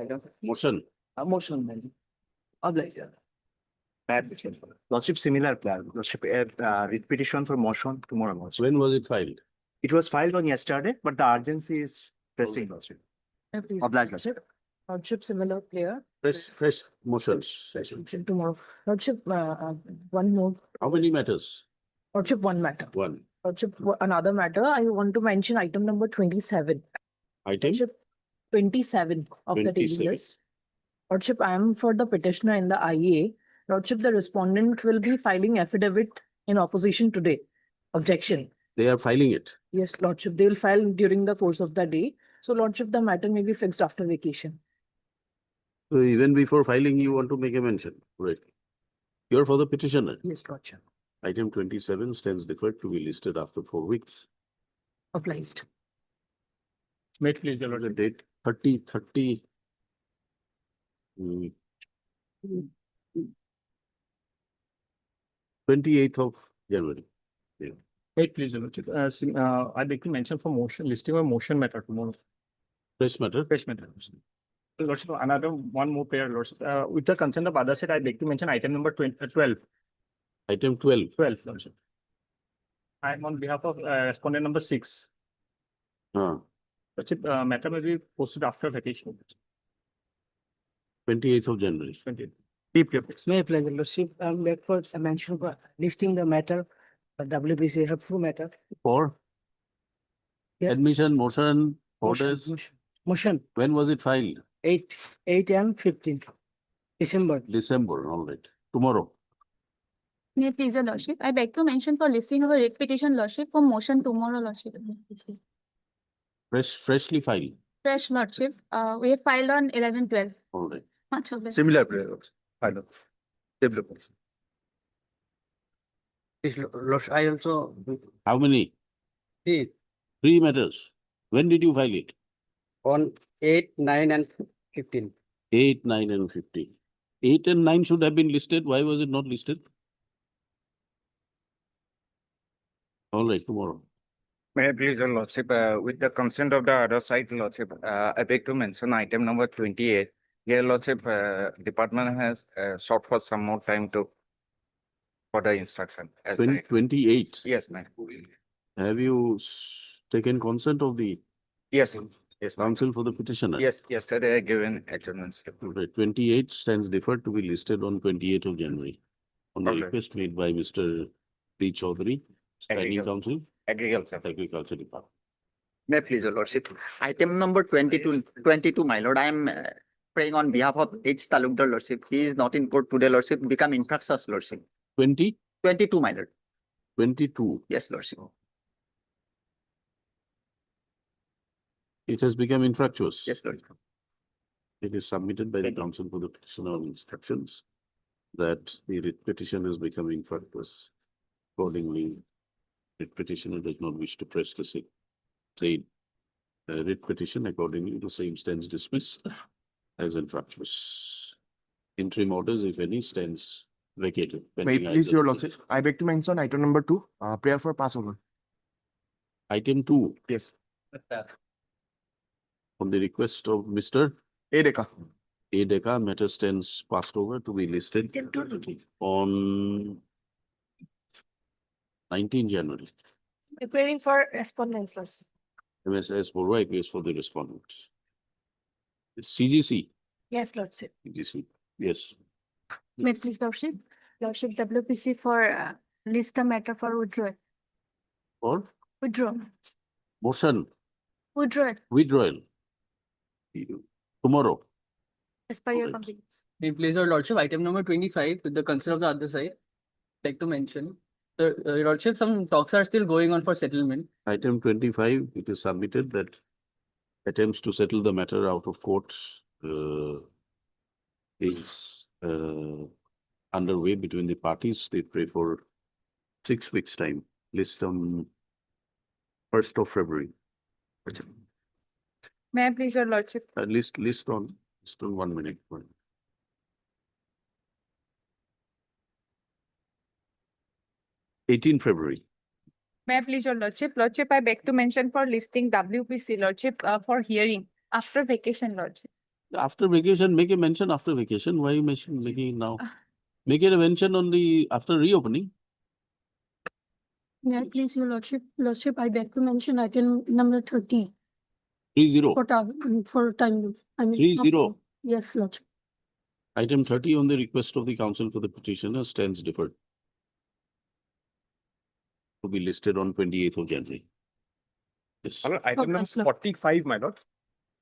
madam. Motion. Motion, madam. Oblige. Lordship, similar plan. Lordship, writ petition for motion tomorrow. Lordship. When was it filed? It was filed on yesterday, but the urgency is pressing. Lordship. Oblige, Lordship. Lordship, similar player. Fresh motions. Lordship tomorrow. Lordship, one more. How many matters? Lordship, one matter. One. Lordship, another matter. I want to mention item number 27. Item? Lordship, 27 of the daily 27. list. Lordship, I am for the petitioner in the IEA. Lordship, the respondent will be filing affidavit in opposition today. Objection. They are filing it. Yes, Lordship, they will file during the course of the day. So, Lordship, the matter may be fixed after vacation. So even before filing, you want to make a mention, right? You're for the petitioner. Yes, Lordship. Item 27 stands deferred to be listed after 4 weeks. Obliged. May it please, your The lordship. date 30. mm, 28th of January. May it please, your lordship. I'd like to mention for motion, listing a motion matter tomorrow. Fresh matter. Fresh matter. Lordship, another one more pair, lordship. With the consent of other side, I'd like to mention item number 12. Item 12. 12, lordship. I'm on behalf of respondent number 6. Lordship, matter may be posted after vacation. 28th of January. 20. Keep your place. May I pleasure, Lordship, back for a mention for listing the matter, WBC have two matter. For Yes. admission, motion, orders. Motion, When was it filed? 8 and 15 December. December, all right. Tomorrow. May I please, your lordship, I beg to mention for listing of a writ petition, lordship, for motion tomorrow, lordship. Freshly filed. Fresh, lordship, we have filed on 11/12. All right. Much obliged. Similar prayer. Final. Development. Lordship, I also How many? see 3 matters. When did you file it? on 8, 9 and 15. 8, 9 and 15. 8 and 9 should have been listed. Why was it not listed? All right, tomorrow. May I please, your lordship, with the consent of the other side, lordship, I beg to mention item number 28. Here, lordship, department has sought for some more time for the instruction. As 28. Yes, ma'am. Have you taken consent of the Yes, yes, ma'am. counsel for the petitioner? Yes, yesterday I given adjournment. All right, 28 stands deferred to be listed on 28th of January. On the Okay. request made by Mr. P. Chaudhary, Standing Agriculture. Council, Agriculture. Agriculture Department. May I please, your lordship. Item number 22, my lord. I am praying on behalf of H. Talukdar, lordship. He is not in court today, lordship. Become infractious, lordship. 22, my lord. 22. Yes, lordship. It has become infractuous. Yes, lordship. It is submitted by the counsel for the petitioner on instructions that the writ petition has become infractuous. Accordingly, writ petitioner does not wish to press the same writ petition. Accordingly, the same stands dismissed as infractuous. Interim orders, if any, stands vacated. Wait, pending please, either your of lordship. these. I beg to mention item number 2, prayer for Passover. Item 2, Yes. on the request of Mr. A Deka. A. Deka, matter stands passed over to be listed on 19 January. Preparing for respondents, Lordship. MSS Borua agrees for the respondent. It's CGC. Yes, Lordship. CGC. Yes. May it please, lordship. Lordship, WPC for list the matter for withdrawal. Or motion, withdrawal. Tomorrow. As per your Alright. convenience. In place of Lordship, item number 25, with the consent of the other side, like to mention. Your Lordship, some talks are still going on for settlement. Item 25, it is submitted that attempts to settle the matter out of court is underway between the parties. They pray for 6 weeks' time. List on 1st of February. May I please, your lordship? List on 1 minute. 18 February. May I please, your lordship? Lordship, I beg to mention for listing WPC, lordship, for hearing after vacation, lordship. After vacation, make a mention after vacation. Why are you making it now? Make it a mention on the, after reopening. May I please, your lordship, I beg to mention item number 30 30. for time. 30. Yes, lordship. Item 30 on the request of the council for the petitioner stands deferred. To be listed on 28th of January. Yes. My lord, item number yes, lord. 45, my lord.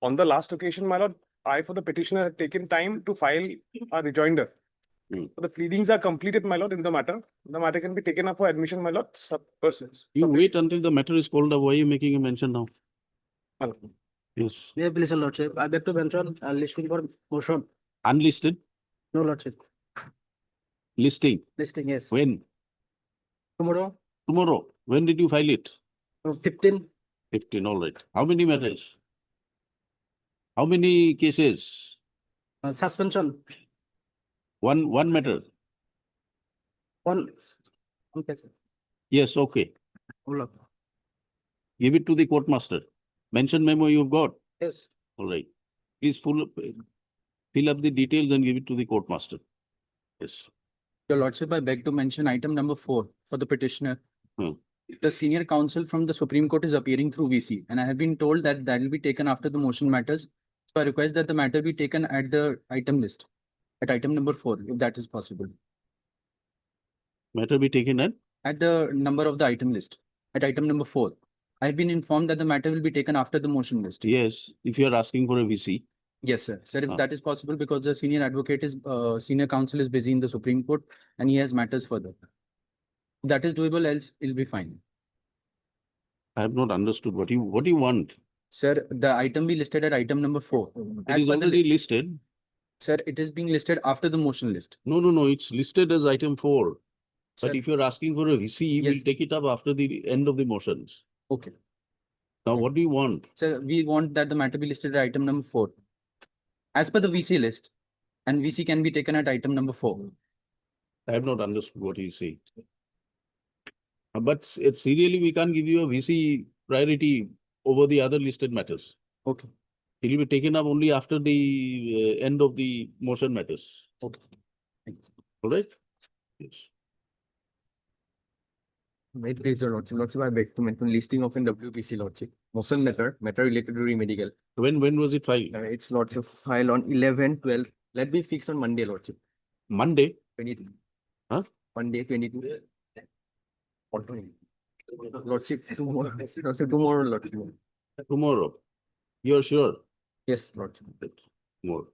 On the last occasion, my lord, I for the petitioner had taken time to file a rejoinder. Hmm. So the pleadings are completed, my lord, in the matter. The matter can be taken up for admission, my lord. Persons. You wait until the matter is called up. Why are you making a mention now? My lord. Yes. Yeah, please, your lordship. I beg to mention listing for motion. Unlisted, No, lordship. listing. Listing, yes. When? Tomorrow, Tomorrow. When did you file it? 15. 15, all right. How many matters? How many cases? Suspension. One matter. One. Okay. Yes, okay. Hold up. Give it to the court master. Mention memo you've got. Yes. All right. Please fill up the details and give it to the court master. Yes. Your lordship, I beg to mention item number 4 for the petitioner. Hmm. The senior counsel from the Supreme Court is appearing through VC, and I have been told that that will be taken after the motion matters. So I request that the matter be taken at the item list, at item number 4, if that is possible. Matter be taken At the number of the item list, at item number 4. I have been informed that the matter will be taken after the motion list. Yes, if you are asking for a VC. Yes, sir. Sir, if Ah. that is possible, because the senior advocate is, senior counsel is busy in the Supreme Court and he has matters further. If that is doable, else it'll be fine. I have not understood what you want. Sir, the item be listed at item number 4. It As is per the already list. listed. Sir, it is being listed after the motion list. No, it's listed as item 4. Sir, But if you're asking for a VC, we'll Yes. take it up after the end of the motions. okay. Now, Okay. what do you want? Sir, we want that the matter be listed at item number 4. As per the VC list, and VC can be taken at item number 4. I have not understood what you say. But it's serially, we can't give you a VC priority over the other listed matters. Okay. It will be taken up only after the end of the motion matters. Okay. Thank you. All right? Yes. Wait, please, your lordship. Lordship, I beg to mention listing of an WBC lordship. Motion matter related to remedial. When was it filed? It's lordship file on 11/12. Let be fixed on Monday, lordship. Monday? 22. Huh? Monday, 22. Or 20. Lordship, tomorrow. Lordship, tomorrow, lordship. Tomorrow. You're sure? Yes, lordship. Tomorrow.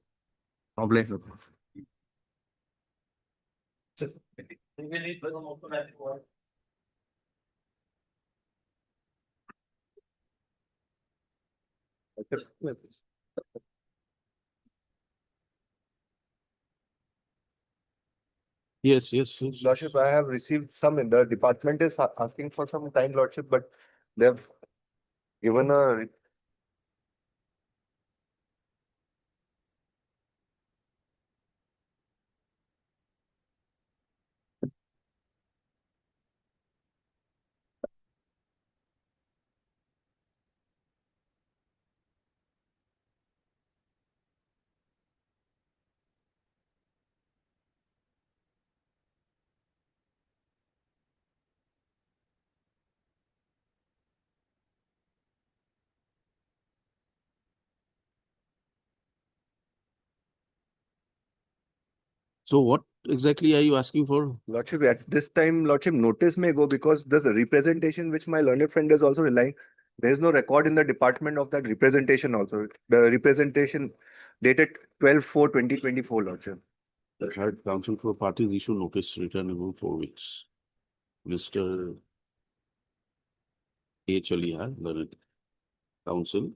Oblate, lordship. Yes. Lordship, I have received some, the department is asking for some time, Lordship, but they've given a. So what exactly are you asking for? Lordship, at this time, Lordship, notice may go because there's a representation which my learned friend is also relying. There is no record in the department of that representation also. The representation dated 12/4/2024, Lordship. The head counsel for parties issue notice returnable 4 weeks. Mr. H. Aliha, learned counsel,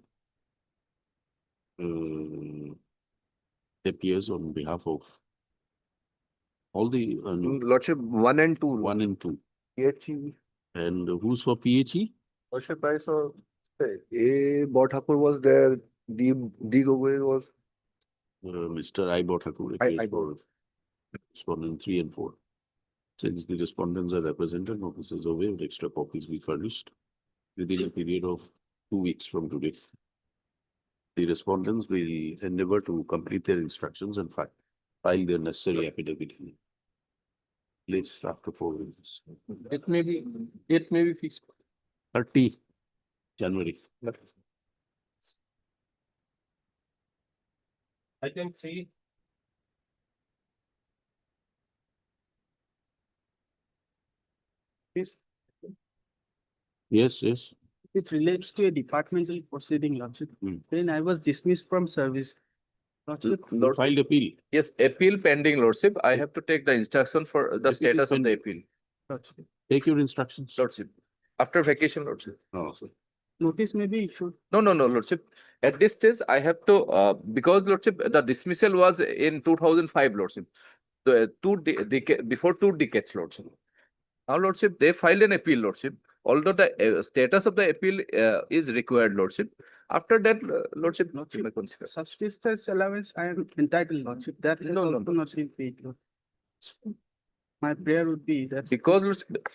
appears on behalf of all the Lordship, 1 and 2. 1 and 2. PHE. And who's for PHE? Lordship, I saw A. Bhakur was there, D. Gogoi was. Mr. Aibot Thakur. Aibot. Respondent 3 and 4. Since the respondents are represented, notices are waived, extra copies be furnished within a period of 2 weeks from today. The respondents will endeavor to complete their instructions and file their necessary affidavit. List after 4 weeks. It may be fixed. 30 January. I can see. Yes, yes. It relates to a departmental proceeding, Lordship. Hmm. Then I was dismissed from service. Lordship, You filed appeal. Yes, appeal pending, Lordship. I have to take the instruction for the Appeal is status of the pending. appeal, Lordship. Take your instructions. Lordship. After vacation, Lordship. Oh, so Notice may be issued. No, Lordship. At this stage, I have to, because Lordship, the dismissal was in 2005, Lordship. The before 2 decades, Lordship. Now, Lordship, they filed an appeal, Lordship. Although the status of the appeal is required, Lordship. After that, Lordship, Lordship, may consider. subsistence allowance I am entitled, Lordship. That has No, no, also not been paid, Lord. My prayer would be that. Because Lordship,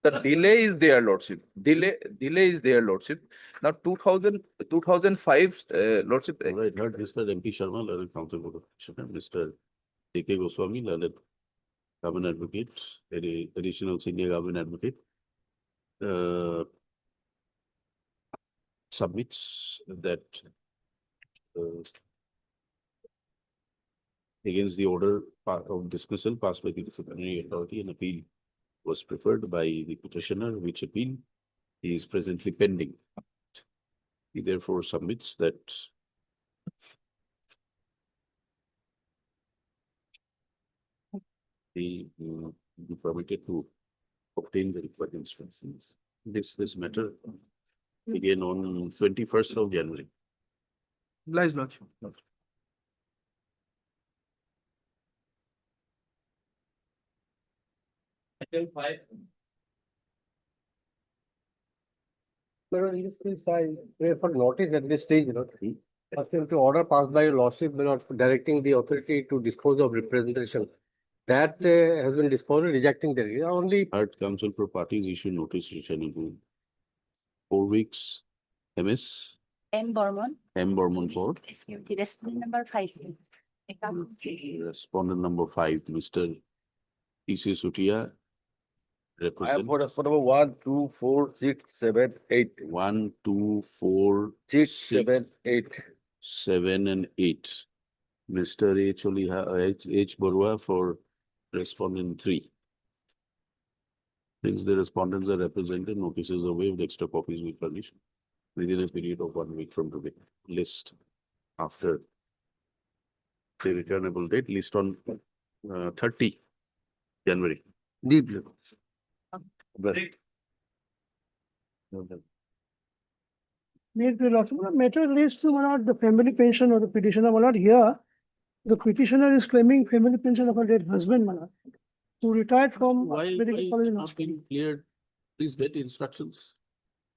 the delay is there, Lordship. Delay is there, Lordship. Now, 2005, Lordship. all right, heard Mr. MP Sharma, Learned Counsel for the petitioner, Mr. A.K. Goswami, Learned Government Advocate, additional senior government advocate. Submits that against the order of dismissal passed by the disciplinary authority, an appeal was preferred by the petitioner, which appeal is presently pending. He therefore submits that he be permitted to obtain the required instructions. This matter began on 21st of January. Obliged, Lordship. In this case, I pray for notice at this stage, pursuant to order passed by your lordship, directing the authority to dispose of representation. That has been disposed, rejecting the only. Heard counsel for parties issue notice returning to 4 weeks. MS M. Burman, M. Burman for SQT, respondent number 5. respondent number 5, Mr. P.C. Sutia. I am Represent for respondent number 1, 2, 4, 6, 7, 8. 1, 2, 4, 6, 7, 8. 7 and 8. Mr. H. Barua for respondent 3. Since the respondents are represented, notices are waived, extra copies will furnish within a period of 1 week from today. List after the returnable date, list on 30 January. Deeply. Matter relates to the family pension or the petitioner here. The petitioner is claiming family pension of her dead husband, who retired from. Why medical college. not being cleared? Please get instructions.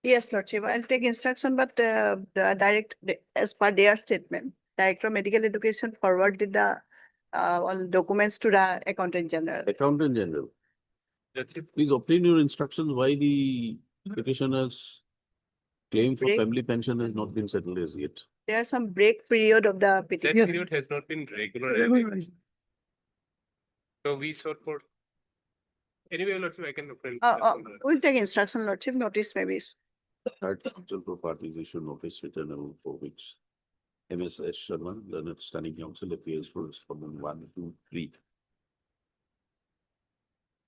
Yes, Lordship, I'll take instruction, but as per their statement, Director of Medical Education forwarded the all documents to the Accountant General. Accountant General. Please obtain your instructions why the petitioner's claim for Break. family pension has not been settled as yet. There's some break period of the That petition. period has not been regular. Regularized. So we sought for. Anyway, Lordship, I can. We'll take instruction, Lordship, notice maybe. Third, counsel for parties issue notice returnable for which MS S. Sharma, Learned Standing Counsel, appears for respondent 1, 2, 3.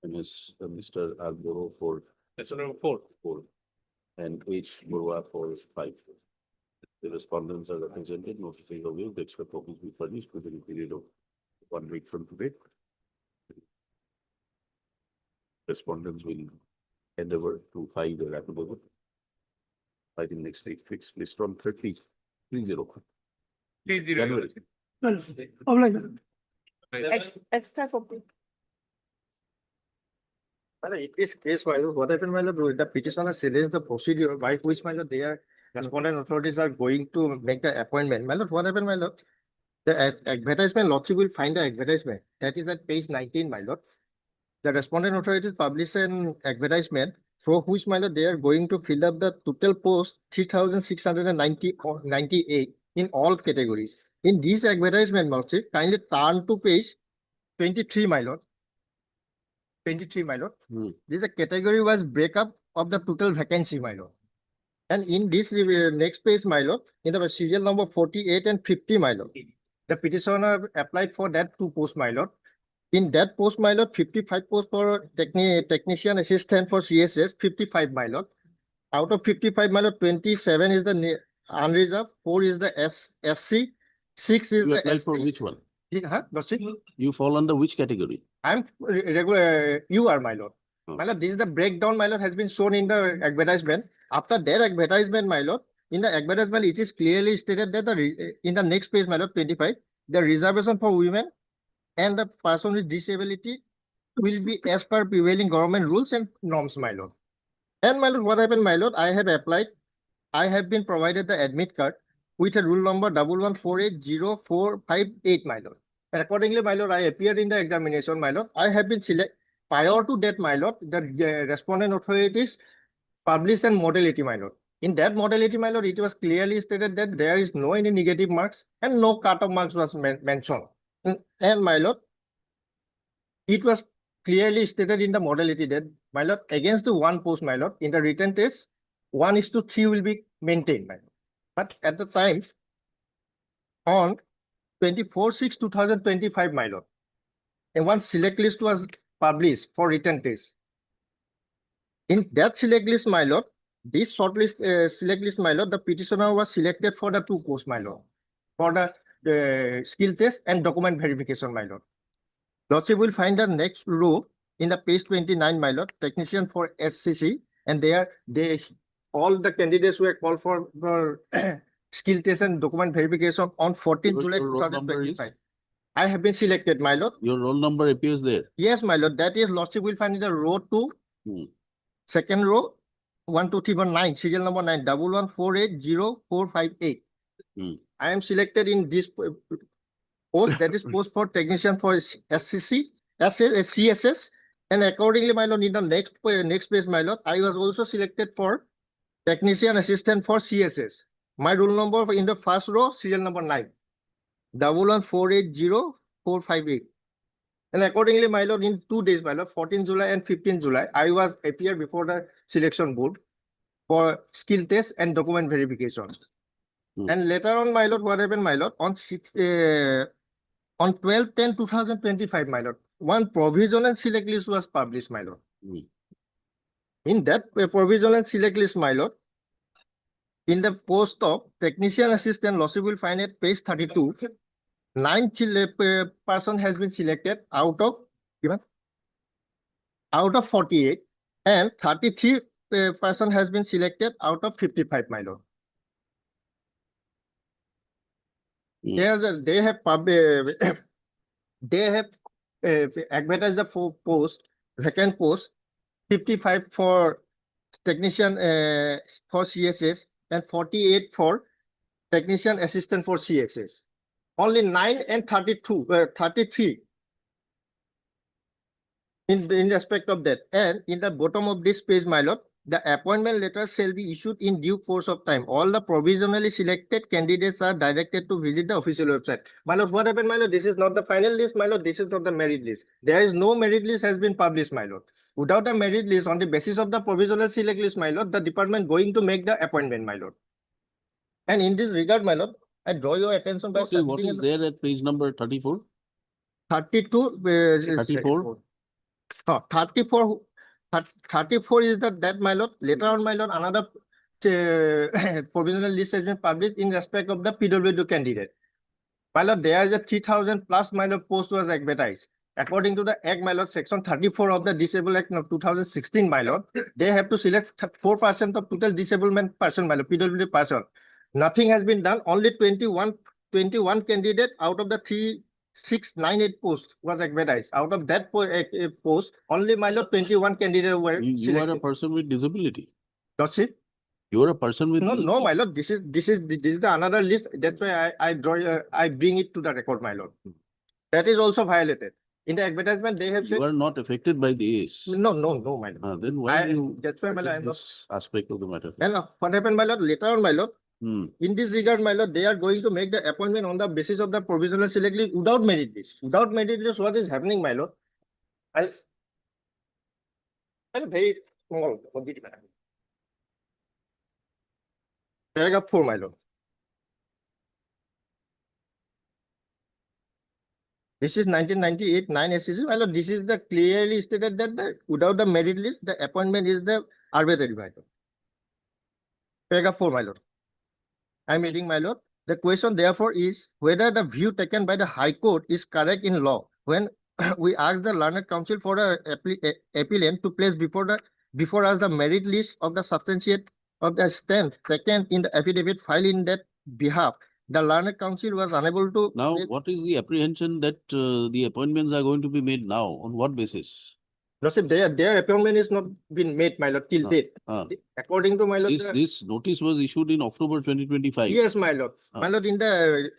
Mr. Alboro for That's number 4. 4 and H. Burwa for 5. The respondents are represented, notices are waived, extra copies will be furnished within a period of 1 week from today. Respondents will endeavor to file their affidavit by the next week. Fixed list on 30. January. Extra copy. In this case, what happened, the petitioner says the procedure by which their respondent authorities are going to make the appointment. What happened, the advertisement, Lordship will find the advertisement. That is at page 19, my lord. The respondent authorities publish an advertisement for which they are going to fill up the total post 3,690 or 98. in all categories. In this advertisement, my lordship, kindly turn to page 23, my lord. 23, my lord. This is a category was breakup of the total vacancy, my lord. And in this next page, my lord, in the serial number 48 and 50, my lord, the petitioner applied for that 2 posts, my lord. In that post, my lord, 55 posts for technician assistant for CSS, 55, my lord. Out of 55, my lord, 27 is the unreserved, 4 is the SC, 6 is You the applied for ST. which one? Huh, lordship? You fall under which category? I'm regular, you are, my lord. Oh. My lord, this is the breakdown, my lord, has been shown in the advertisement. After that advertisement, my lord, in the advertisement, it is clearly stated that in the next page, my lord, 25, the reservation for women and the person with disability will be as per prevailing government rules and norms, my lord. And my lord, what happened, my lord? I have applied, I have been provided the admit card with a rule number 11480458, my lord. And accordingly, my lord, I appeared in the examination, my lord. I have been selected. Prior to that, my lord, the respondent authorities published a modality, my lord. In that modality, my lord, it was clearly stated that there is no any negative marks and no cut-off marks was mentioned. And my lord, it was clearly stated in the modality that, my lord, against the 1 post, my lord, in the written test, 1:3 will be maintained, my lord. But at the time, on 24/6/2025, my lord, and one select list was published for written test. In that select list, my lord, this shortlist select list, my lord, the petitioner was selected for the 2 posts, my lord, for the skill test and document verification, my lord. Lordship will find the next row in the page 29, my lord, technician for SCC, and all the candidates were called for skill test and document verification on 14 Your July roll number is? 2025. I have been selected, my lord. Your roll number appears there. Yes, my lord, that is lordship will find in the row 2, second row, 1, 2, 3, 1, 9, serial number 9, 11480458. I am selected in this post, that is post for technician for SCC, CSS, and accordingly, my lord, in the next page, my lord, I was also selected for technician assistant for CSS. My roll number in the first row, serial number 9, 11480458. And accordingly, my lord, in 2 days, my lord, 14 July and 15 July, I was appeared before the selection board for skill test and document verification. And later on, my lord, what happened, my lord, on 12/10/2025, my lord, one provisional select list was published, my lord. In that provisional select list, my lord, in the post of technician assistant, lordship will find at page 32, 9 person has been selected out of 48, and 33 person has been selected out of 55, my lord. They have advertised the vacant post, 55 for technician for CSS and 48 for technician assistant for CSS. Only 9 and 33 in respect of that. And in the bottom of this page, my lord, the appointment letter shall be issued in due course of time. All the provisionally selected candidates are directed to visit the official website. My lord, what happened, my lord? This is not the final list, my lord. This is not the merit list. There is no merit list has been published, my lord. Without a merit list, on the basis of the provisional select list, my lord, the department going to make the appointment, my lord. And in this regard, my lord, I draw your attention by Okay, what is there at page number 34? 32. 34? 34 is that, my lord. Later on, my lord, another provisional list has been published in respect of the PWD candidate. My lord, there is a 3,000 plus, my lord, post was advertised. According to the Act, my lord, section 34 of the Disabled Act of 2016, my lord, they have to select 4% of total disablement person, my lord, PWD person. Nothing has been done. Only 21 candidate out of the 3698 post was advertised. Out of that post, only, my lord, 21 candidates were You are a person with disability. Lordship? You are a person with No, my lord. This is the another list. That's why I bring it to the record, my lord. That is also violated. In the advertisement, they have said. You are not affected by the ACE. No, my lord. Then why you? That's why, my lord, I'm not. This aspect of the matter. And what happened, my lord? Later on, my lord, In this regard, my lord, they are going to make the appointment on the basis of the provisional select list without merit list. Without merit list, what is happening, my lord? I'll very small. Paragraph 4, my lord. This is 1998 9 SCC. My lord, this is the clearly stated that without the merit list, the appointment is the arbitrary, my lord. Paragraph 4, my lord. I'm reading, my lord. The question therefore is whether the view taken by the High Court is correct in law when we ask the learned counsel for the appellant to place before us the merit list of the substantiate of the stand taken in the affidavit filed in that behalf. The learned counsel was unable to. Now, what is the apprehension that the appointments are going to be made now? On what basis? Lordship, their appointment is not been made, my lord, till date. According to my lord. This notice was issued in October 2025. Yes, my lord. My lord, in the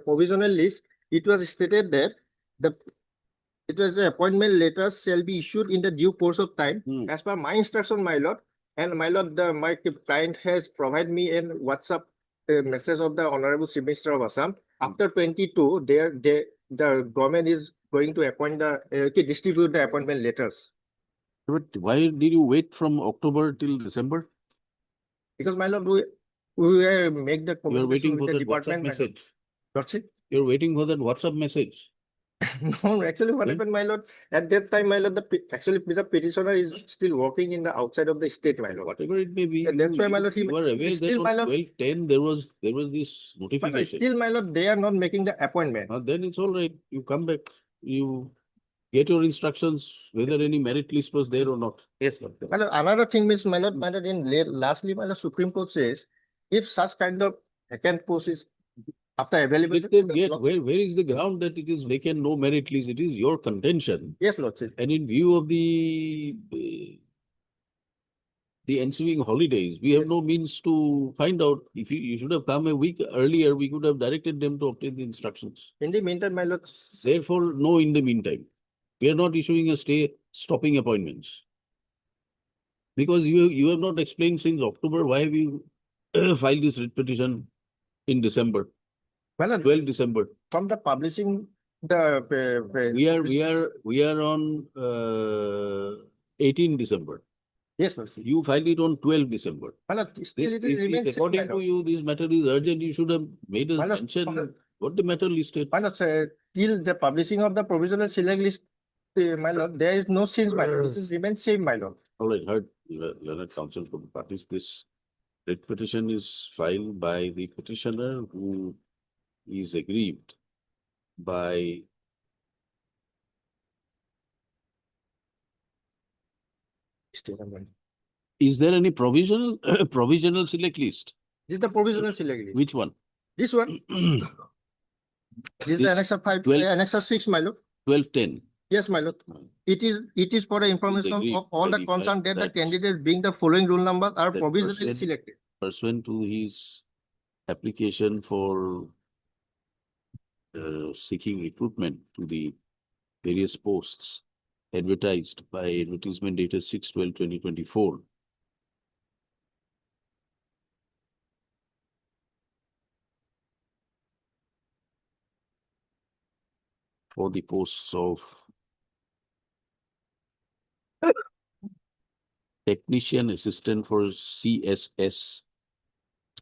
provisional list, it was stated that the appointment letters shall be issued in the due course of time. As per my instruction, my lord, and my lord, my client has provided me a WhatsApp message of the Honorable Chief Minister of Assam. After 22, the government is going to appoint distribute the appointment letters. But why did you wait from October till December? Because, my lord, we make the You are waiting communication for with the that WhatsApp department. message. Lordship? You're waiting for that WhatsApp message. No, actually, what happened, my lord? At that time, my lord, the petitioner is still working in the outside of the state, my lord. Whatever it may be. Yeah, that's why, my lord, You are aware that still, my on lord, 12/10 there was this my lord, notification. still, my lord, they are not making the appointment. Then it's all right. You come back, you get your instructions, whether any merit list was there or not. Yes, Lord. My lord, another thing is, my lord, lastly, my lord, Supreme Court says, if such kind of vacant post is after available. Let them get, where is the ground that it is vacant, no merit list? It is your contention. Yes, Lordship. And in view of the ensuing holidays, we have no means to find out. If you should have come a week earlier, we could have directed them to obtain the instructions. In the meantime, my lord. Therefore, no in the meantime. We are not issuing a stay stopping appointments. Because you have not explained since October why have you filed this writ petition in December. Well, 12 December. From the publishing, We are on 18 December. Yes, Lordship. You filed it on 12 December. My lord, still it remains If according to you, this matter is urgent, you should have made a My lord, mention what the matter listed. my lord, till the publishing of the provisional select list, my lord, there is no change, my lord. This remains same, my lord. All right, heard, learned counsel for the parties. This writ petition is filed by the petitioner who is aggrieved by Is there any provisional select list? This is the provisional select list. Which one? This one. This is the Annexure 5, 12 Annexure 6, my lord. 1210. Yes, my lord. It is for the information agreed of all by the the concerned fact that the that candidates being the following rule numbers are that provisionally person- selected. Pursuant to his application for seeking recruitment to the various posts advertised by advertisement dated 6/12/2024. For the posts of technician assistant for CSS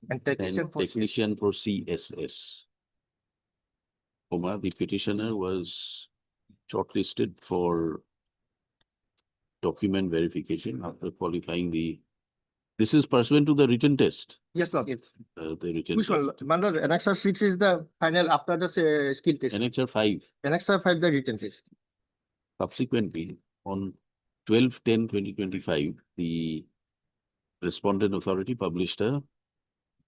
And and technician for technician for CSS. The petitioner was shortlisted for document verification after qualifying this is pursuant to the written test. Yes, Lord. The written Which one? test. My lord, Annexure 6 is the final after the skill test. Annexure 5. Annexure 5, the written test. Subsequently, on 12/10/2025, the respondent authority published a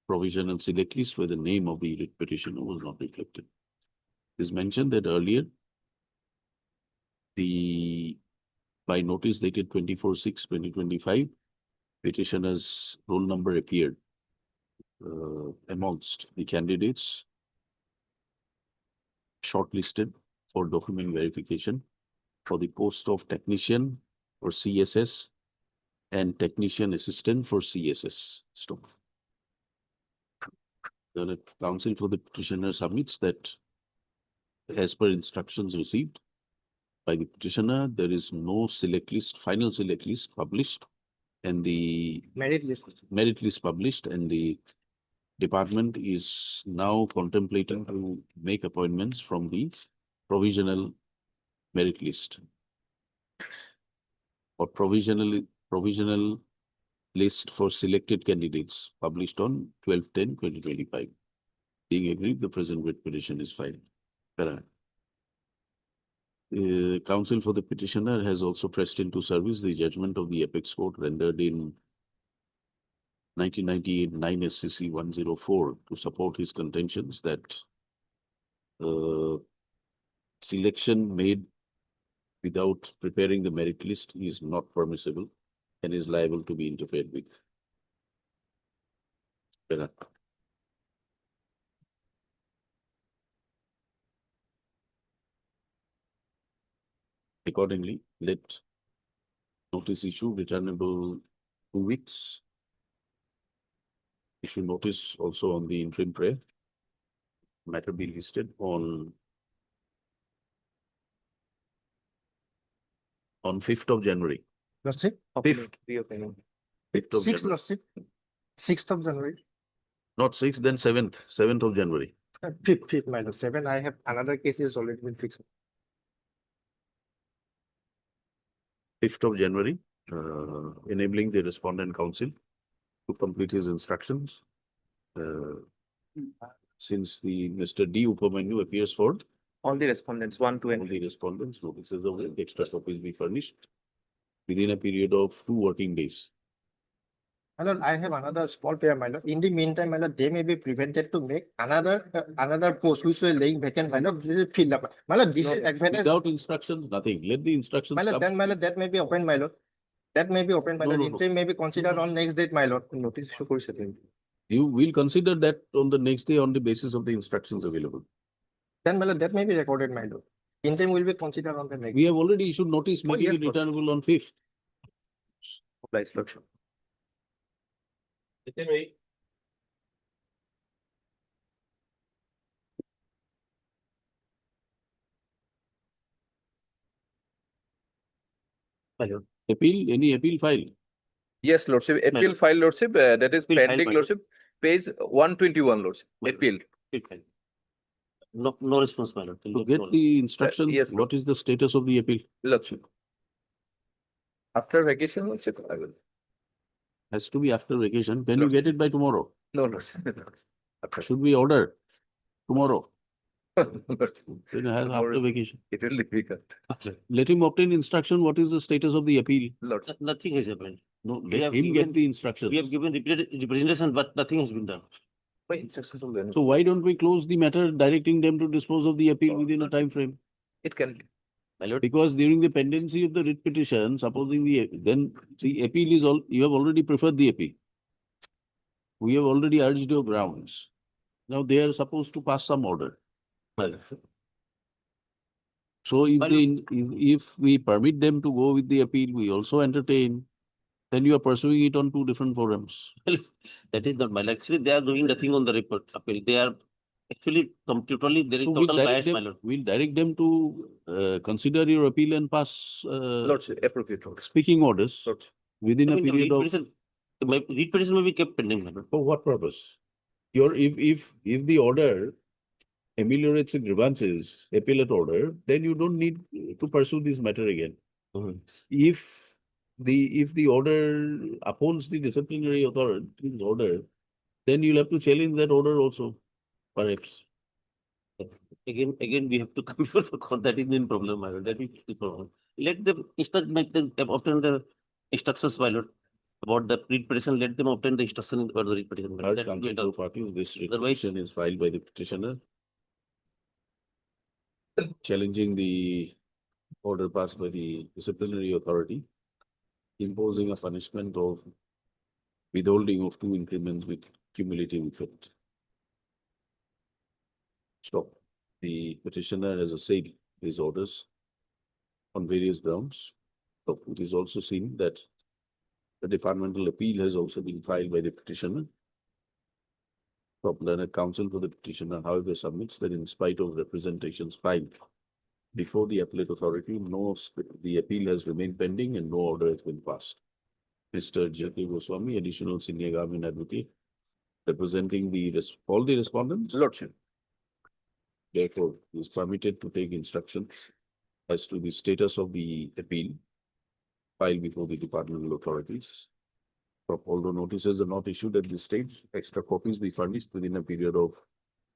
provisional select list where the name of the writ petitioner was not reflected. It is mentioned that earlier, by notice dated 24/6/2025, petitioner's roll number appeared amongst the candidates shortlisted for document verification for the post of technician for CSS and technician assistant for CSS. Stop. The counsel for the petitioner submits that as per instructions received by the petitioner, there is no select list, final select list published, and the Merit list. merit list published, and the department is now contemplating to make appointments from the provisional merit list or provisional list for selected candidates published on 12/10/2025. Being agreed, the present writ petition is filed. Counsel for the petitioner has also pressed into service the judgment of the Apex Court rendered in 1998 9 SCC 104 to support his contentions that selection made without preparing the merit list is not permissible and is liable to be interfered with. Accordingly, let notice issue returnable 2 weeks. Issue notice also on the interim prayer. Matter be listed on 5th of January. Lordship. 5th. 5th of Sixth, January. Lordship. 6th of January. Not 6th, then 7th of January. Fifth, my lord. 7, I have another case is already been fixed. 5th of January, enabling the respondent counsel to complete his instructions. Since the Mr. D. Upamanyu appears for All the respondents, 1, 2, all the respondents, notices of the extra copies be furnished within a period of 2 working days. My lord, I have another small prayer, my lord. In the meantime, my lord, they may be prevented to make another post which were laying vacant, my lord, this is filled up. My lord, this is advertised. Without instructions, nothing. Let the instructions My lord, come. then, my lord, that may be opened, my lord. That may be opened, my No, lord. no, no. Interim may be considered on next date, my lord. Notice. You will consider that on the next day on the basis of the instructions available. Then, my lord, that may be recorded, my lord. Interim will be considered on the next. We have already issued notice making yes, it returnable on 5th. instruction. Appeal, any appeal file? Yes, Lordship, appeal file, Lordship, that is pending, Lordship, page 121, Lordship, appeal. No response, my lord. To get the instruction, yes, what is the status of the appeal? Lordship. After vacation, Lordship, I will. Has to be after vacation. Can you get it by tomorrow? No, Lordship. Should we order tomorrow? Lordship. Then have after vacation. It will be difficult. Let him obtain instruction. What is the status of the appeal? Lordship. Nothing has happened. No, We let have him get given- the instructions. We have given representation, but nothing has been done. Why instructions will then? So why don't we close the matter directing them to dispose of the appeal within a time frame? It can be. My lord, Because during the pendency of the writ petition, supposing then the appeal is you have already preferred the appeal. We have already urged your grounds. Now they are supposed to pass some order. my lord. So if Well- if we permit them to go with the appeal, we also entertain, then you are pursuing it on 2 different forums. That is not my lord. Actually, they are doing nothing on the report appeal. They are actually totally, there is So we'll total bias, direct my them, lord. we'll direct them to consider your appeal and pass Lordship, appropriate. Lordship. speaking orders Lordship. within I a mean, the period of. read petition may be kept pending, my lord. For what purpose? If the order ameliorates the grievances, appellate order, then you don't need to pursue this matter again. Mhm. If the order upholds the disciplinary authority's order, then you'll have to challenge that order also, perhaps. Again, we have to come before the court. That is the main problem, my lord. That is the problem. Let them make them obtain the instructions, my lord. About the read petition, let them obtain the instruction for the read petition. my lord. Urge That will be counsel done. to parties, this writ Otherwise- petition is filed by the petitioner, challenging the order passed by the disciplinary authority, imposing a punishment of withholding of 2 increments with cumulative effect. Stop. The petitioner has assailed his orders on various grounds. So it is also seen that the departmental appeal has also been filed by the petitioner. Top learned counsel for the petitioner, however, submits that in spite of representations filed before the appellate authority, the appeal has remained pending and no order has been passed. Mr. J.K. Goswami, additional senior government advocate, representing all the respondents. Lordship. Therefore, he is permitted to take instructions as to the status of the appeal filed before the departmental authorities. Although notices are not issued at this stage, extra copies be furnished within a period of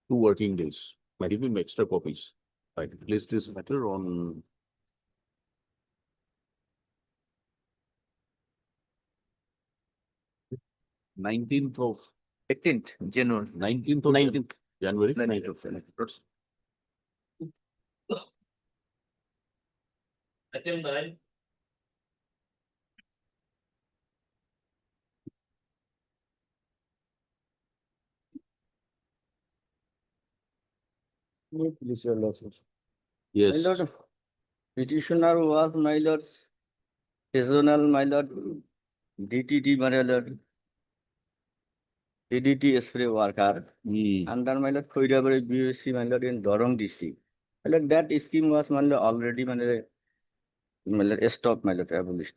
2 working days. I give him extra copies. I place this matter on 19th of 18th January. 19th of 19th. January. 9th of January. Item 9. Please, your lordship. Yes. My lord, petitioner was my lord's seasonal, my lord, DTT, my lord, DDT spray worker, under my lord, Koidabari BSc, my lord, in Dorong district. My lord, that scheme was, my lord, already, my lord, stopped, my lord, abolished.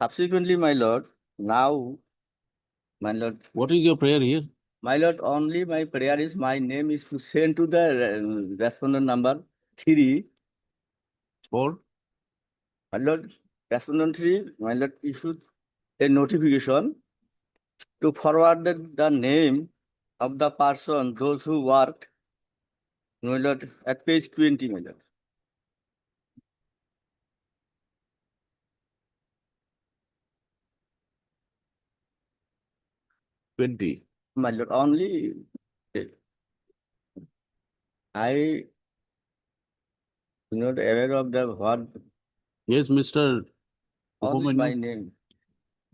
Subsequently, my lord, now, my lord, What is your prayer here? my lord, only my prayer is my name is to send to the respondent number 3. For? My lord, respondent 3, my lord, issued a notification to forward the name of the person, those who worked, my lord, at page 20, my lord. My lord, only I not aware of the what, Yes, Mr. only my Upamanyu, name.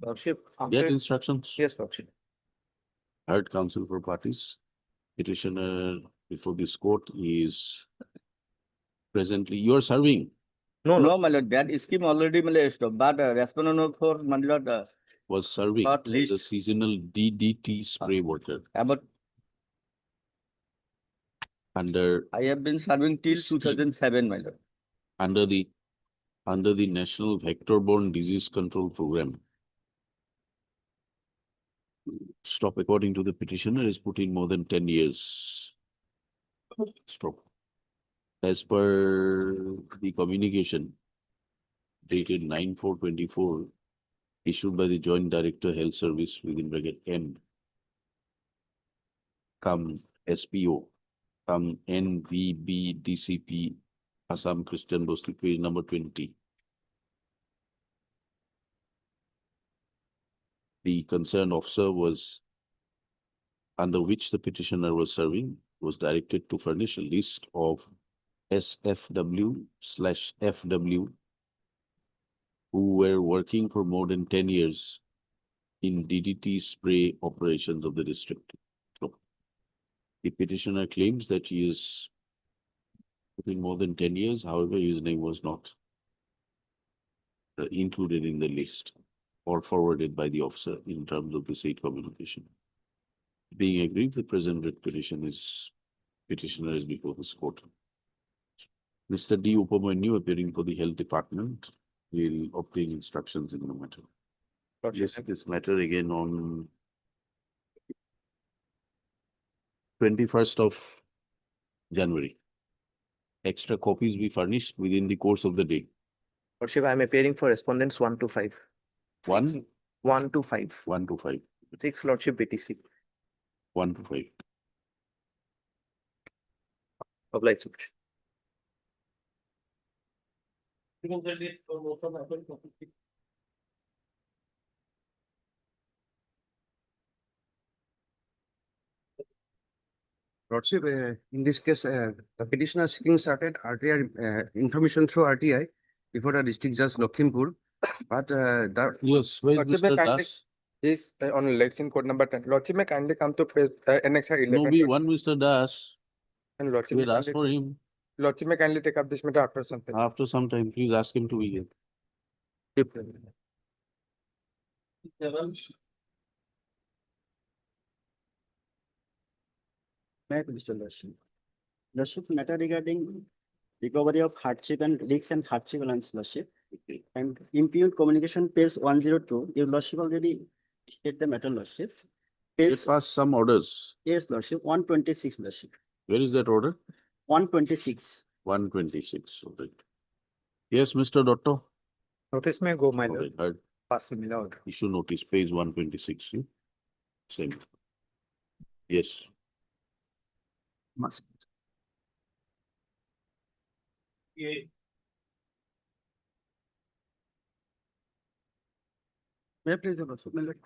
Lordship. get instructions. Yes, Lordship. Heard counsel for parties. Petitioner before this court is presently, you are serving, No, my lord, that scheme already, my lord, stopped, but respondent for, my lord, was serving Not as a least. seasonal DDT spray worker about, under I have been serving till Scheme. 2007, my lord. under the National Vector-Borne Disease Control Program. Stop, according to the petitioner, is put in more than 10 years. Stop. As per the communication dated 9/4/24, issued by the Joint Director Health Service within bracket M, come SPO, come NVBDCP, Assam Christian Bostik, page number 20. The concerned officer was, under which the petitioner was serving, was directed to furnish a list of SFW/FW who were working for more than 10 years in DDT spray operations of the district. So, the petitioner claims that he is in more than 10 years, however, his name was not included in the list or forwarded by the officer in terms of the state communication. Being agreed, the present writ petitioner is before this court. Mr. D. Upamanyu, appearing for the Health Department, will obtain instructions in the matter. Yes, this matter again on 21st of January. Extra copies be furnished within the course of the day. Lordship, I am appearing for respondents 1 to 5. 1, 1 to 5. 1 to 5, 6, Lordship, BTC. 1 to 5. Obliged, Lordship. You can get it for most of the appeal. Lordship, in this case, the petitioner seeking certain RTI information through RTI before the district judge Lakhimpur, but the Yes, where is Lordship, may Mr. kindly- Das? Yes, on election code number 10. Lordship, may kindly come to page annexure 11. No, be one Mr. Das. And Lordship, We may will ask kindly- for him Lordship, may kindly take up this matter after some time. after some time. Please ask him to be here. Seven. Mr. Lordship. Lordship, matter regarding recovery of hardship and risks and hardship balance, Lordship. And impugned communication page 102, your Lordship already state the matter, Lordship. It Page, passed some orders. yes, Lordship, 126, Lordship, Where is that order? 126. 126. Okay. Yes, Mr. Dotto. Notice may go, my All lord. right, heard. Pass me out. Issue notice, page 126. Same. Yes. Must. May I please, Your Lordship, my lord?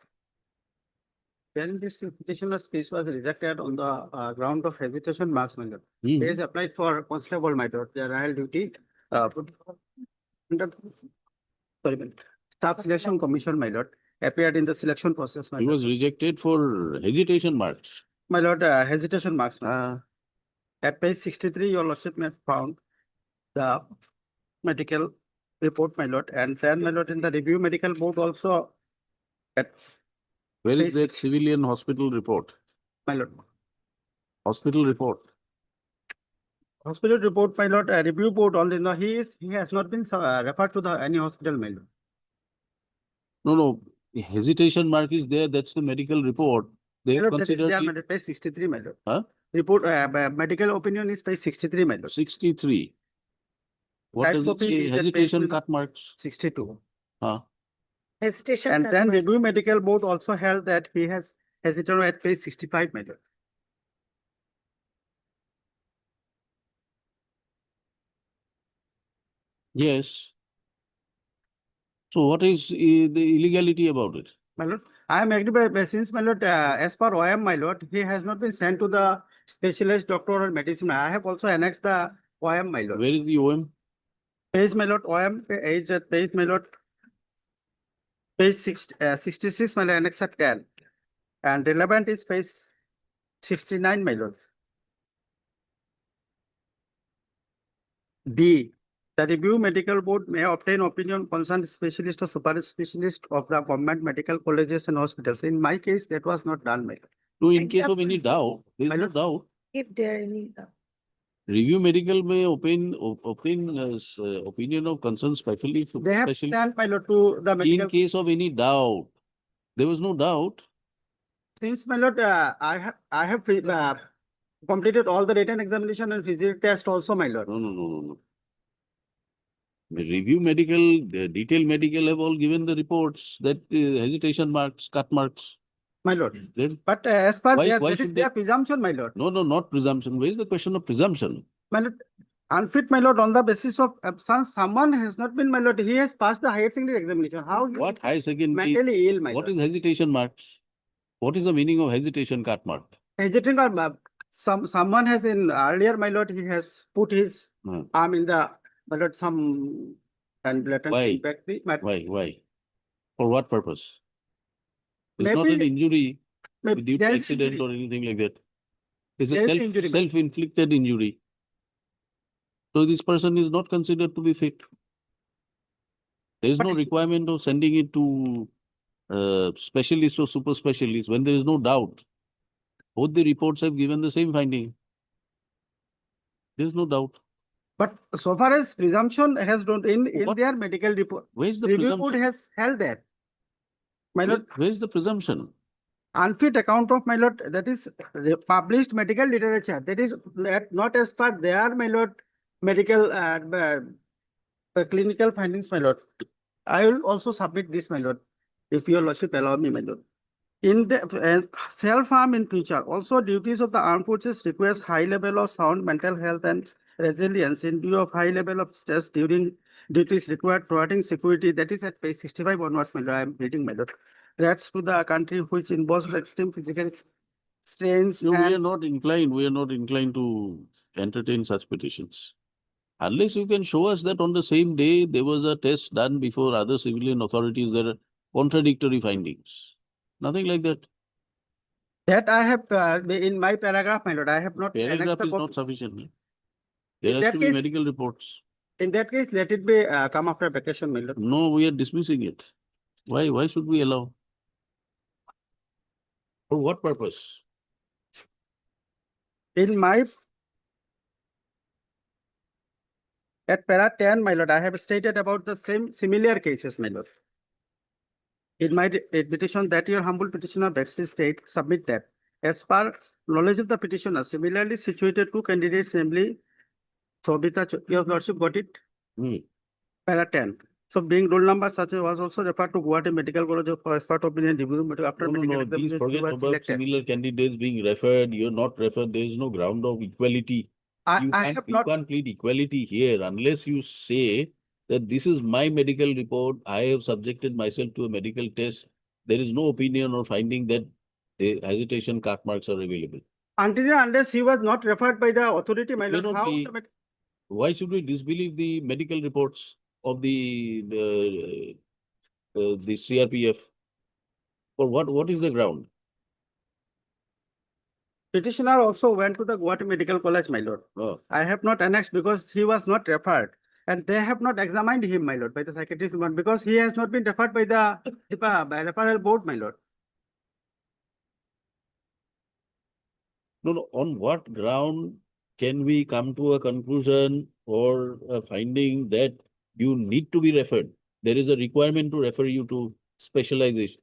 Wherein this petitioner's case was rejected on the ground of hesitation marks, my lord. He Mhm. has applied for constable, my lord, their royal duty. Under, sorry, my lord. Staff Selection Commission, my lord, appeared in the selection process, my He lord. was rejected for hesitation marks. My lord, hesitation marks, my lord. At page 63, your lordship may have found the medical report, my lord, and then, my lord, in the review medical board also at, Where is Page that civilian hospital report? my lord. Hospital report. Hospital report, my lord, review board only, no, he has not been referred to the any hospital, my lord. No, the hesitation mark is there. That's the medical report. They My have lord, that is considered there, my it lord, page 63, my lord. Huh? Report, medical opinion is page 63, my lord. 63. What Type does it copy say? is at page Hesitation cut marks. 62. Huh? Hesitation. And then review medical board also held that he has hesitated at page 65, my lord. Yes. So what is the illegality about it? My lord, I am agree by since, my lord, as per OM, my lord, he has not been sent to the specialist doctor or medicine. I have also annexed the OM, my lord. Where is the OM? Page, my lord, OM, page, page, my lord. Page 66, my lord, annex 10. And relevant is page 69, my lord. D, the review medical board may obtain opinion concerned specialist or super specialist of the government medical colleges and hospitals. In my case, that was not done, my lord. No, in case of any doubt, there is My no lord, doubt. If there any. Review medical may opine opinion of concerned specialist. They have specialist. sent, my lord, to the In medical. case of any doubt, there was no doubt. Since, my lord, I have completed all the written examination and physical test also, my lord. No. The review medical, the detailed medical have all given the reports that hesitation marks, cut marks. My lord. Then But as per Why- their, why that is should their they- presumption, my lord. no, not presumption. Where is the question of presumption? My lord, unfit, my lord, on the basis of absence, someone has not been, my lord, he has passed the higher secondary examination. How? he What high secondary? Mentally ill, my What lord. is hesitation marks? What is the meaning of hesitation cut mark? Hesitating or someone has in earlier, my lord, he has put his Hmm. arm in the, my lord, some and blatant Why? impact. Why? For what purpose? It's not an Maybe- injury Maybe due to there is accident injury. or anything like that. It's a There is injury, ma'am. self-inflicted injury. So this person is not considered to be fit. There is no But- requirement of sending it to specialist or super specialist when there is no doubt. Both the reports have given the same finding. There is no doubt. But so far as presumption has done in What- their medical report, Where is the review board presumption? has held that. My lord, Where is the presumption? unfit account of, my lord, that is published medical literature, that is not as per their, my lord, medical clinical findings, my lord. I will also submit this, my lord, if your lordship allow me, my lord. In the self-harm in future, also duties of the armed forces requires high level of sound mental health and resilience in view of high level of stress during duties required providing security. That is at page 65 onwards, my lord. I am reading, my lord. Threats to the country which involves extreme physical strains No, we are and not inclined to entertain such petitions. Unless you can show us that on the same day, there was a test done before other civilian authorities, there are contradictory findings. Nothing like that. that I have in my paragraph, my lord, I have not annexed Paragraph the is not copy. sufficient. There In has that to be case- medical reports. In that case, let it be come after vacation, my lord. No, we are dismissing it. Why should we allow? For what purpose? In my at para 10, my lord, I have stated about the same similar cases, my lord. In my petition that your humble petitioner Baxter State submit that as per knowledge of the petitioner, similarly situated two candidates, namely Sobita, your lordship got it? Para 10. So being roll number such as was also referred to Guwahati Medical College of expert opinion review after No, medical please examination, forget he was about selected. similar candidates being referred, you're not referred, there is no ground of equality. I You have not, can't plead equality here unless you say that this is my medical report, I have subjected myself to a medical test. There is no opinion or finding that the hesitation cut marks are available. until and unless he was not referred by the authority, my It lord, cannot how be. the Why should we disbelieve the medical reports of the CRPF? For what is the ground? petitioner also went to the Guwahati Medical College, my lord. Oh. I have not annexed because he was not referred. And they have not examined him, my lord, by the psychiatrist one, because he has not been referred by the by referral board, my lord. No, on what ground can we come to a conclusion or a finding that you need to be referred? There is a requirement to refer you to specialist.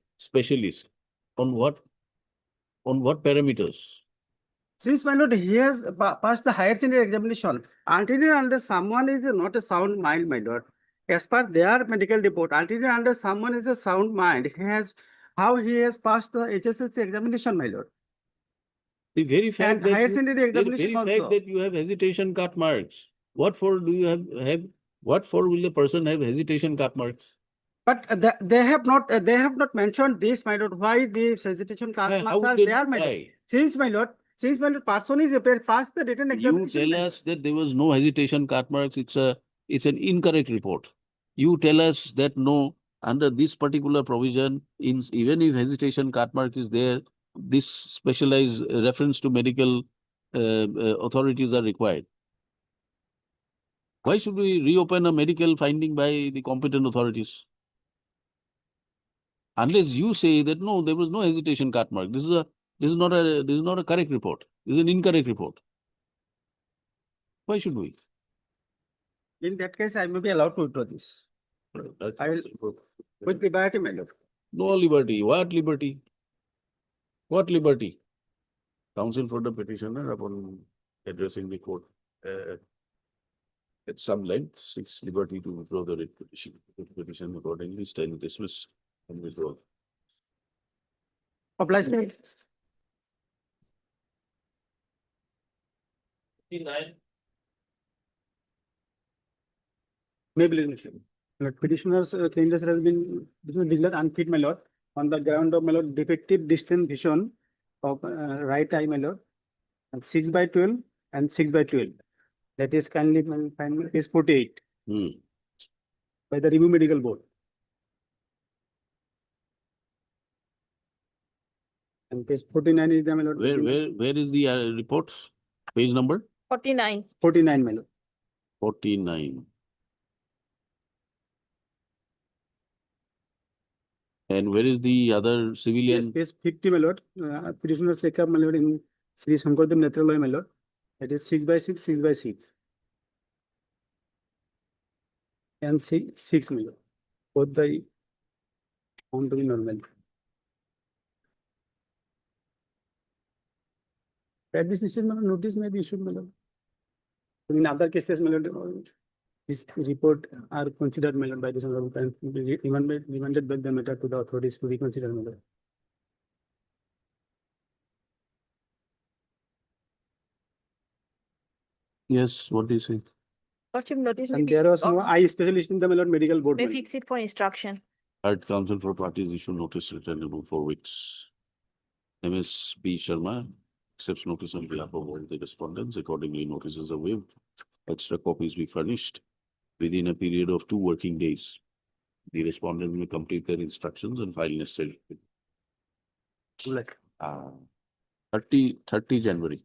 On what parameters? Since, my lord, he has passed the higher secondary examination, until and unless someone is not a sound mind, my lord, as per their medical report, until and unless someone is a sound mind, how he has passed the HSLC examination, my lord. The very fact And that higher you, secondary the very examination fact also. that you have hesitation cut marks. What for do you have what for will a person have hesitation cut marks? But they have not mentioned this, my lord, why the hesitation card How marks are did there, my lord. why? Since, my lord, person is passed the written You examination. tell us that there was no hesitation cut marks. It's an incorrect report. You tell us that no, under this particular provision, even if hesitation cut mark is there, this specialized reference to medical authorities are required. Why should we reopen a medical finding by the competent authorities? Unless you say that no, there was no hesitation cut mark. This is not a correct report. This is an incorrect report. Why should we? In that case, I may be allowed to withdraw this. I will, with liberty, my lord. No liberty. What liberty? What liberty? Counsel for the petitioner upon addressing the court at some length seeks liberty to withdraw the writ petition accordingly, stand dismissed and withdraw. Obliged. Maybe petitioner's claims has been declared unfit, my lord, on the ground of, my lord, defective distant vision of right eye, my lord, and 6/12 and 6/12. That is kindly is 48 by the review medical board. And page 49 is the, my lord. Where is the report? Page number? 49. 49, my lord. 49. And where is the other Yes, civilian? page 50, my lord. Petitioner Sekar, my lord, in Sri Shankardev Netraloy, my lord. That is 6/6, 6/6. And 6, my lord. Both the found to be normal. At this stage, my lord, notice may be issued, my lord. In other cases, my lord, this report are considered, my lord, by this honorable and remanded by the matter to the authorities to reconsider, my lord. Yes, what do you say? Lordship notice may And be, there was no eye specialist in the, my lord, medical board. may my lord. fix it for instruction. Heard counsel for parties issue notice returnable 4 weeks. MS B. Sharma accepts notice on behalf of all the respondents. Accordingly, notices are waived. Extra copies be furnished within a period of 2 working days. The respondent may complete their instructions and file necessary. Like, 30 January.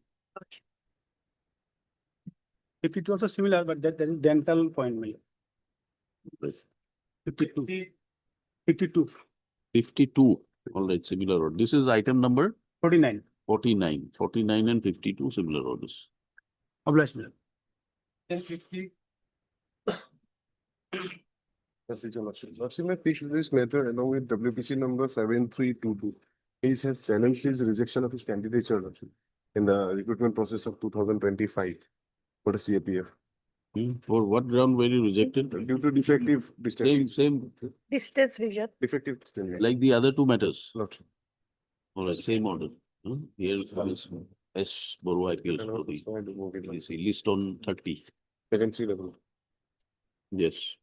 if it was also similar, but that is dental point, my lord. 52. 52. 52. All right, similar. This is item number 49. 49 and 52 similar orders. Obliged, my lord. That's your lordship. Lordship, may fix this matter along with WPC number 7322. He has challenged his rejection of his candidature, lordship, in the recruitment process of 2025 for the CAPF. For what ground were you rejected? Due to defective distance. Same, Distance region. Defective distance. like the other two matters. Lordship. All right, same order. Here is S. Borua appeals And for also, the, I do move it, you see, list on 30. second 3 level. Yes.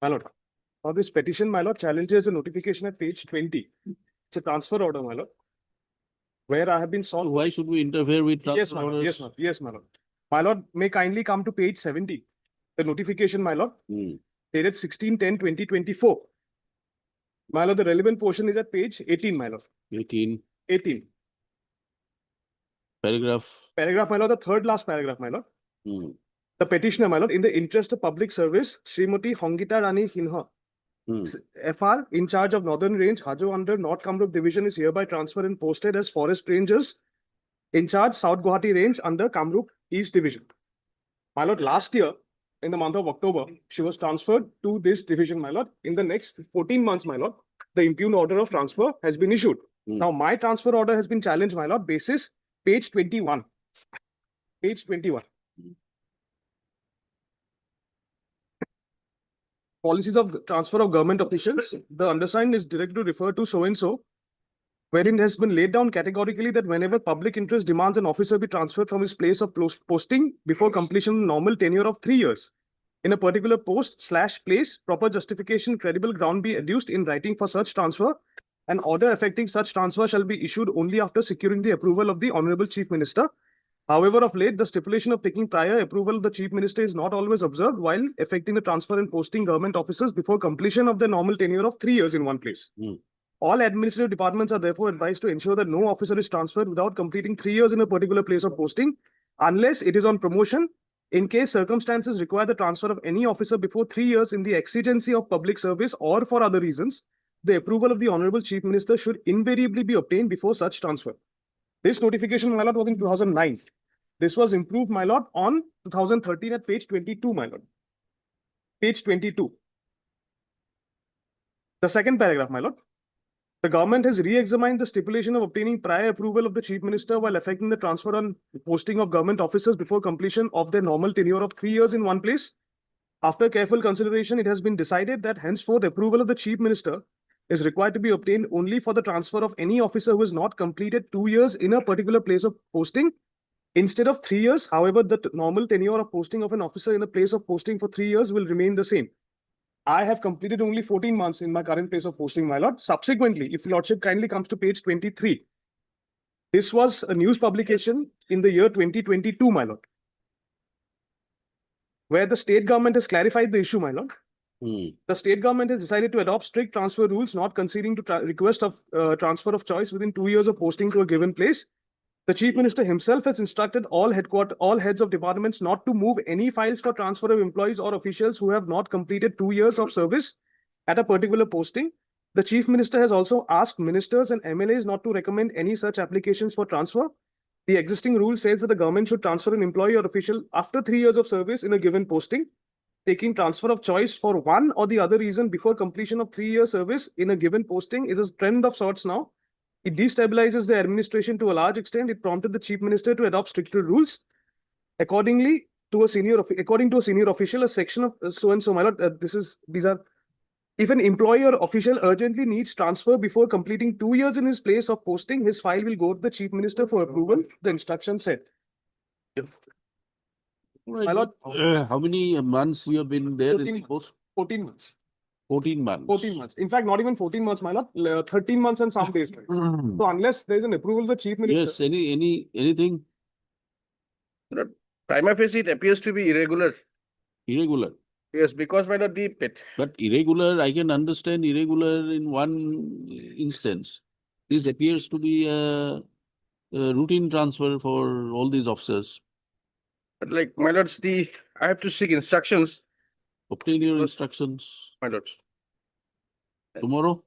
My lord. Now this petition, my lord, challenges a notification at page 20. It's a transfer order, my lord. Where I have been So solved. why should we interfere with Yes, transfer my lord. orders? Yes, my lord. Yes, my lord. My lord, may kindly come to page 70. The notification, my lord, Hmm. dated 16/10/2024. My lord, the relevant portion is at page 18, my lord. 18, 18. paragraph. Paragraph, my lord, the third last paragraph, my lord. Hmm. The petitioner, my lord, in the interest of public service, Srimati Hongita Rani Hinha, Hmm. FR, in charge of Northern Range, Hajo under North Kamrup Division, is hereby transferred and posted as Forest Rangers in charge South Guwahati Range under Kamrup East Division. My lord, last year, in the month of October, she was transferred to this division, my lord. In the next 14 months, my lord, the impugned order of transfer has been issued. Hmm. Now, my transfer order has been challenged, my lord, basis page 21. Page 21. Policies of transfer of government officials. The undersigned is directed to refer to so and so, wherein it has been laid down categorically that whenever public interest demands an officer be transferred from his place of posting before completion of normal tenure of 3 years in a particular post/place, proper justification, credible ground be adduced in writing for such transfer. An order affecting such transfer shall be issued only after securing the approval of the Honorable Chief Minister. However, of late, the stipulation of taking prior approval of the Chief Minister is not always observed while effecting the transfer and posting government officers before completion of their normal tenure of 3 years in one place. Hmm. All administrative departments are therefore advised to ensure that no officer is transferred without completing 3 years in a particular place of posting, unless it is on promotion. In case circumstances require the transfer of any officer before 3 years in the exigency of public service or for other reasons, the approval of the Honorable Chief Minister should invariably be obtained before such transfer. This notification, my lord, was in 2009. This was improved, my lord, on 2013 at page 22, my lord. Page 22. The second paragraph, my lord. The government has re-examined the stipulation of obtaining prior approval of the Chief Minister while effecting the transfer and posting of government officers before completion of their normal tenure of 3 years in one place. After careful consideration, it has been decided that henceforth approval of the Chief Minister is required to be obtained only for the transfer of any officer who has not completed 2 years in a particular place of posting instead of 3 years. However, the normal tenure of posting of an officer in a place of posting for 3 years will remain the same. I have completed only 14 months in my current place of posting, my lord. Subsequently, if lordship kindly comes to page 23, this was a news publication in the year 2022, my lord, where the state government has clarified the issue, my lord. Hmm. The state government has decided to adopt strict transfer rules, not conceding to request of transfer of choice within 2 years of posting to a given place. The Chief Minister himself has instructed all heads of departments not to move any files for transfer of employees or officials who have not completed 2 years of service at a particular posting. The Chief Minister has also asked ministers and MLAs not to recommend any such applications for transfer. The existing rule says that the government should transfer an employee or official after 3 years of service in a given posting. Taking transfer of choice for one or the other reason before completion of 3 years service in a given posting is a trend of sorts now. It destabilizes the administration to a large extent. It prompted the Chief Minister to adopt stricter rules. According to a senior official, a section of so and so, my lord, these are, if an employee or official urgently needs transfer before completing 2 years in his place of posting, his file will go to the Chief Minister for approval. The instruction said. Right, My lord, how many months you have been there? 14 in post? 14 months. 14 months. 14 months. In fact, not even 14 months, my lord. 13 months and some days. So unless there is an approval of the Chief Minister. Yes, anything Prima facie, it appears to be irregular. irregular? Yes, because my lord, But irregular, I can understand irregular in one instance. This appears to be routine transfer for all these officers. But like, my lords, I have to seek instructions, Obtain your instructions my lords. tomorrow.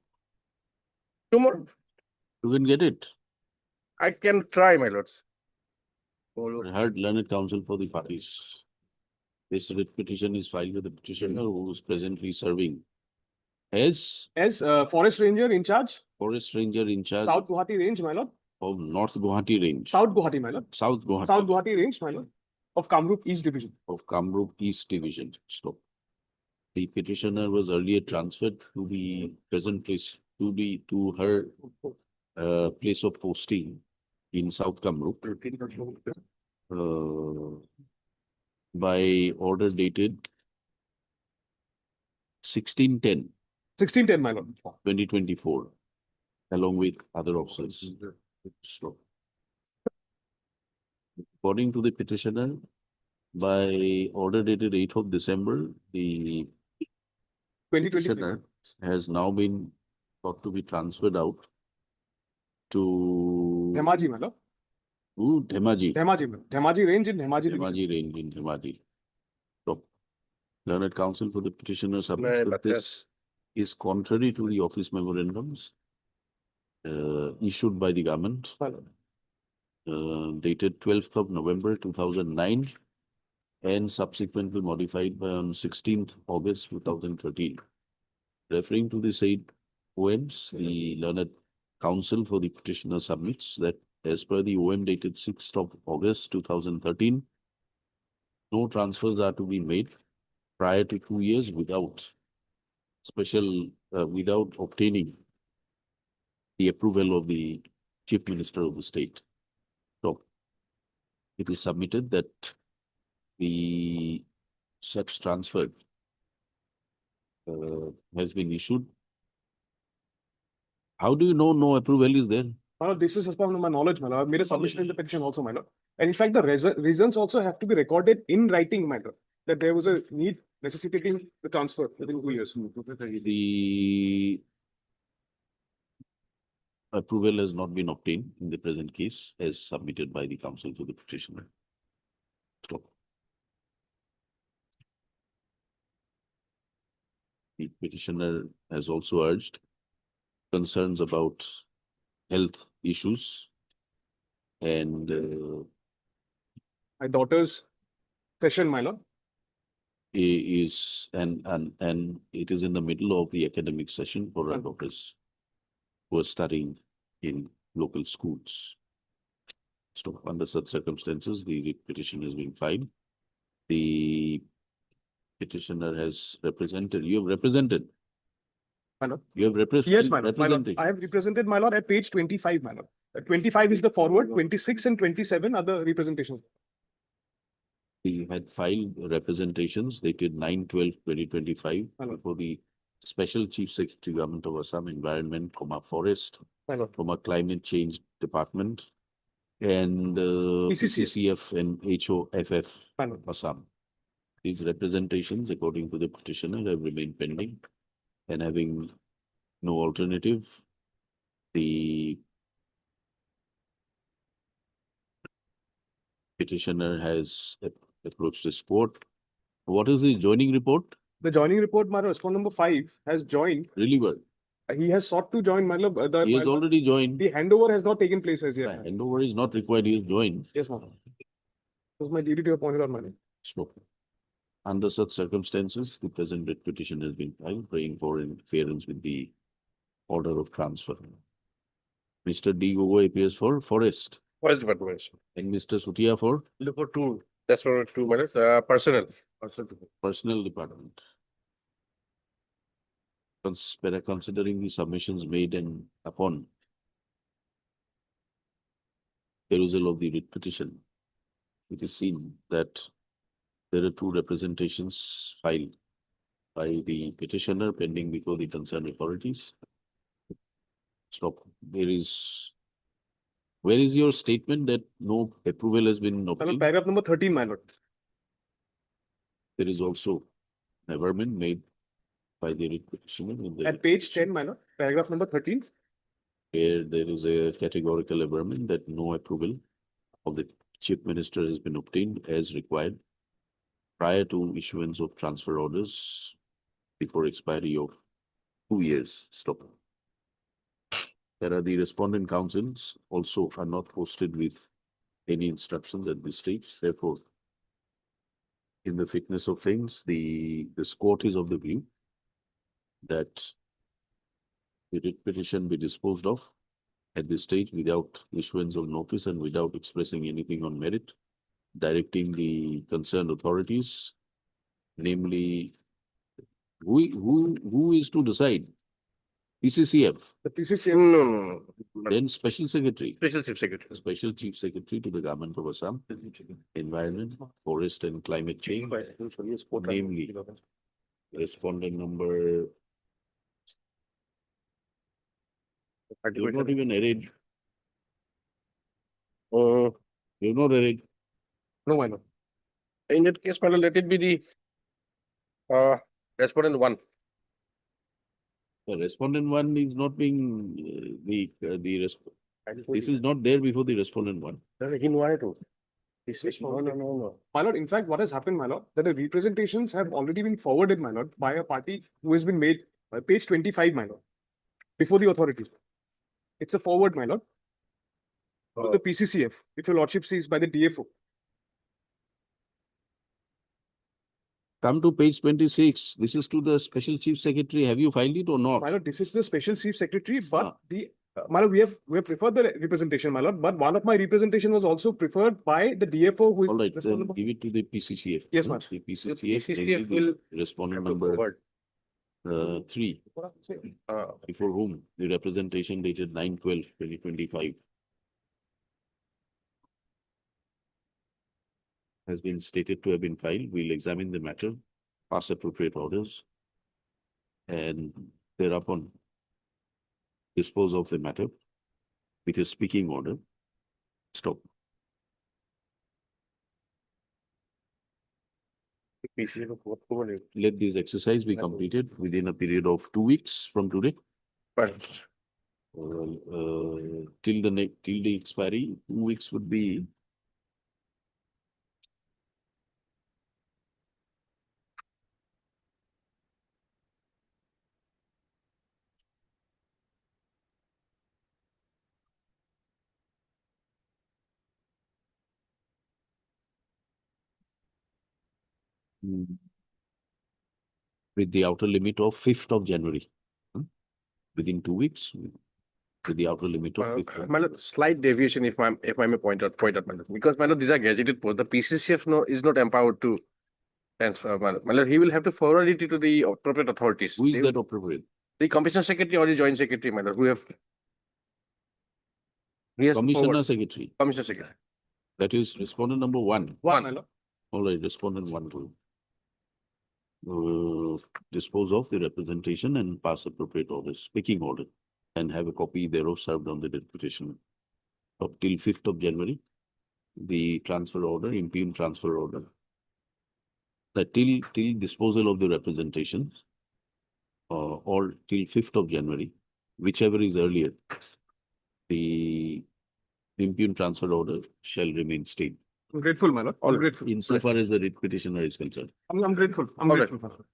Tomorrow, You can get it. I can try, my lords. I heard learned counsel for the parties. This writ petition is filed with the petitioner who is presently serving as As forest ranger in charge, forest ranger in charge South Guwahati range, my lord. of North Guwahati range. South Guwahati, my lord. South Guwahati South Guwahati range, my lord, of Kamrup East Division. of Kamrup East Division. Stop. The petitioner was earlier transferred to the present place, to her place of posting in South Kamrup by order dated 16/10/2024, 1610, my lord. 2024, along with other officers. Stop. According to the petitioner, by order dated 8th of December, the 2023. petitioner has now been got to be transferred out to Dhemaji, my lord. Dhemaji. Dhemaji, my lord. Dhemaji range in Dhemaji division. Dhemaji range in Dhemaji. So, learned counsel for the petitioner submits No, that but this is contrary to the office memorandums issued by the government My lord. dated 12th of November 2009 and subsequently modified by on 16th August 2013. Referring to the said OMs, the learned counsel for the petitioner submits that as per the OM dated 6th of August 2013, no transfers are to be made prior to 2 years without without obtaining the approval of the Chief Minister of the state. So it is submitted that the such transfer has been issued. How do you know no approval is there? My lord, this is as per my knowledge, my lord. I've made a submission in the petition also, my lord. And in fact, the reasons also have to be recorded in writing, my lord, that there was a need necessitating the transfer within 2 years. The approval has not been obtained in the present case as submitted by the counsel to the petitioner. Stop. The petitioner has also urged concerns about health issues and My daughter's session, my lord. is and it is in the middle of the academic session for our daughters who are studying in local schools. So under such circumstances, the writ petition has been filed. The petitioner has represented, you have represented. My lord. You have Yes, my lord. My lord. represented. I have represented, my lord, at page 25, my lord. 25 is the forward, 26 and 27 are the representations. He had filed representations dated 9/12/2025 Hello. for the Special Chief Secretary Government of Assam Environment, Forest, My lord. Climate Change Department, and PCCF and HOFF My lord. Assam. These representations, according to the petitioner, have remained pending, and having no alternative, the petitioner has approached this court. What is the joining report? The joining report, my lord, respondent number 5 has joined. Really good. He has sought to join, my lord. He has already joined. The handover has not taken place as yet. Handover is not required. He has joined. Yes, my lord. It was my duty to appoint it on my name. So, under such circumstances, the present writ petition has been filed, praying for interference with the order of transfer. Mr. D. Gogoi appears for Forest, Forest Department. and Mr. Sutia for Look for two, that's for 2 minutes, personnel. Personnel Department. Considering the submissions made and upon perusal of the writ petition, it is seen that there are 2 representations filed by the petitioner pending before the concerned authorities. Stop. Where is your statement that no approval has been My lord, obtained? paragraph number 13, my lord. There is also an averment made by the writ petitioner in the At page 10, my lord, paragraph number 13. where there is a categorical averment that no approval of the chief minister has been obtained as required prior to issuance of transfer orders before expiry of 2 years. Stop. There are the respondent councils also are not posted with any instructions at this stage. Therefore, in the fitness of things, this court is of the view that the writ petition be disposed of at this stage without issuance of notice and without expressing anything on merit, directing the concerned authorities, namely, who is to decide? PCCF, The PCCF, no. then special secretary, Special Chief Secretary. special chief secretary to the government of Assam, environment, forest and climate change, namely respondent number. You're not even arranged. You're not arranged. No, my lord. In that case, my lord, let it be the respondent one. The respondent one is not being, this is not there before the respondent one. He wanted to. No. my lord, in fact, what has happened, my lord, that the representations have already been forwarded, my lord, by a party who has been made by page 25, my lord, before the authorities. It's a forward, my lord. To the PCCF, if your lordship sees, by the DFO. Come to page 26. This is to the special chief secretary. Have you filed it or not? My lord, this is the special chief secretary, but my lord, we have preferred the representation, my lord, but one of my representation was also preferred by the DFO who is. All right, then responsible- give it to the PCCF. Yes, Hmm? ma'am. The PCCF, PCCF namely the will respondent number 3, before whom the representation dated 9/12/2025 has been stated to have been filed. We'll examine the matter, pass appropriate orders, and thereupon dispose of the matter with a speaking order. Stop. Let this exercise be completed within a period of 2 weeks from today. Till the expiry, 2 weeks would be with the outer limit of 5th of January. Within 2 weeks, with the outer limit of 5th. My lord, slight deviation if I may point out, my lord, because my lord, these are gazetted posts. The PCCF is not empowered to transfer, my lord. My lord, he will have to forward it to the appropriate authorities. Who is that appropriate? The commissioner secretary or the joint secretary, my lord, who have. He has to Commissioner forward. secretary. Commissioner secretary. That is respondent number 1. One, my lord. All right, respondent 1 to dispose of the representation and pass appropriate orders, speaking order, and have a copy thereof served on the deputation. Up till 5th of January, the transfer order, impugned transfer order. That till disposal of the representation, or till 5th of January, whichever is earlier, the impugned transfer order shall remain stayed. I'm grateful, my lord. I'm grateful. Insofar as the writ petitioner is concerned. I'm grateful. I'm All right. grateful. my lord.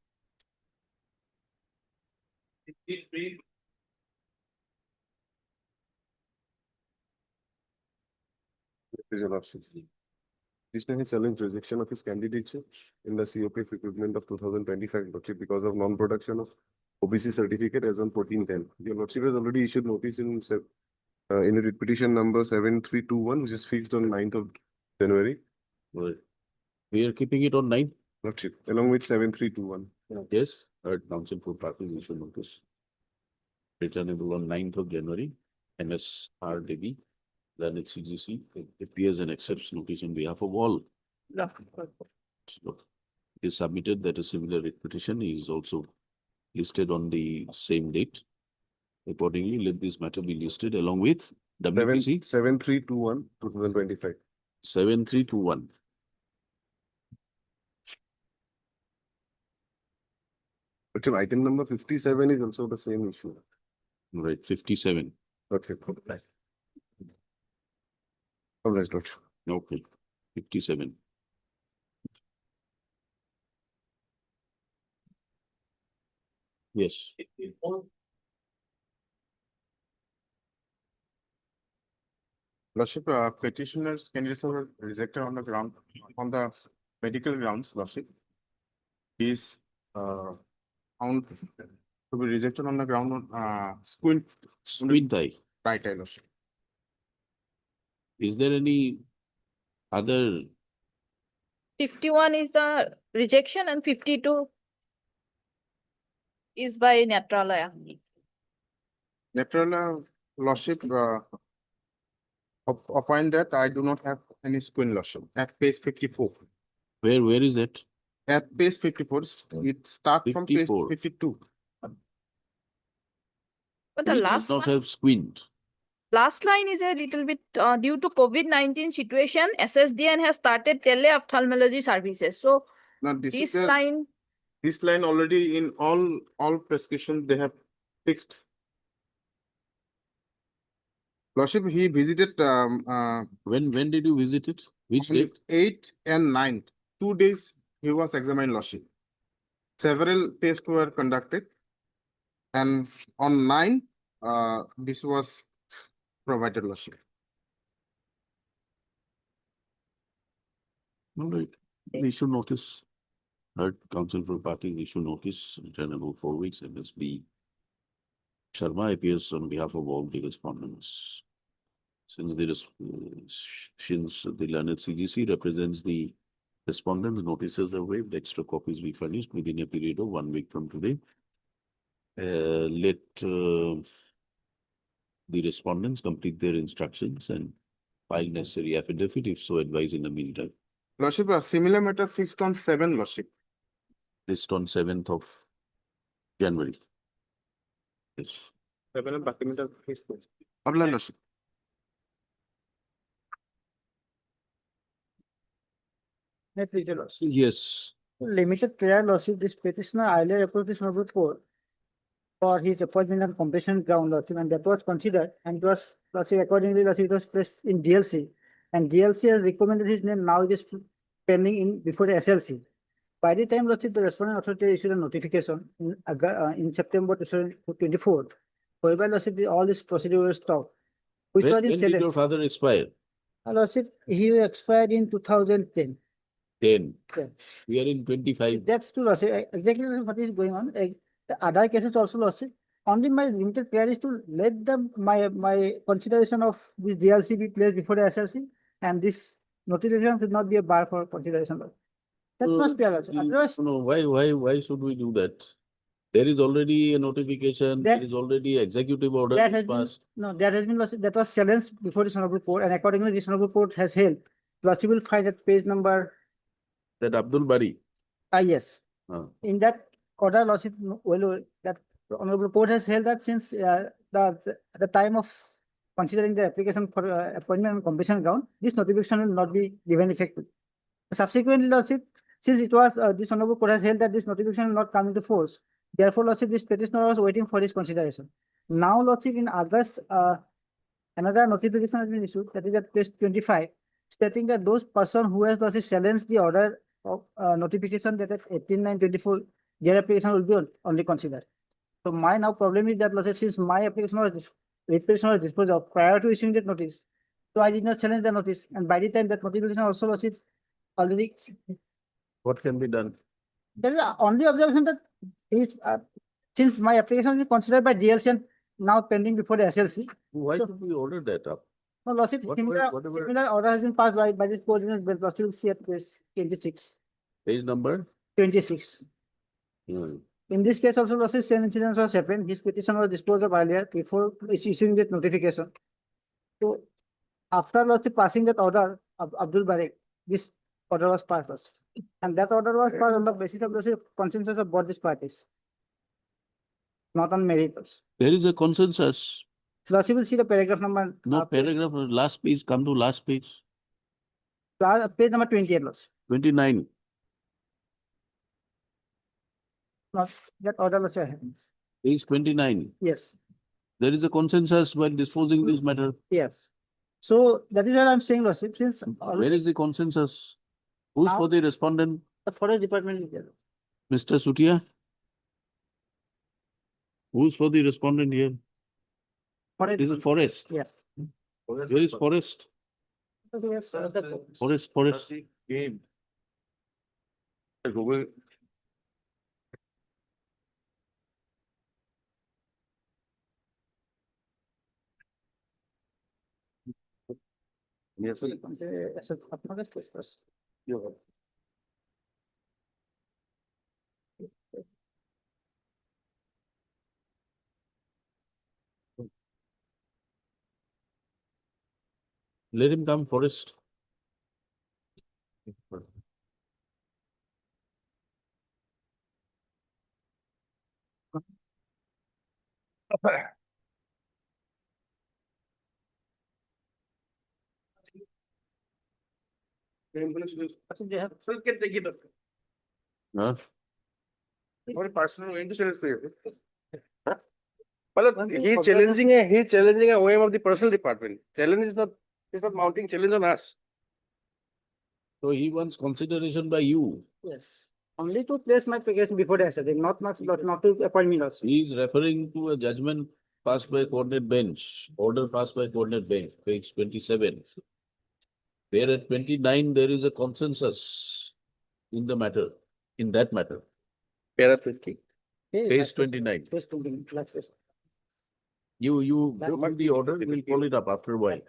Krishna has challenged rejection of his candidature in the COP recruitment of 2025 lordship because of non-production of OBC certificate as on 14/10. Your lordship has already issued notice in a writ petition number 7321, which is fixed on 9th of January. Well, we are keeping it on 9th. Lordship, along with 7321. Yes, heard council for parties issue notice. Returnable on 9th of January, MSRDB, then it's CGC, appears and accepts notice on behalf of all. So, it is submitted that a similar writ petition is also listed on the same date. Accordingly, let this matter be listed along with WPC 7321, 2025. 7321. Lordship, item number 57 is also the same issue. Right, 57. Lordship. Obliged, Lordship. Okay, 57. Yes. Lordship, petitioner's candidates were rejected on the ground, on the medical grounds, Lordship. He is found to be rejected on the ground on Squint eye. right eye, Lordship. Is there any other 51 is the rejection and 52 is by Netralaya. Netrala, Lordship, upon that, I do not have any squint, Lordship, at page 54. where is that? At page 54, it starts from page 54. 52. But the He last does not one, have squint. last line is a little bit due to COVID-19 situation, SSDN has started teleophthalmology services. So Now, this is this the, line, this line already in all prescriptions, they have fixed. Lordship, he visited, When did you visit it? Which on date? 8th and 9th, 2 days he was examined, Lordship. Several tests were conducted. And on 9, this was provided, Lordship. All right. Issue notice. Heard counsel for party issue notice, written about 4 weeks, MSB. Sharma appears on behalf of all the respondents. Since the learned CGC represents the respondents, notices are waived, extra copies be furnished within a period of 1 week from today. Let the respondents complete their instructions and file necessary affidavit if so advised in the meantime. Lordship, a similar matter fixed on 7, Lordship. List on 7th of January. Yes. Abla, Lordship. Yes. Limited prayer lordship, this petitioner earlier approached this honorable court for his appointment on compassion ground, lordship, and that was considered, and it was, lordship, accordingly, lordship, it was placed in DLC. And DLC has recommended his name, now it is pending in before the SLC. By the time, lordship, the respondent authority issued a notification in September 2024, whereby, lordship, all this procedure was stopped. Which When was in did your challenge. father expire? Lordship, he expired in 2010. 10. Yeah. We are in 25. That's true, lordship. Exactly what is going on. The other cases also, lordship. Only my limited prayer is to let my consideration of this DLC be placed before the SLC, and this notification should not be a bar for consideration. Lordship. That must be allowed. Otherwise, No, why should we do that? There is already a notification, there is already executive order that is has been, passed. no, that has been, lordship, that was challenged before this honorable court, and accordingly, this honorable court has held. Lordship will find at page number, That Abdul Bari. yes. Uh, In that order, lordship, well, that honorable court has held that since the time of considering the application for appointment on completion ground, this notification will not be given effect. Subsequently, lordship, since it was this honorable court has held that this notification will not come into force, therefore, lordship, this petitioner was waiting for this consideration. Now, lordship, in August, another notification has been issued, that is at page 25, stating that those person who has, lordship, challenged the order of notification that at 18/9/24, their application will be only considered. So my now problem is that, lordship, since my application was disposed of prior to issuing that notice, so I did not challenge the notice, and by the time that notification also, lordship, already, What can be done? there is only observation that is, since my application has been considered by DLC and now pending before the SLC. Why So- should we order that up? No, lordship, Whatever- similar order has been passed by this coordinate, but lordship will see at page 26. Page number? 26. Hmm. In this case also, lordship, same incident was happened. His petition was disposed of earlier before issuing that notification. So after, lordship, passing that order of Abdul Barik, this order was passed, lordship. And that order was passed on the basis of, lordship, consensus of both these parties, not on merit. There is a consensus. Lordship will see the paragraph number. No paragraph, last page, come to last page, Page number 28, lordship. 29. Not that order, lordship, happens. Page 29. Yes. There is a consensus while disposing this matter. Yes. So that is what I'm saying, Lordship, since Where is the consensus? Who's Now- for the respondent? the forest department is there. Mr. Sutia? Who's for the respondent here? This is forest. Yes. Where is forest? Yes, that's- Forest. Game. Yes, sir. Yes, আপনাদের discuss. Let him come forest. So they have Huh? What personal interest is Well, he's challenging a OM of the personal department. Challenge is not mounting challenge on us. So he wants consideration by you. Yes. Only to place my application before the SRD, not to appoint me also. He is referring to a judgment passed by coordinate bench, order passed by coordinate bench, page 27. Where at 29, there is a consensus in the matter, in that matter, Para 50. page 29. First to be last first. You go through the order, we'll call it up after a while.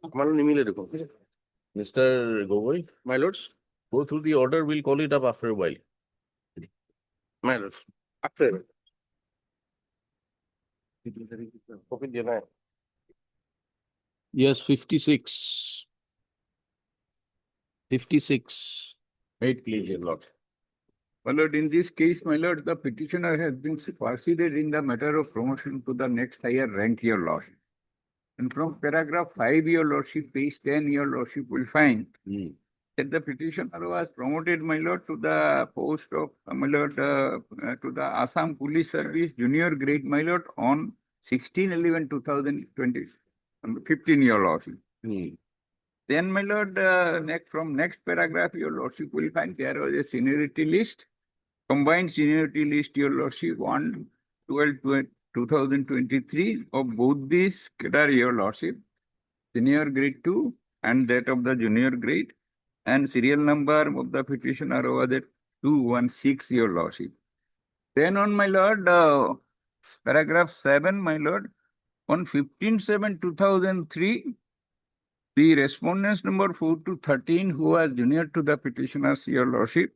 আমার নিমিলে দেখুন Mr. Gogoi, my lords, go through the order, we'll call it up after a while. my lords. After. Copy দিয়ে নাই। Yes, 56. 56. Made clear, your lord. My lord, in this case, my lord, the petitioner has been superseded in the matter of promotion to the next higher rank, your lord. And from paragraph 5, your lordship, page 10, your lordship will find that the petitioner was promoted, my lord, to the post of, my lord, to the Assam Police Service Junior Grade, my lord, on 16/11/2020, 15, your lordship. Then, my lord, from next paragraph, your lordship will find there was a seniority list, combined seniority list, your lordship, 1/12/2023 of both these category, your lordship, senior grade 2 and that of the junior grade, and serial number of the petitioner was at 216, your lordship. Then on, my lord, paragraph 7, my lord, on 15/7/2003, the respondents number 4 to 13, who was junior to the petitioners, your lordship,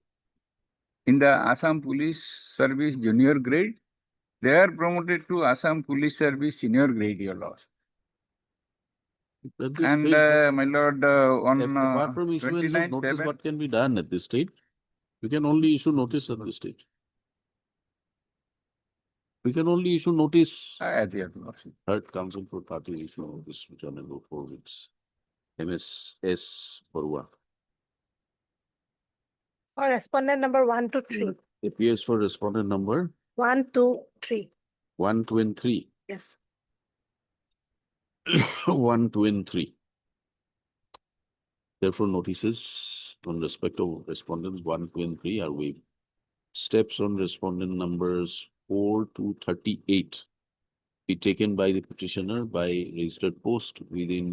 in the Assam Police Service Junior Grade, they are promoted to Assam Police Service Senior Grade, your lordship. And my lord, on Apart from issuance of 29/7, notice, what can be done at this stage? We can only issue notice at this stage. We can only issue notice. As your lordship. Third council for parties issue notice returnable for which MSS Barua Or respondent number 1 to 3. appears for respondent number 1, 2, 3. 1, 2, and 3. Yes. 1, 2, and 3. Therefore, notices on respect of respondents 1, 2, and 3 are waived. Steps on respondent numbers 4 to 38 be taken by the petitioner by registered post within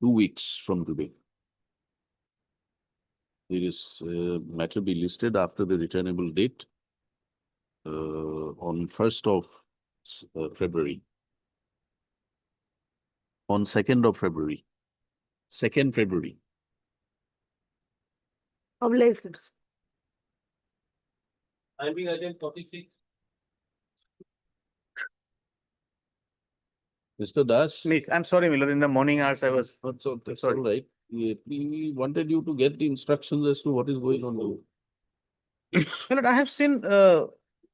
2 weeks from today. There is matter be listed after the returnable date on 1st of February. On 2nd of February. 2nd February. Of late slips. Timing item 46. Mr. Das? I'm sorry, Milord, in the morning hours I was. That's all right. We wanted you to get the instructions as to what is going on. Milord, I have seen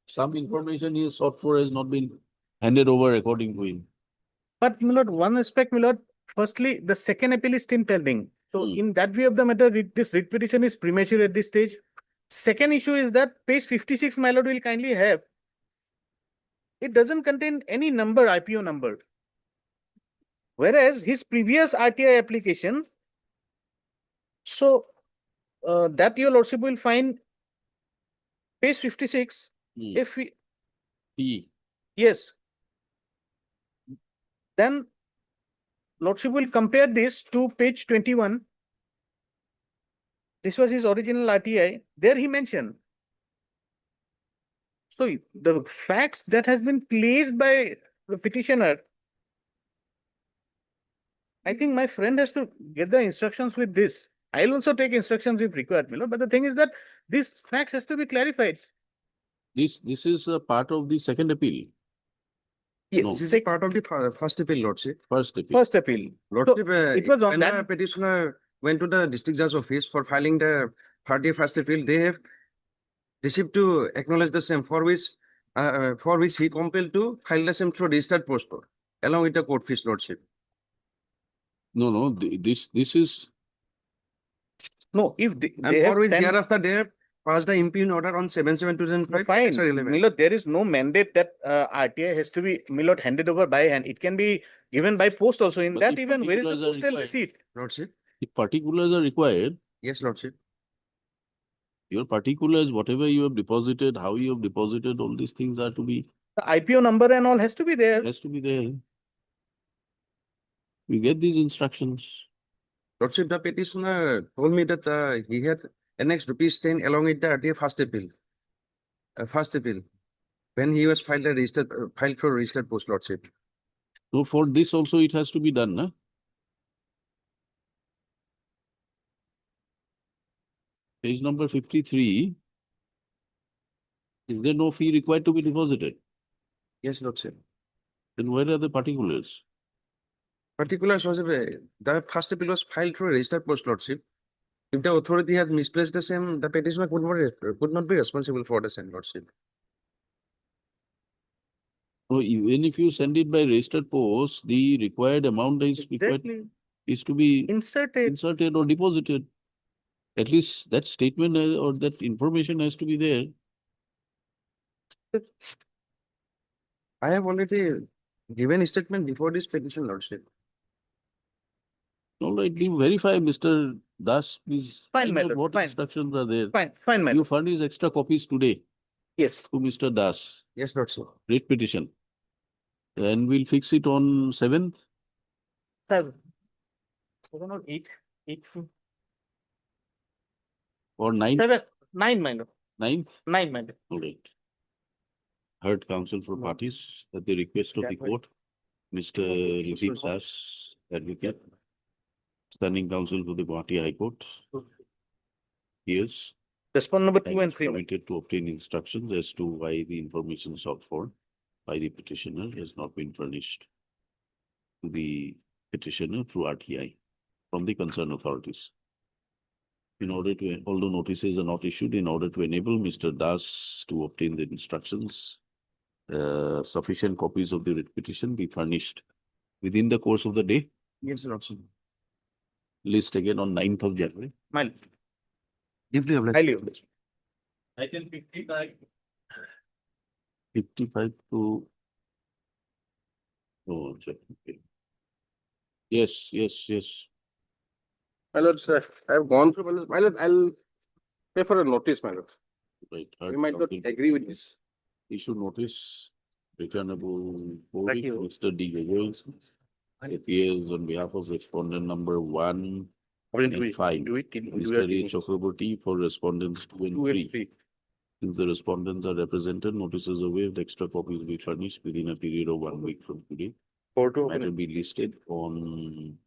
some information he has sought for has not been handed over according to him. But Milord, one aspect, Milord, firstly, the second appeal is still pending. So in that view of the matter, this writ petition is premature at this stage. Second issue is that page 56, my lord, will kindly have it doesn't contain any number, IPO number. Whereas his previous RTI application, so that your lordship will find page 56. If we, yes, then lordship will compare this to page 21. This was his original RTI. There he mentioned. So the facts that has been placed by the petitioner, I think my friend has to get the instructions with this. I'll also take instructions if required, my lord. But the thing is that these facts has to be clarified. This is a part of the second appeal. Yes, No. This is part of the first appeal, Lordship. First appeal. First appeal. Lordship, it was on when that- the petitioner went to the district judge office for filing the party first appeal, they have received to acknowledge the same for which he compelled to file the same through registered post along with the court fees, Lordship. No, this is, No, if they, And they for have which sent- thereafter they have passed the impugned order on 7/7/2005. Fine, Sorry, 11. Milord, there is no mandate that RTI has to be, Milord, handed over by hand. It can be given by post also. In But that the even, where is the particulars are postal required. receipt? Lordship. if particulars are required, Yes, Lordship. your particulars, whatever you have deposited, how you have deposited, all these things are to be, The IPO number and all has to be there. has to be there. You get these instructions. Lordship, the petitioner told me that he had annexed ₹10 along with the RTA first appeal. When he was filed for registered post, Lordship. So for this also it has to be done, na? Page number 53. Is there no fee required to be deposited? Yes, Lordship. Then where are the particulars? Particulars was the first appeal was filed through a registered post, Lordship. If the authority had misplaced the same, the petitioner could not be responsible for the same, Lordship. So even if you send it by registered post, the required amount is required, Exactly. is to be Inserted. or deposited. At least that statement or that information has to be there. I have already given a statement before this petition, Lordship. All right, you verify, Mr. Das, please. Fine, find my out lord, what fine. instructions are there. Fine, my You lord. furnish extra copies today Yes. to Mr. Das, Yes, Lordship. writ petition. And we'll fix it on 7th. 7 or 8. Or 9th. 9, my lord. 9th. 9, my lord. All right. Heard counsel for parties at the request of the That way. court, Mr. Ritip Das, advocate, standing counsel for the Guwahati High Court. Yes. Respond number 2 and 3. Committed to obtain instructions as to why the information sought for by the petitioner has not been furnished to the petitioner through RTI from the concerned authorities. In order to, although notices are not issued, in order to enable Mr. Das to obtain the instructions, sufficient copies of the writ petition be furnished within the course of the day. Yes, Lordship. List again on 9th of January. My lord. Deeply obliged. Highly obliged. I can 55 to. Oh, check. Okay. Yes. My lord, sir, I have gone through, my lord, I'll pay for a notice, my lord. Right. We might not agree with this. Issue notice, returnable, Thank you. Mr. D. Gagos. It is on behalf of respondent number 1 and 5. Mr. A. Chakraborty for respondents 2 and 3. Since the respondents are represented, notices are waived, extra copies will be furnished within a period of 1 week from today. Matter be listed on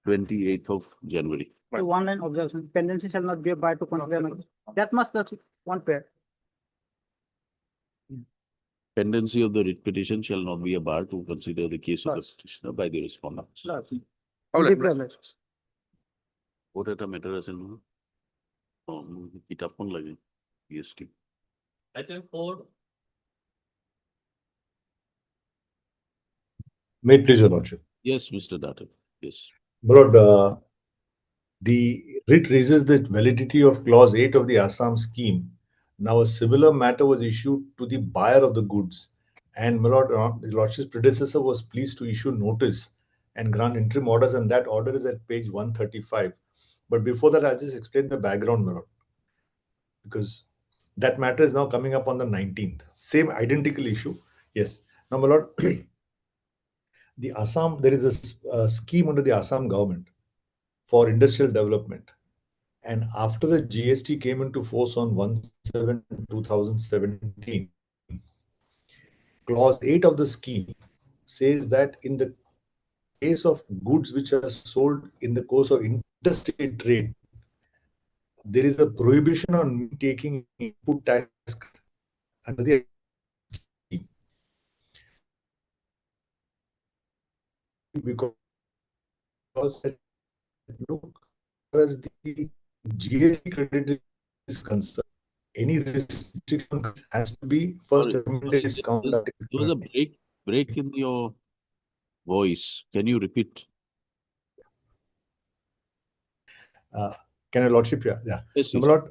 28th of January. One line objection, pendency shall not be a bar to consider. That must be one pair. Pendency of the writ petition shall not be a bar to consider the case of the petitioner by the respondents. What are the matters in kitabon lage PST. Item 4. May it please your lordship. Yes, Mr. Datta. Yes. My lord, the writ raises the validity of clause 8 of the Assam scheme Now, a similar matter was issued to the buyer of the goods, and my lord, the lordship's predecessor was pleased to issue notice and grant interim orders, and that order is at page 135. But before that, I'll just explain the background, my lord, because that matter is now coming up on the 19th. Same identical issue. Yes. Now, my lord, the Assam, there is a scheme under the Assam government for industrial development. And after the GST came into force on 1/7/2017, Clause 8 of the scheme says that in the case of goods which are sold in the course of interstate trade, there is a prohibition on taking input tax under the scheme. Because look, as the GST credit is concerned, any restriction has to be first recommended discount. There was a break in your voice. Can you repeat? Can I lordship here? Yeah. Yes, No, my lord,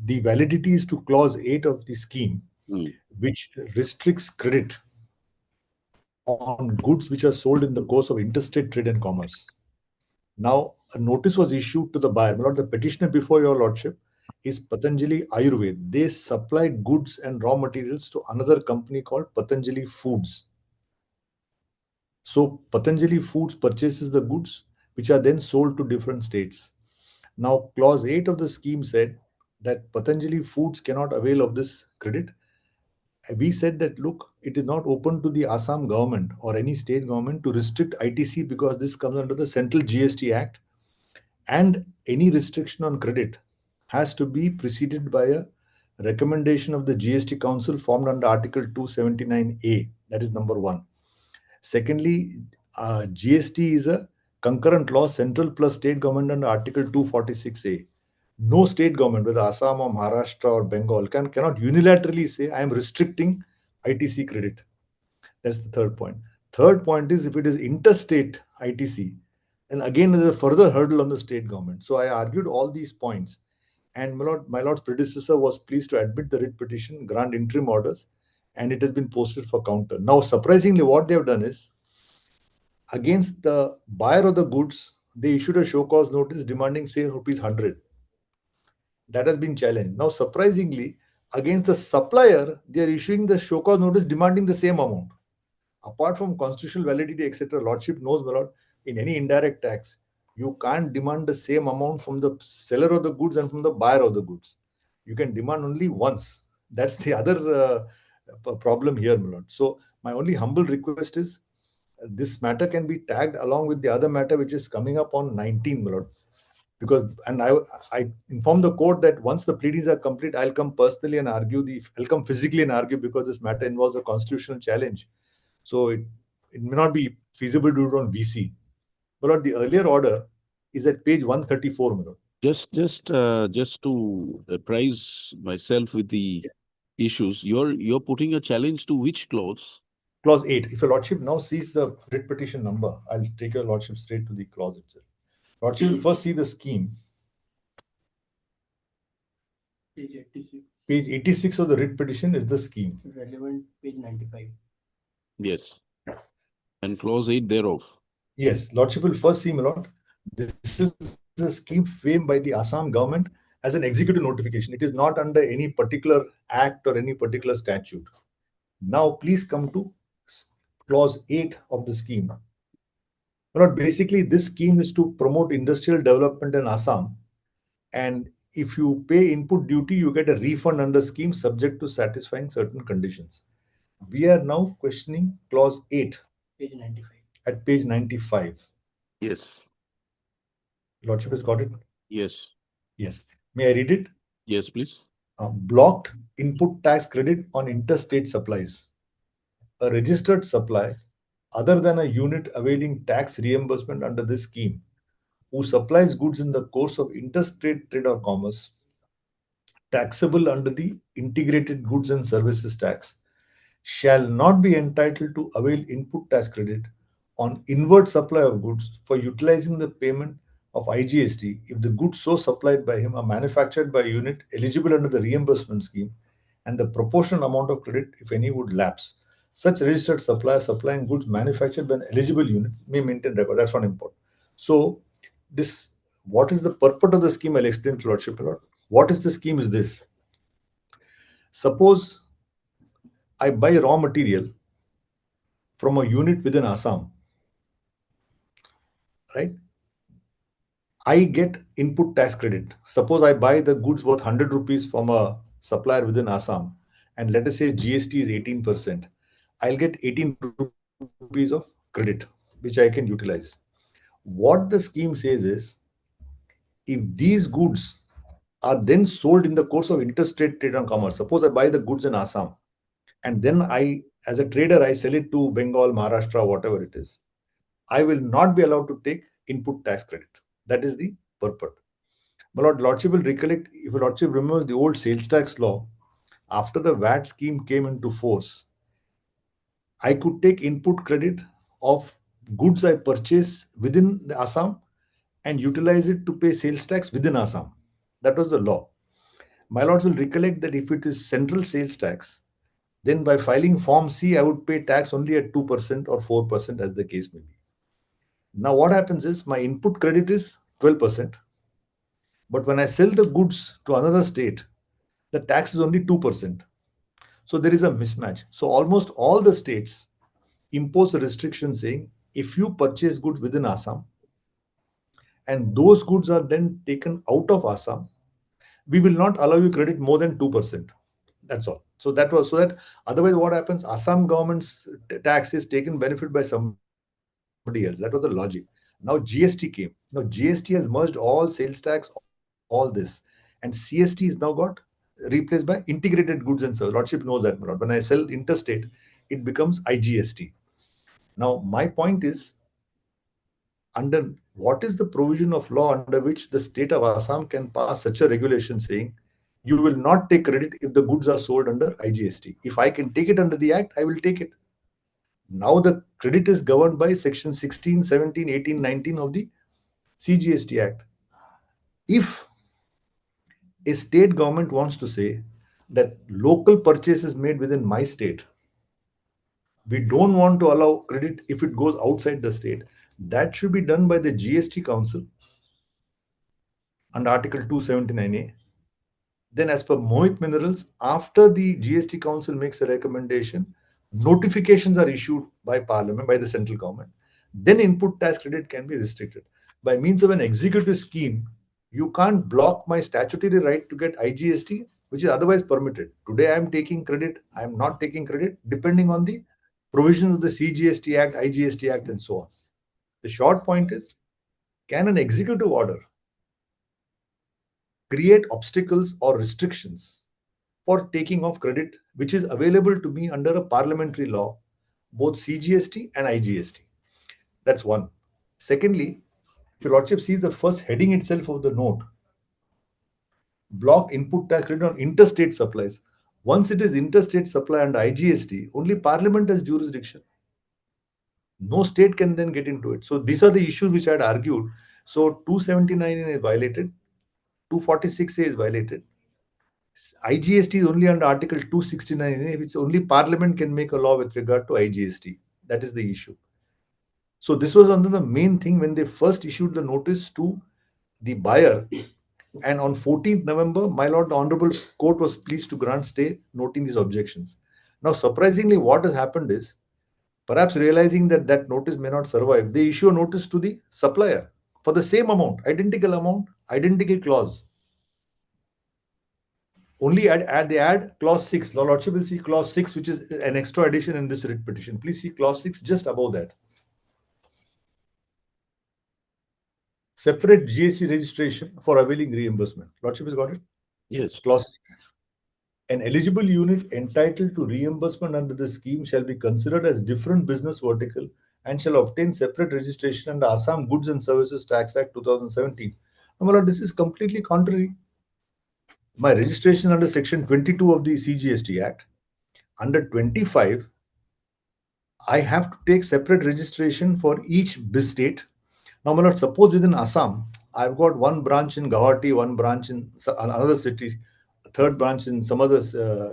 the validity is to clause 8 of the scheme, which restricts credit on goods which are sold in the course of interstate trade and commerce. Now, a notice was issued to the buyer. My lord, the petitioner before your lordship is Patanjali Ayurved. They supply goods and raw materials to another company called Patanjali Foods. So Patanjali Foods purchases the goods, which are then sold to different states. Now, clause 8 of the scheme said that Patanjali Foods cannot avail of this credit. We said that, look, it is not open to the Assam government or any state government to restrict ITC because this comes under the Central GST Act, and any restriction on credit has to be preceded by a recommendation of the GST Council formed under Article 279A. That is number one. Secondly, GST is a concurrent law, central plus state government under Article 246A. No state government, whether Assam or Maharashtra or Bengal, cannot unilaterally say, I am restricting ITC credit. That's the third point. Third point is, if it is interstate ITC, then again there's a further hurdle on the state government. So I argued all these points, and my lord's predecessor was pleased to admit the writ petition, grant interim orders, and it has been posted for counter. Now, surprisingly, what they have done is, against the buyer of the goods, they issued a show cause notice demanding, say, rupees 100. That has been challenged. Now, surprisingly, against the supplier, they are issuing the show cause notice demanding the same amount. Apart from constitutional validity, etc., lordship knows, my lord, in any indirect tax, you can't demand the same amount from the seller of the goods and from the buyer of the goods. You can demand only once. That's the other problem here, my lord. So my only humble request is, this matter can be tagged along with the other matter which is coming up on 19, my lord. Because, and I informed the court that once the pleadings are complete, I'll come personally and argue I'll come physically and argue, because this matter involves a constitutional challenge. So it may not be feasible to do it on VC. But the earlier order is at page 134, my lord. Just to apprise myself with the issues, you're putting a challenge to which clause? Clause 8. If your lordship now sees the writ petition number, I'll take your lordship straight to the clause itself. Lordship will first see the scheme. Page 86. Page 86 of the writ petition is the scheme. Relevant page 95. Yes. And clause 8 thereof. Yes, lordship will first see, my lord, this is a scheme framed by the Assam government as an executive notification. It is not under any particular act or any particular statute. Now, please come to clause 8 of the scheme. My lord, basically, this scheme is to promote industrial development in Assam. And if you pay input duty, you get a refund under scheme subject to satisfying certain conditions. We are now questioning clause 8. Page 95. At page 95. Yes. Lordship has got it? Yes. Yes. May I read it? Yes, please. Blocked input tax credit on interstate supplies. A registered supply other than a unit availing tax reimbursement under this scheme, who supplies goods in the course of interstate trade or commerce, taxable under the Integrated Goods and Services Tax, shall not be entitled to avail input tax credit on inward supply of goods for utilizing the payment of IGST if the goods so supplied by him are manufactured by a unit eligible under the reimbursement scheme and the proportional amount of credit, if any, would lapse. Such registered supplier supplying goods manufactured by an eligible unit may maintain record. That's not important. So this, what is the purport of the scheme? I'll explain to Lordship a lot. What is the scheme is this. Suppose I buy raw material from a unit within Assam, right? I get input tax credit. Suppose I buy the goods worth 100 rupees from a supplier within Assam, and let us say GST is 18%. I'll get 18 rupees of credit, which I can utilize. What the scheme says is, if these goods are then sold in the course of interstate trade and commerce, suppose I buy the goods in Assam, and then I, as a trader, I sell it to Bengal, Maharashtra, whatever it is, I will not be allowed to take input tax credit. That is the purport. My Lordship will recollect, if Lordship remembers the old sales tax law, after the VAT scheme came into force, I could take input credit of goods I purchase within the Assam and utilize it to pay sales tax within Assam. That was the law. My lords will recollect that if it is central sales tax, then by filing Form C, I would pay tax only at 2% or 4% as the case may be. Now what happens is my input credit is 12%. But when I sell the goods to another state, the tax is only 2%. So there is a mismatch. So almost all the states impose a restriction saying, if you purchase goods within Assam, and those goods are then taken out of Assam, we will not allow you credit more than 2%. That's all. So that was so that otherwise what happens, Assam government's tax is taken benefit by somebody else. That was the logic. Now GST came. Now GST has merged all sales tax, all this, and CST is now got replaced by integrated goods and services. Lordship knows that. When I sell interstate, it becomes IGST. Now my point is, under what is the provision of law under which the state of Assam can pass such a regulation saying you will not take credit if the goods are sold under IGST? If I can take it under the act, I will take it. Now the credit is governed by section 16, 17, 18, 19 of the CGST Act. If a state government wants to say that local purchases made within my state, we don't want to allow credit if it goes outside the state, that should be done by the GST Council under Article 279A. Then as per Mohit Minerals, after the GST Council makes a recommendation, notifications are issued by Parliament, by the central government. Then input tax credit can be restricted. By means of an executive scheme, you can't block my statutory right to get IGST, which is otherwise permitted. Today I am taking credit, I am not taking credit, depending on the provisions of the CGST Act, IGST Act, and so on. The short point is, can an executive order create obstacles or restrictions for taking of credit, which is available to me under a parliamentary law, both CGST and IGST? That's one. Secondly, if your Lordship sees the first heading itself of the note, block input tax credit on interstate supplies. Once it is interstate supply under IGST, only Parliament has jurisdiction. No state can then get into it. So these are the issues which I had argued. So 279 is violated, 246A is violated. IGST is only under Article 269A, which only Parliament can make a law with regard to IGST. That is the issue. So this was under the main thing when they first issued the notice to the buyer. And on 14th November, my lord, the Honorable Court was pleased to grant stay, noting these objections. Now, surprisingly, what has happened is, perhaps realizing that that notice may not survive, they issue a notice to the supplier for the same amount, identical clause. Only they add clause 6. Your Lordship will see clause 6, which is an extra addition in this writ petition. Please see clause 6 just above that. Separate GST registration for availing reimbursement. Lordship has got it? Yes. Clause 6. An eligible unit entitled to reimbursement under the scheme shall be considered as different business vertical and shall obtain separate registration under Assam Goods and Services Tax Act 2017. Now, my lord, this is completely contrary. My registration under section 22 of the CGST Act, under 25, I have to take separate registration for each state. Now, my lord, suppose within Assam, I've got one branch in Guwahati, one branch in another city, a third branch in some others,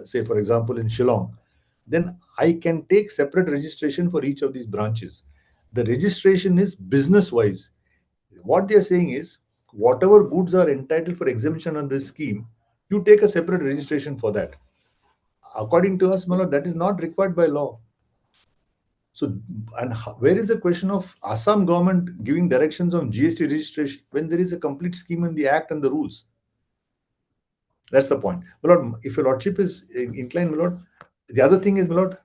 say for example in Shillong, then I can take separate registration for each of these branches. The registration is business wise. What they're saying is, whatever goods are entitled for exemption on this scheme, you take a separate registration for that. According to us, Malad, that is not required by law. So, and where is the question of Assam government giving directions on GST registration when there is a complete scheme in the Act and the rules? That's the point. My Lord, if your Lordship is inclined, my Lord, the other thing is, my Lord,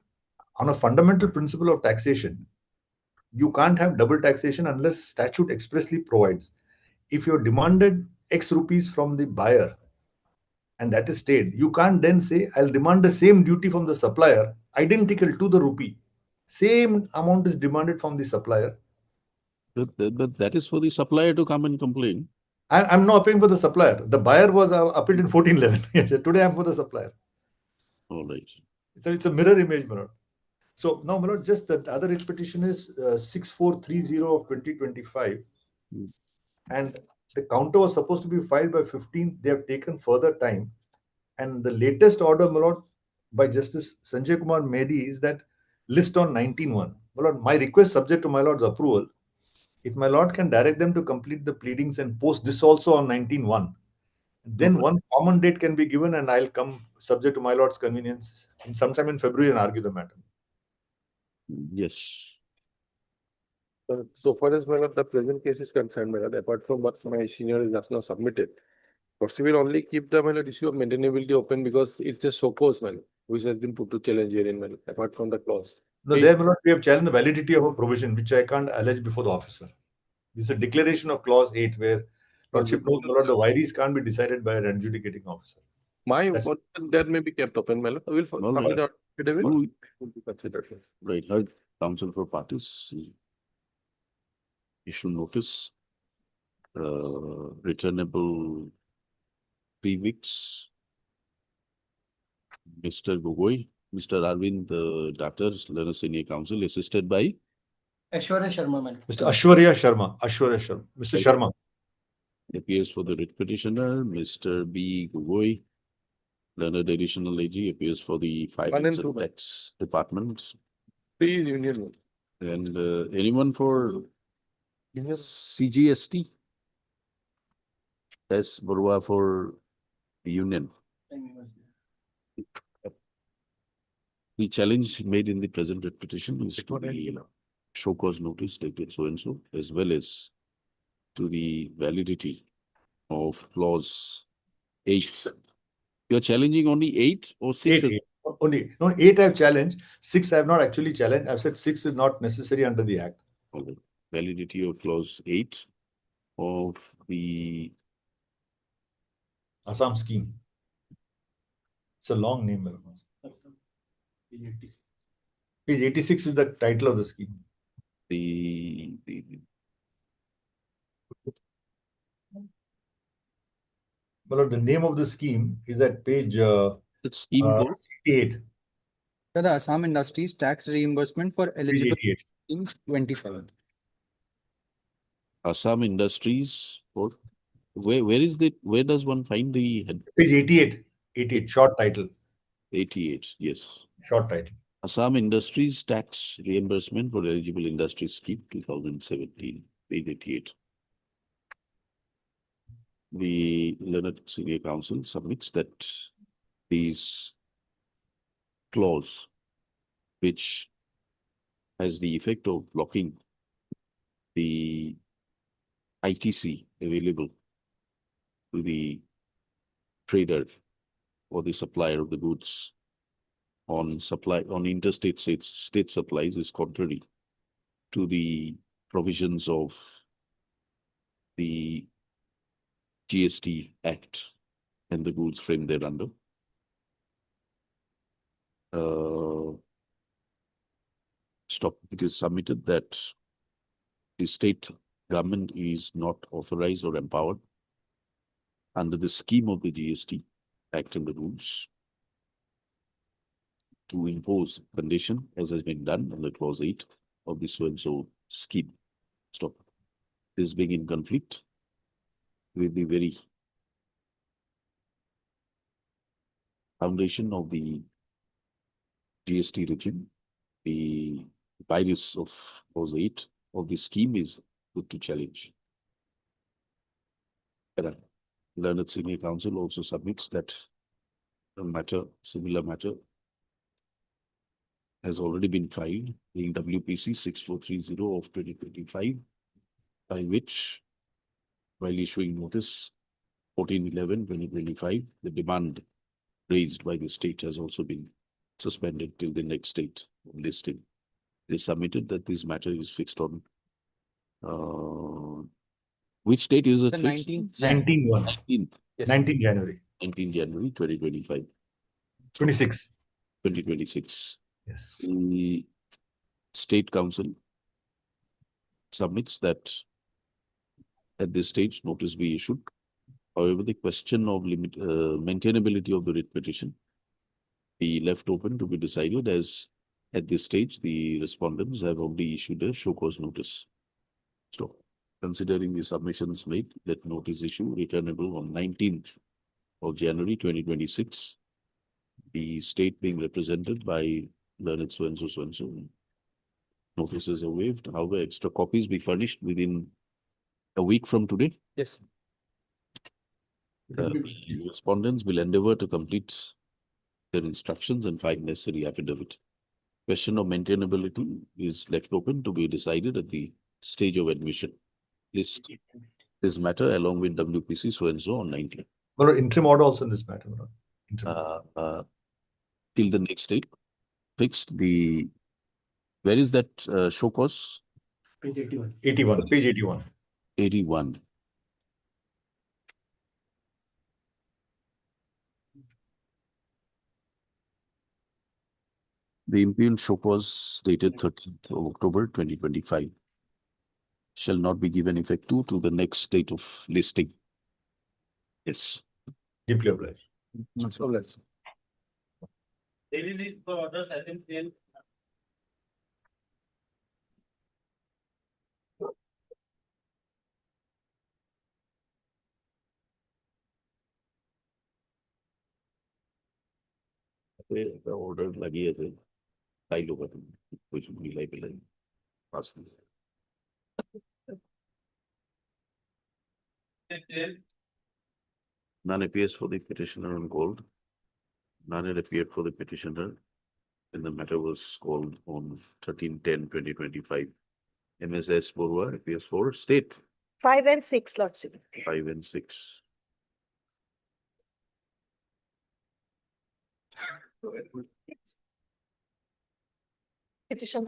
on a fundamental principle of taxation, you can't have double taxation unless statute expressly provides. If you're demanded X rupees from the buyer and that is stayed, you can't then say, I'll demand the same duty from the supplier, identical to the rupee. Same amount is demanded from the supplier. But that is for the supplier to come and complain. I'm not paying for the supplier. The buyer was appealed in 1411. Today I'm for the supplier. All right. So it's a mirror image, my Lord. So now, my Lord, just the other writ petition is 6430 of 2025. And the counter was supposed to be filed by 15th. They have taken further time. And the latest order, my Lord, by Justice Sanjay Kumar Mehdi is that list on 19.1. My Lord, my request subject to my Lord's approval, if my Lord can direct them to complete the pleadings and post this also on 19.1, then one common date can be given and I'll come subject to my Lord's convenience sometime in February and argue the matter. Yes. So far as the present case is concerned, apart from what my senior is just now submitted, Lordship will only keep the issue of maintainability open because it's a so cause which has been put to challenge here in apart from the clause. No, there, my Lord, we have challenged the validity of a provision which I can't allege before the officer. This is a declaration of clause 8 where Lordship knows, my Lord, the wiries can't be decided by an adjudicating officer. That may be kept open, my Lord. We'll submit our affidavit. No, Will be considered. Right. Heard counsel for parties issue notice, returnable 3 weeks. Mr. Gogoi, Mr. Arvind Dattars, Learner Senior Counsel, assisted by Aishwarya Sharma, madam. Mr. Ashwarya Sharma. Mr. Sharma. appears for the writ petitioner. Mr. B. Gogoi, Learned Additional AG, appears for the Finance and Tax Department. Please, union. And anyone for CGST? S. Barua for the union. The challenge made in the present writ petition is to the show cause notice dated so and so, as well as to the validity of clause 8. You're challenging only 8 or 6? 8. Only. No, 8 I've challenged. 6 I have not actually challenged. I've said 6 is not necessary under the Act. Okay. Validity of clause 8 of the Assam scheme. It's a long name. Page 86 is the title of the scheme. Well, the name of the scheme is at page it's scheme code 88. The Assam Industries tax reimbursement for eligible in 27. Assam Industries, or where is the, where does one find the head? Page 88. 88, short title. 88, yes. Short title. Assam Industries tax reimbursement for eligible industry scheme 2017, page 88. The Learned Senior Counsel submits that these clause, which has the effect of blocking the ITC available to the trader or the supplier of the goods on interstate state supplies, is contrary to the provisions of the GST Act and the rules framed thereunder. It is submitted that the state government is not authorized or empowered under the scheme of the GST Act and the rules to impose condition as has been done under clause 8 of the so-and-so scheme. Stop. This being in conflict with the very foundation of the GST regime. The virus of clause 8 of the scheme is put to challenge. Learned Senior Council also submits that a similar matter has already been filed, being WPC 6430 of 2025, by which, while issuing notice 14/11/2025, the demand raised by the state has also been suspended till the next date of listing. It is submitted that this matter is fixed on which date is it Sir, fixed? 19th. 19th. Yes. 19 January 19 January 2025. 26. 2026. Yes. The State Council submits that at this stage notice be issued. However, the question of maintainability of the writ petition be left open to be decided, as at this stage the respondents have only issued a show cause notice. So, considering the submissions made, let notice issue returnable on 19th of January 2026. The state being represented by learned so and so. Notices are waived. However, extra copies be furnished within a week from today. Yes. Respondents will endeavor to complete their instructions and file necessary affidavit. Question of maintainability is left open to be decided at the stage of admission. List this matter along with WPC so and so on 19th. Or interim order also in this matter. Interim. Till the next date, fixed the, where is that show cause? Page 81. 81. Page 81. 81. The impugn show cause dated 13th of October 2025 shall not be given effect to the next date of listing. Yes. Deeply obliged. So let's. Daily need for orders has been plain. The order लगी है तो file होगा तुम कुछ मिलाई पिलाई पास नहीं. None appears for the petitioner on called. None had appeared for the petitioner when the matter was called on 13/10/2025. MSS Borwa appears for state 5 and 6, Lordship. 5 and 6. Petition.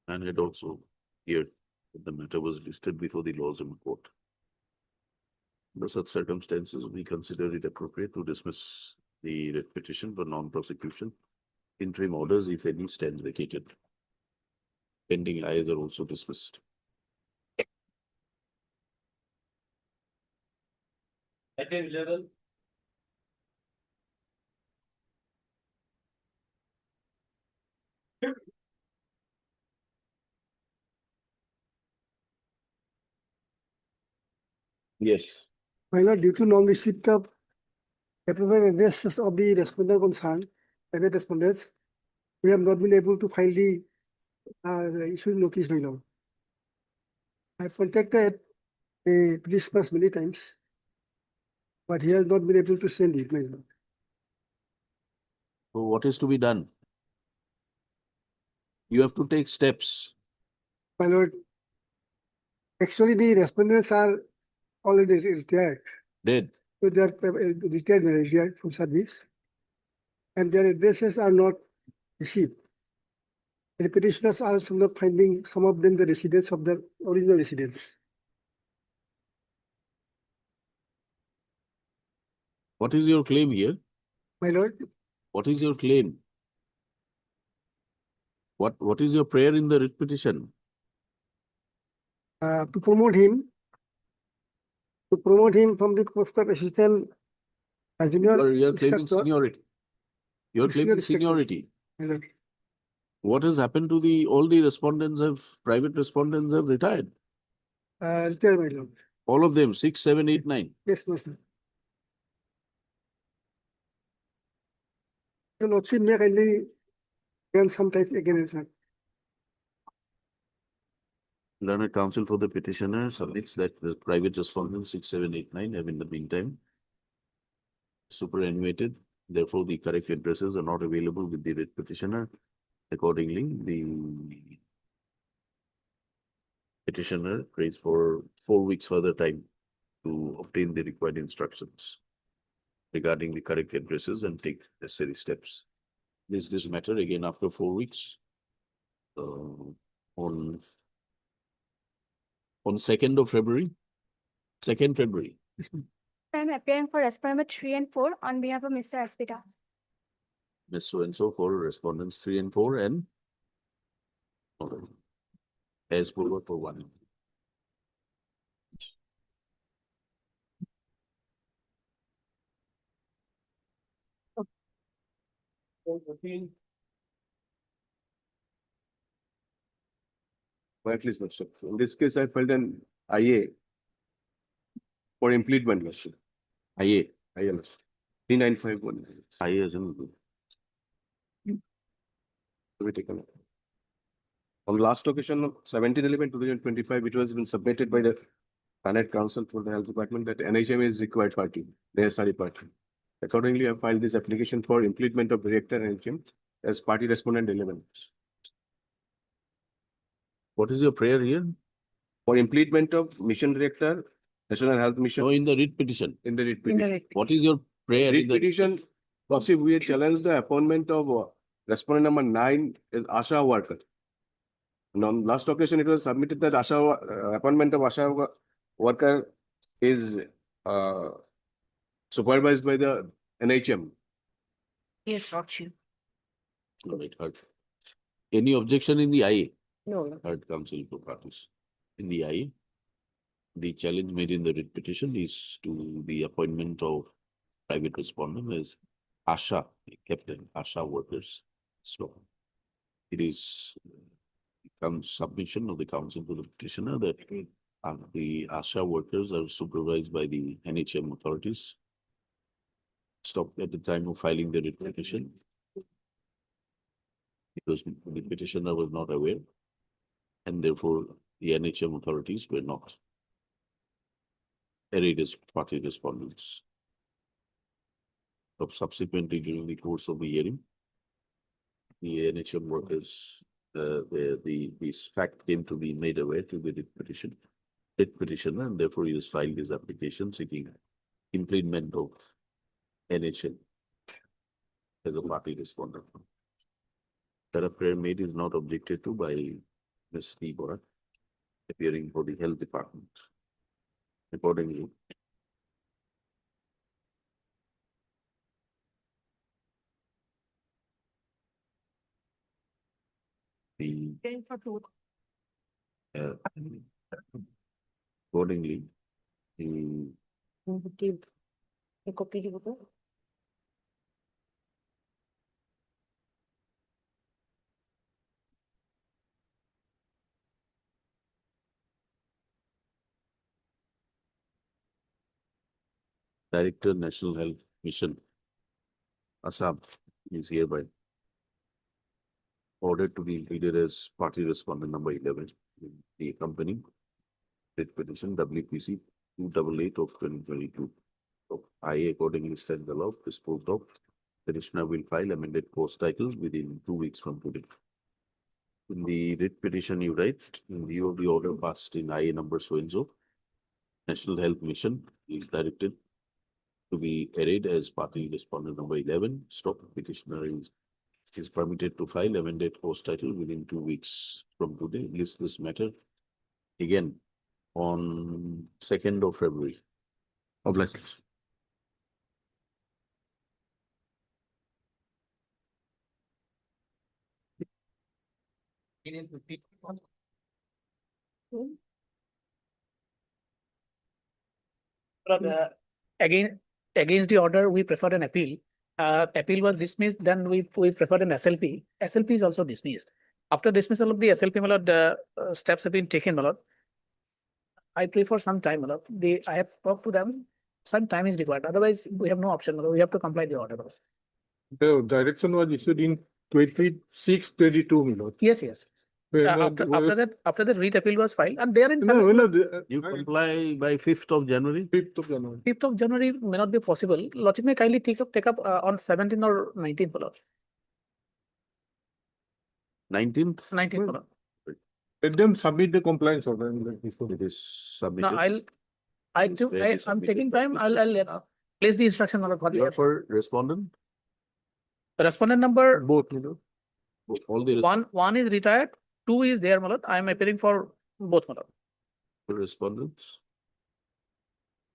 And had also appeared that the matter was listed before the laws in court. Under such circumstances, we consider it appropriate to dismiss the writ petition for non-prosecution. Interim orders, if any, stand vacated. Pending ayes are also dismissed. Item 11. Yes. My lord, due to non-receipt of approval addresses of the respondent concerned, private respondents, we have not been able to file the issuing notice, my lord. I've contacted the petitioner many times, but he has not been able to send it, my lord. So what is to be done? You have to take steps. My lord, actually the respondents are already retired. Dead. So they are retired, retired from service, and their addresses are not received. The petitioners are also not finding some of them the residents of the original residents. What is your claim here? My lord, What is your claim? What is your prayer in the writ petition? to promote him to promote him from the post of assistant junior You're claiming instructor. seniority. You're claiming Senior seniority. My lord. What has happened to all the respondents private respondents have retired? Retired, my lord. All of them, 6, 7, 8, 9. Yes, my sir. Your lordship may kindly grant some type again, sir. Learned counsel for the petitioner submits that the private respondents 6, 7, 8, 9 have in the meantime superannuated. Therefore, the correct addresses are not available with the writ petitioner. Accordingly, the petitioner prays for 4 weeks further time to obtain the required instructions regarding the correct addresses and take necessary steps. This matter again after 4 weeks. On 2nd of February. 2nd February. I'm appearing for respondent number 3 and 4 on behalf of Mr. Aspita. Ms. So-and-so for respondents 3 and 4 and as Purva for 1. At least, Lordship. In this case, I filed an IA for impleadment, Lordship. IA. IA, Lordship. 3951. IA is in. We take a look. On last occasion of 17/11/2025, it was been submitted by the Senate Council for the Health Department that NHM is required party, the SRE party. Accordingly, I filed this application for impleadment of Director NHM as party respondent 11. What is your prayer here? For impleadment of Mission Director, National Health Mission. No, in the writ petition. In the writ petition. What is your prayer? Writ in the- petition, Lordship, we challenge the appointment of respondent number 9 is Asha worker. And on last occasion, it was submitted that appointment of Asha worker is supervised by the NHM. Yes, lordship. All right, heard. Any objection in the IA? No. Heard counsel for parties. In the IA, the challenge made in the writ petition is to the appointment of private respondent as Asha, Captain Asha workers. So it is submission of the council to the petitioner that the Asha workers are supervised by the NHM authorities. Stopped at the time of filing the writ petition. Because the petitioner was not aware, and therefore the NHM authorities were not arrayed as party respondents. Subsequently, during the course of the hearing, the NHM workers, this fact came to be made aware to the writ petitioner, and therefore he has filed his application seeking impleadment of NHM as a party respondent. That a prayer made is not objected to by Ms. D. Bora, appearing for the health department. Accordingly, the accordingly, the Copy দিব তো? Director, National Health Mission, Assam, is hereby ordered to be included as party respondent number 11 in the accompanying writ petition WPC 288 of 2022. So I accordingly stand the law disposed of. Petitioner will file amended post title within 2 weeks from today. In the writ petition, you write, in view of the order passed in IA number so and so, National Health Mission is directed to be arrayed as party respondent number 11. Stop. Petitioner is permitted to file amended post title within 2 weeks from today. List this matter again on 2nd of February. Obliged. Against the order, we preferred an appeal. Appeal was dismissed, then we preferred an SLP. SLP is also dismissed. After dismissal of the SLP, my lord, steps have been taken, my lord. I prefer some time, my lord. I have talked to them. Some time is required. Otherwise, we have no option, my lord. We have to comply the order. The direction was issued in 26/22, my lord. Yes, yes. After that, writ appeal was filed, and there in some. You comply by 5th of January? 5th of January. 5th of January may not be possible. Lordship may kindly take up on 17th or 19th, my lord. 19th? 19th, my lord. Let them submit the compliance order. It is No, submitted. I'm taking time. I'll place the instruction on the. You are for respondent? Respondent number Both, you know. All the one is retired, 2 is there, my lord. I am appearing for both, my lord. respondents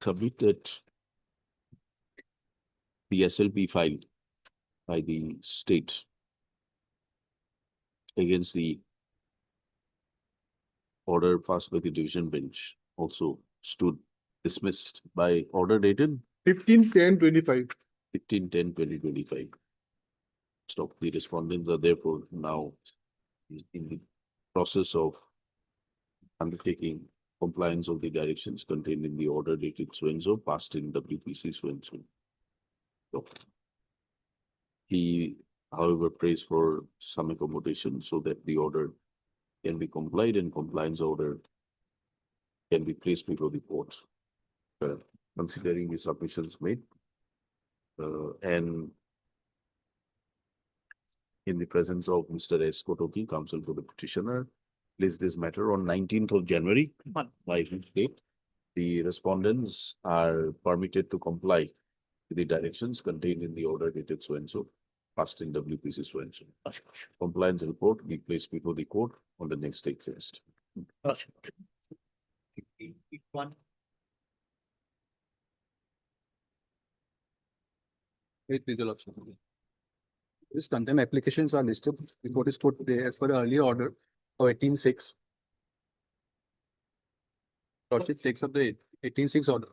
submitted the SLP filed by the state against the order passed by the division bench also stood dismissed by order dated 15/10/25. 15/10/2025. Stop. The respondents are therefore now in the process of undertaking compliance of the directions contained in the order dated so and so, passed in WPC so and so. So, he, however, prays for some accommodation so that the order can be complied and compliance order can be placed before the court. Considering the submissions made and in the presence of Mr. S. Kotoki, counsel for the petitioner, place this matter on 19th of January by his date. The respondents are permitted to comply with the directions contained in the order dated so and so, passed in WPC so and so. Compliance report be placed before the court on the next date first. This content applications are listed before this court today as per the earlier order of 18/6. Lordship takes up the 18/6 order.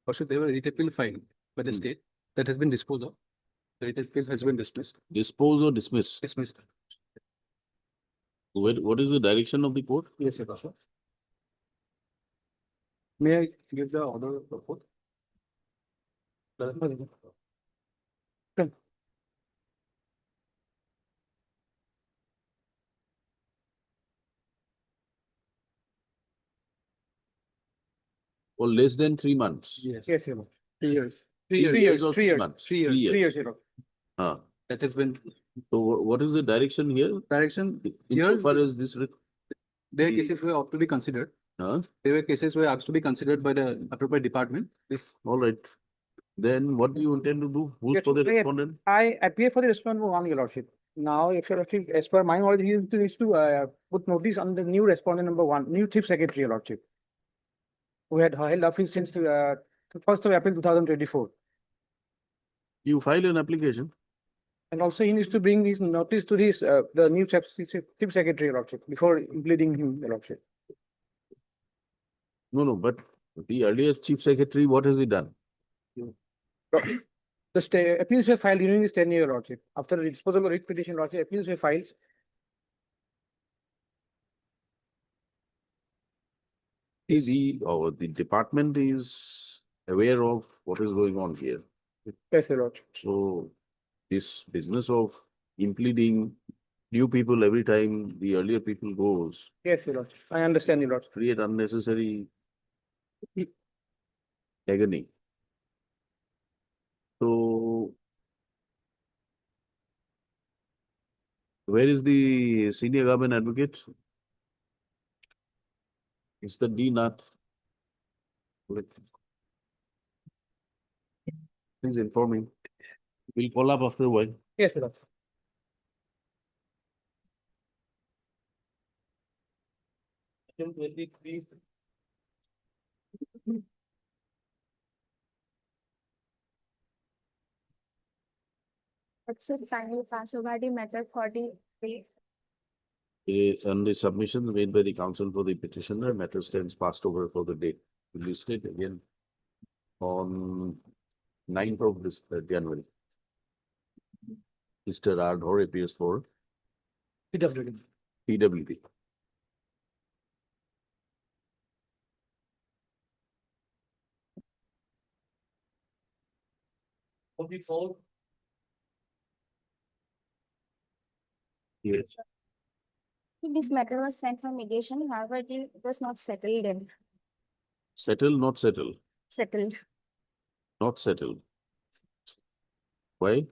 Lordship, there were writ appeal filed by the state that has been disposed of. The writ appeal has been dismissed. Dispose or dismiss? Dismissed. What is the direction of the court? Yes, Your Lordship. May I give the order of the court? Or less than 3 months? Yes. Yes, Your Lord. 3 years. 3 years or 3 years. months? 3 years. 3 years, Your Lord. Ah. That has been So what is the direction here? direction here. Insofar as this, Their cases were ought to be considered. There were cases were asked to be considered by the appropriate department. This all right. Then what do you intend to do? Who's Yes, for the I- respondent? I appear for the respondent one, Your Lordship. Now, if Your Lordship, as per my knowledge, he needs to put notice on the new respondent number 1, new chief secretary, Your Lordship, who had held office since 1st of April 2024. You file an application. And also he needs to bring this notice to this, the new chief secretary, Your Lordship, before implementing him, Your Lordship. No, but the earlier chief secretary, what has he done? The appeals were filed during this tenure, Your Lordship. After the disposal of writ petition, Lordship, appeals were filed. The department is aware of what is going on here. Yes, Your Lordship. So this business of implementing new people every time the earlier people goes, Yes, Your Lordship. I understand, Your Lordship. create unnecessary agony. So where is the senior government advocate? Mr. D. Nath. Please inform me. We'll call up after a while. Yes, Your Lordship. Accept finally pass over the matter for the case. On the submissions made by the counsel for the petitioner, matter stands passed over for the day. Will you state again on 9th of this January. Mr. Ardhor appears for PWD. PWD. Yes. This matter was sent for mediation, however, it was not settled in. Settle, not settle, Settled. not settled. Why?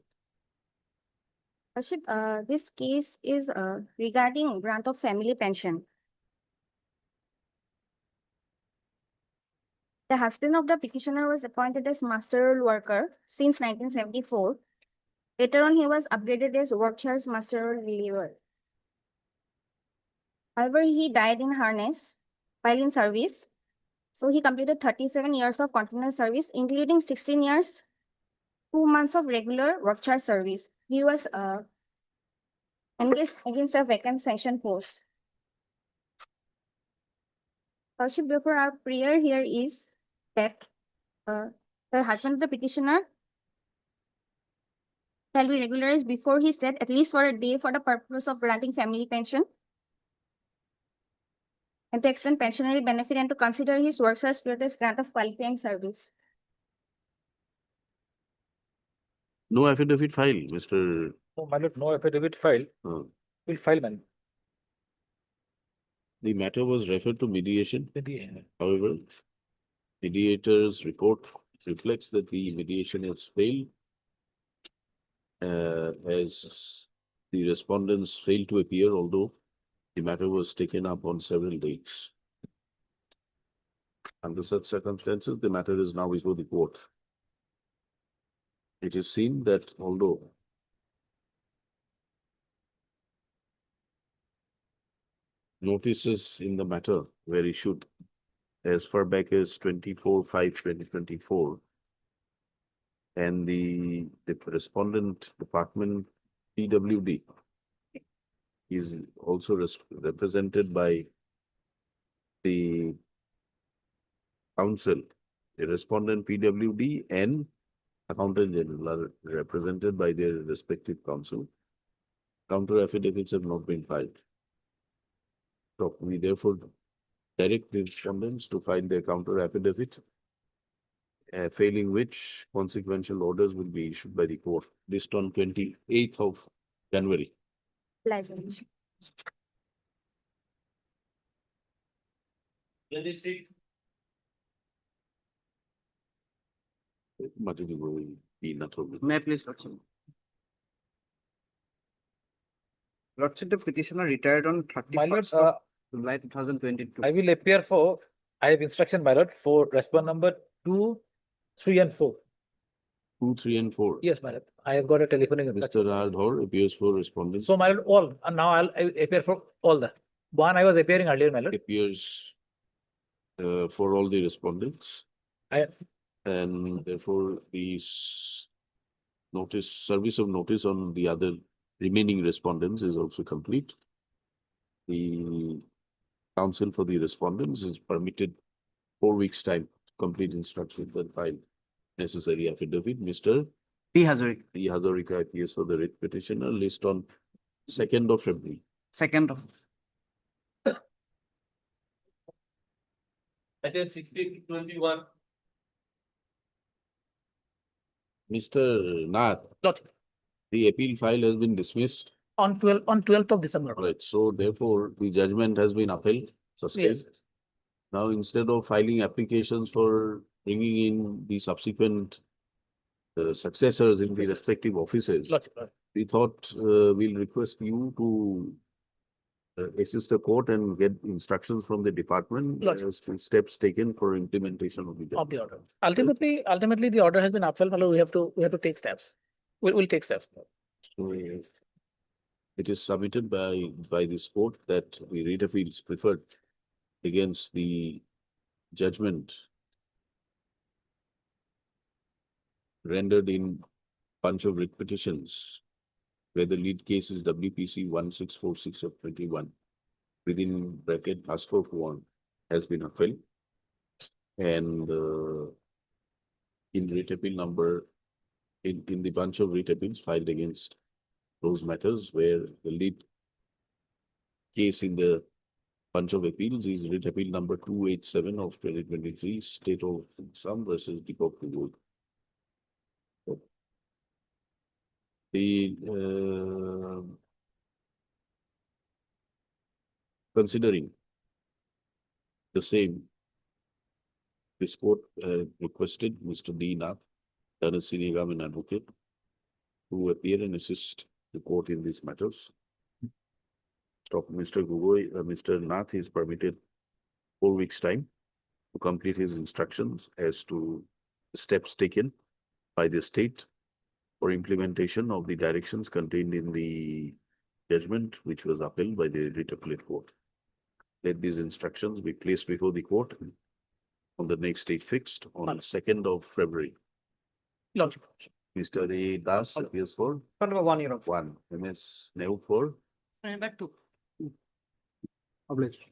Worship, this case is regarding grant of family pension. The husband of the petitioner was appointed as master roll worker since 1974. Later on, he was upgraded as workshop's master roll reliever. However, he died in harness while in service. So he completed 37 years of continuous service, including 16 years, 2 months of regular work charge service. He was engaged against a vacant sanction post. Worship, therefore, our prayer here is that the husband of the petitioner shall be regularized before his death, at least for a day, for the purpose of granting family pension, and to extend pensionary benefit, and to consider his work as period as grant of qualifying service. No affidavit filed, Mr. No, my lord, no affidavit filed. We'll file, man. The matter was referred to mediation. Mediation. However, mediator's report reflects that the mediation has failed, as the respondents failed to appear, although the matter was taken up on several dates. Under such circumstances, the matter is now before the court. It is seen that although notices in the matter were issued as far back as 24/5/2024, and the respondent department PWD is also represented by the council, the respondent PWD and accountant general are represented by their respective council. Counter affidavits have not been filed. So we therefore direct the respondents to file their counter affidavit, failing which consequential orders will be issued by the court. This on 28th of January. License. May I please, Lordship? Lordship, the petitioner retired on My lord, 31st of July 2022. I will appear for, I have instruction, my lord, for respond number 2, 3 and 4. 2, 3 and 4. Yes, my lord. I have got a telephonic. Mr. Ardhor appears for respondents. So, my lord, all, and now I appear for all the one I was appearing earlier, my lord. Appears for all the respondents. And therefore these notice, service of notice on the other remaining respondents is also complete. The counsel for the respondents is permitted 4 weeks' time to complete instructions and file necessary affidavit. Mr. P. Hazarika. P. Hazarika appears for the writ petitioner, list on 2nd of February. 2nd of. Attend 1621. Mr. Nath, the appeal file has been dismissed. On 12th of December. Right, so therefore the judgment has been upheld, sustained. Yes. Now, instead of filing applications for bringing in the subsequent successors in the respective offices, we thought we'll request you to assist the court and get instructions from the department as to steps taken for implementation of the judgment. Of the order. Ultimately, the order has been upheld. My lord, we have to take steps. We'll take steps. So it is submitted by this court that the rate appeal is preferred against the judgment rendered in bunch of writ petitions, where the lead case is WPC 1646 of 21, within bracket Passport 1 has been upheld. And in writ appeal number, in the bunch of writ appeals filed against those matters where the lead case in the bunch of appeals is writ appeal number 287 of 2023, State of Assam versus Deepak Gogoi. The considering the same, this court requested Mr. D. Nath, a senior government advocate, to appear and assist the court in these matters. Stop Mr. Gogoi, Mr. Nath is permitted 4 weeks' time to complete his instructions as to the steps taken by the state for implementation of the directions contained in the judgment which was upheld by the writ appellate court. Let these instructions be placed before the court on the next date fixed on 2nd of February. Lordship. Mr. A. Das appears for 1 year of. 1. MS Nehru for Back to. Obliged.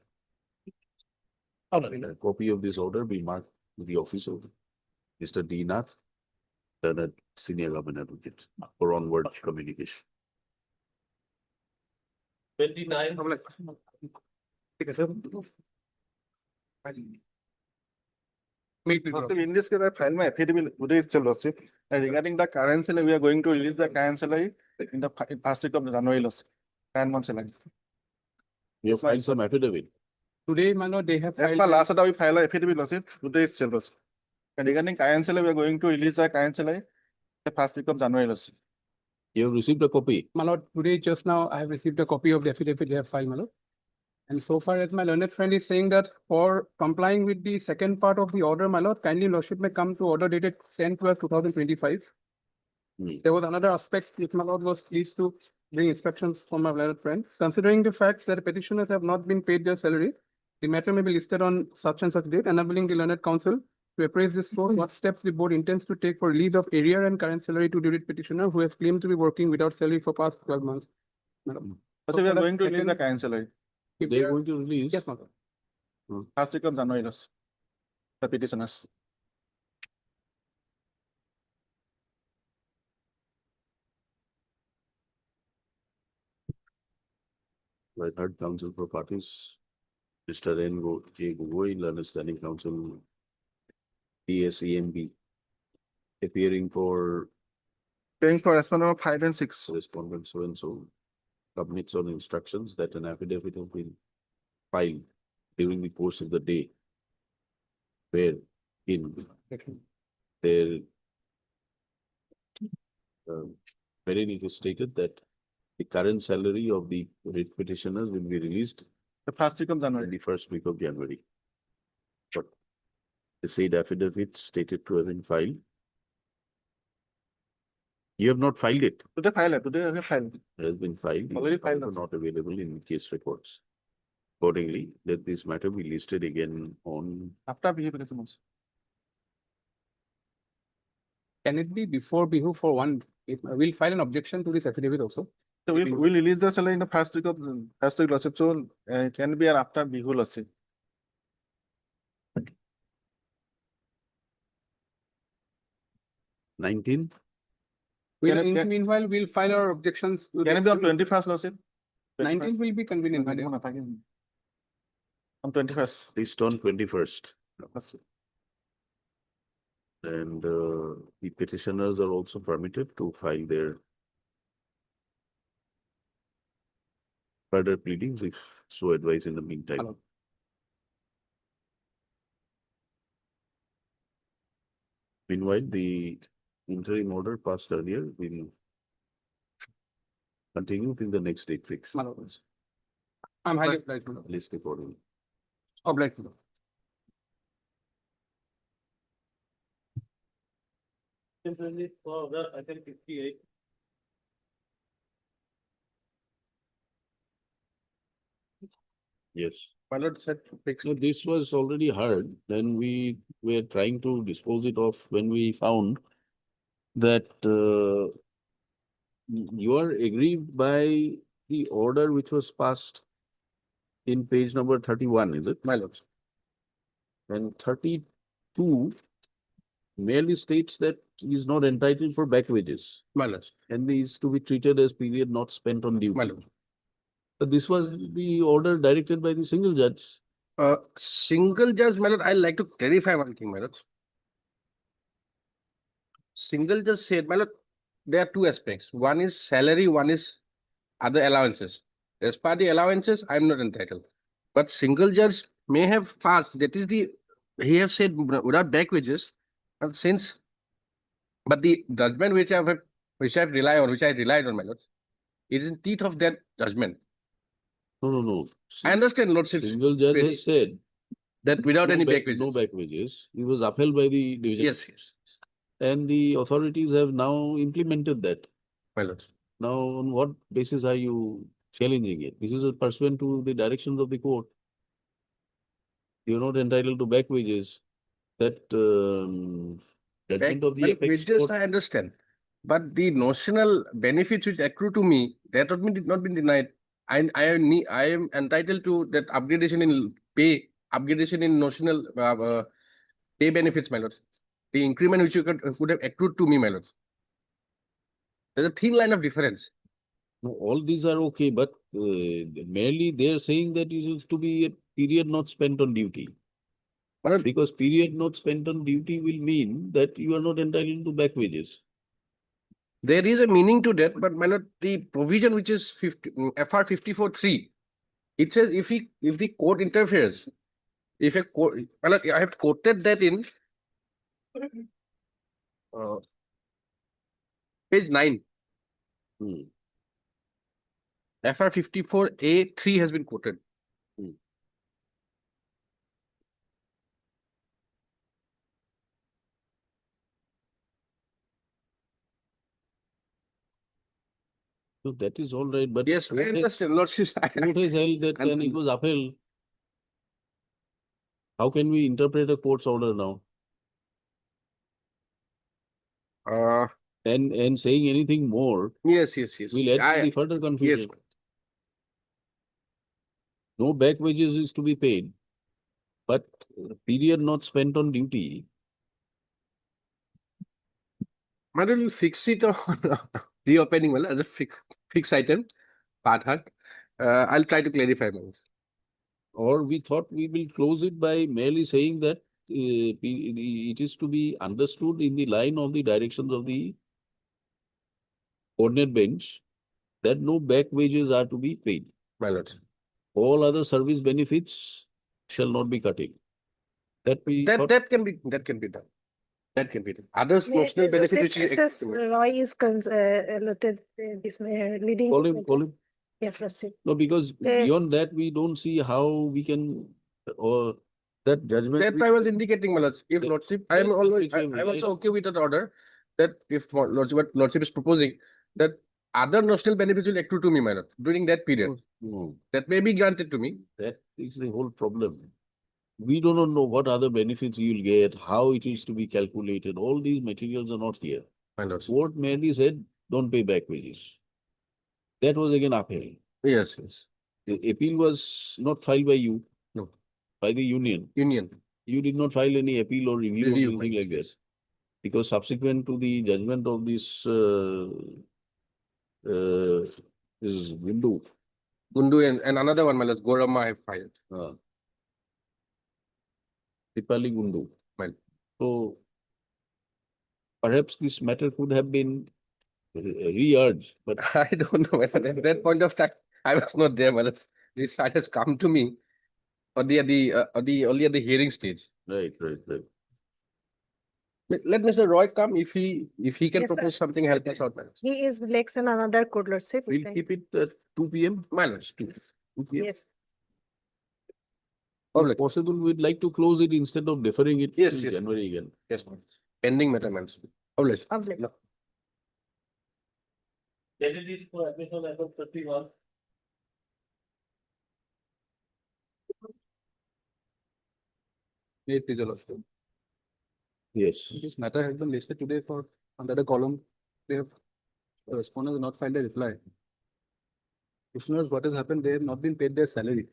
a copy of this order be marked to the office of Mr. D. Nath, the senior government advocate, for onward communication. 29. In this case, I filed my affidavit today itself, Lordship. And regarding the current salary, we are going to release the current salary in the first week of January, Lordship. Current month salary. You have filed some affidavit. Today, my lord, they have. As filed per a- last order, we filed an affidavit, Lordship. Today itself, Lordship. And regarding current salary, we are going to release the current salary the first week of January, Lordship. You have received a copy. My lord, today, just now, I have received a copy of the affidavit they have filed, my lord. And so far as my learned friend is saying that for complying with the second part of the order, my lord, kindly lordship may come to order dated 10/12/2025. There was another aspect which my lord was pleased to bring instructions from my learned friend. Considering the facts that petitioners have not been paid their salary, the matter may be listed on such and such date, enabling the learned counsel to appraise this court what steps the board intends to take for release of arrear and current salary to the petitioner who has claimed to be working without salary for past 12 months. Madam. So we are far as going to release the second- current salary. if They they are are- going to release. Yes, my lord. First week of January, Lordship. The petitioners. I heard counsel for parties, Mr. N. J. Gogoi, learned standing counsel, PSEMB, appearing for Paying for respondent number 5 and 6. respondent so and so, submits on instructions that an affidavit has been filed during the course of the day, where in their wherein it is stated that the current salary of the writ petitioners will be released The first week of in January. the first week of January. But the said affidavit stated to have been filed. You have not filed it. Today file it. Today I have filed. It has been filed. Already It's filed, however sir. not available in case records. Accordingly, let this matter be listed again on After behavior response. Can it be before Bihu for one? If we'll file an objection to this affidavit also. So we'll release the salary in the first week of Lordship. So it can be after Bihu, Lordship. nineteenth. We'll, Can it- in meanwhile, we'll file our objections. to Can the it be on affidavit. 21st, Lordship? 19th will be convenient, my dear. On 21st. List on 21st. And the petitioners are also permitted to file their further pleadings if so advised in the meantime. Hello. Meanwhile, the interim order passed earlier will continue till the next date fixed. My lord. I'm highly obliged, my lord. List accordingly. Obliged, my lord. I think 58. Yes. My lord said fixed. So this was already heard, then we were trying to dispose it off when we found that you are aggrieved by the order which was passed in page number 31, is it? My lord. And 32 merely states that he is not entitled for back wages. My lord. And he is to be treated as period not spent on duty. My lord. But this was the order directed by the single judge. Single judge, my lord, I'd like to clarify one thing, my lord. Single judge said, my lord, there are two aspects. One is salary, one is other allowances. As per the allowances, I'm not entitled. But single judge may have passed, that is he have said without back wages, and since, but the judgment which I relied on, my lord, it is in teeth of that judgment. No. I understand, lordship. Single judge has said that without any back wages. No back wages. He was upheld by the division. Yes. And the authorities have now implemented that. My lord. Now, on what basis are you challenging it? This is pursuant to the directions of the court. You're not entitled to back wages. That judgment of the apex wages, court. I understand. But the notional benefits which accrue to me, that did not been denied. I am entitled to that upgradation in pay, upgradation in notional pay benefits, my lord. The increment which you could have accrued to me, my lord. There's a thin line of difference. No, all these are okay, but merely they're saying that it is to be a period not spent on duty. Because period not spent on duty will mean that you are not entitled to back wages. There is a meaning to that, but my lord, the provision which is FR 54(3), it says if the court interferes, if a court, my lord, I have quoted that in page 9. FR 54(a)(3) has been quoted. So that is all right, but yes, I understand, lordship. Court has held that when it was upheld. How can we interpret a court's order now? And saying anything more. Yes. Will add to the further confusion. Yes. No back wages is to be paid, but period not spent on duty. My lord, will fix it on reopening, well, as a fixed item, part hard. I'll try to clarify this. Or we thought we will close it by merely saying that it is to be understood in the line of the directions of the ordinate bench that no back wages are to be paid. My lord. All other service benefits shall not be cutting. That can be done. That can be done. Others notional benefits which is Roy is leading. Call him. Yes, Lordship. No, because beyond that, we don't see how we can, or that judgment. That I was indicating, my lord. If lordship, I'm also okay with that order. That if lordship is proposing that other notional benefits will accrue to me, my lord, during that period. No. That may be granted to me. That is the whole problem. We do not know what other benefits you will get, how it is to be calculated. All these materials are not here. My lord. Court merely said, don't pay back wages. That was again upheld. Yes. The appeal was not filed by you. No. By the union. You did not file any appeal or review or anything like this. Because subsequent to the judgment of this Gundu. And another one, my lord, Gorama have filed. Tipali Gundu. So perhaps this matter could have been re-urged, but I don't know whether at that point of time I was not there, but this fact has come to me only at the hearing stage. Right. Let Mr. Roy come if he can Yes, sir. propose something, help us out, man. He is next in another court, Lordship. we'll keep it at 2 p.m. My lord, 2 p.m. Yes. If possible, we'd like to close it instead of deferring it Yes, till yes. January again. Yes, ma'am. Pending matter, man. Public. Candidates for admission as of 31. Please, your lordship. Yes. This matter has been listed today for under the column. They have the respondents have not filed a reply. Listeners, what has happened? They have not been paid their salary.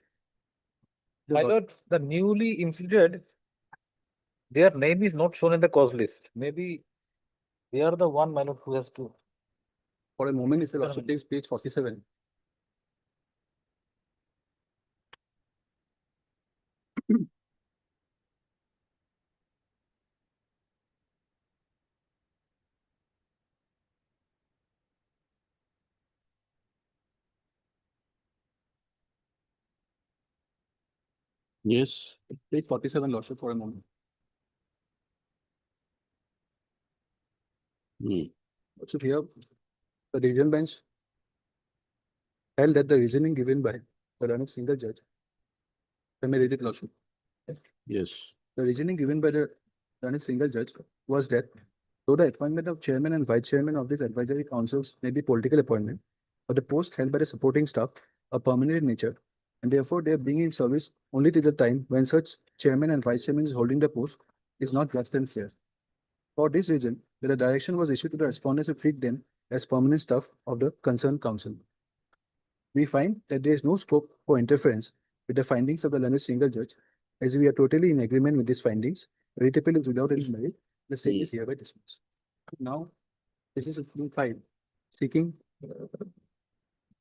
My lord, the newly inflated Their name is not shown in the cause list. Maybe they are the one, my lord, who has to. For a moment, if your lordship takes page 47. Yes. Page 47, lordship, for a moment. Lordship, here, the division bench held that the reasoning given by the learned single judge. I may read it, lordship. Yes. The reasoning given by the learned single judge was that though the appointment of chairman and vice chairman of these advisory councils may be political appointment, but the post held by the supporting staff are permanent in nature, and therefore their being in service only till the time when such chairman and vice chairman is holding the post is not just and fair. For this reason, the direction was issued to the respondents to treat them as permanent staff of the concerned council. We find that there is no scope for interference with the findings of the learned single judge, as we are totally in agreement with these findings. Writ appeal is without any merit. The same is hereby dismissed. Now, this is being filed, seeking.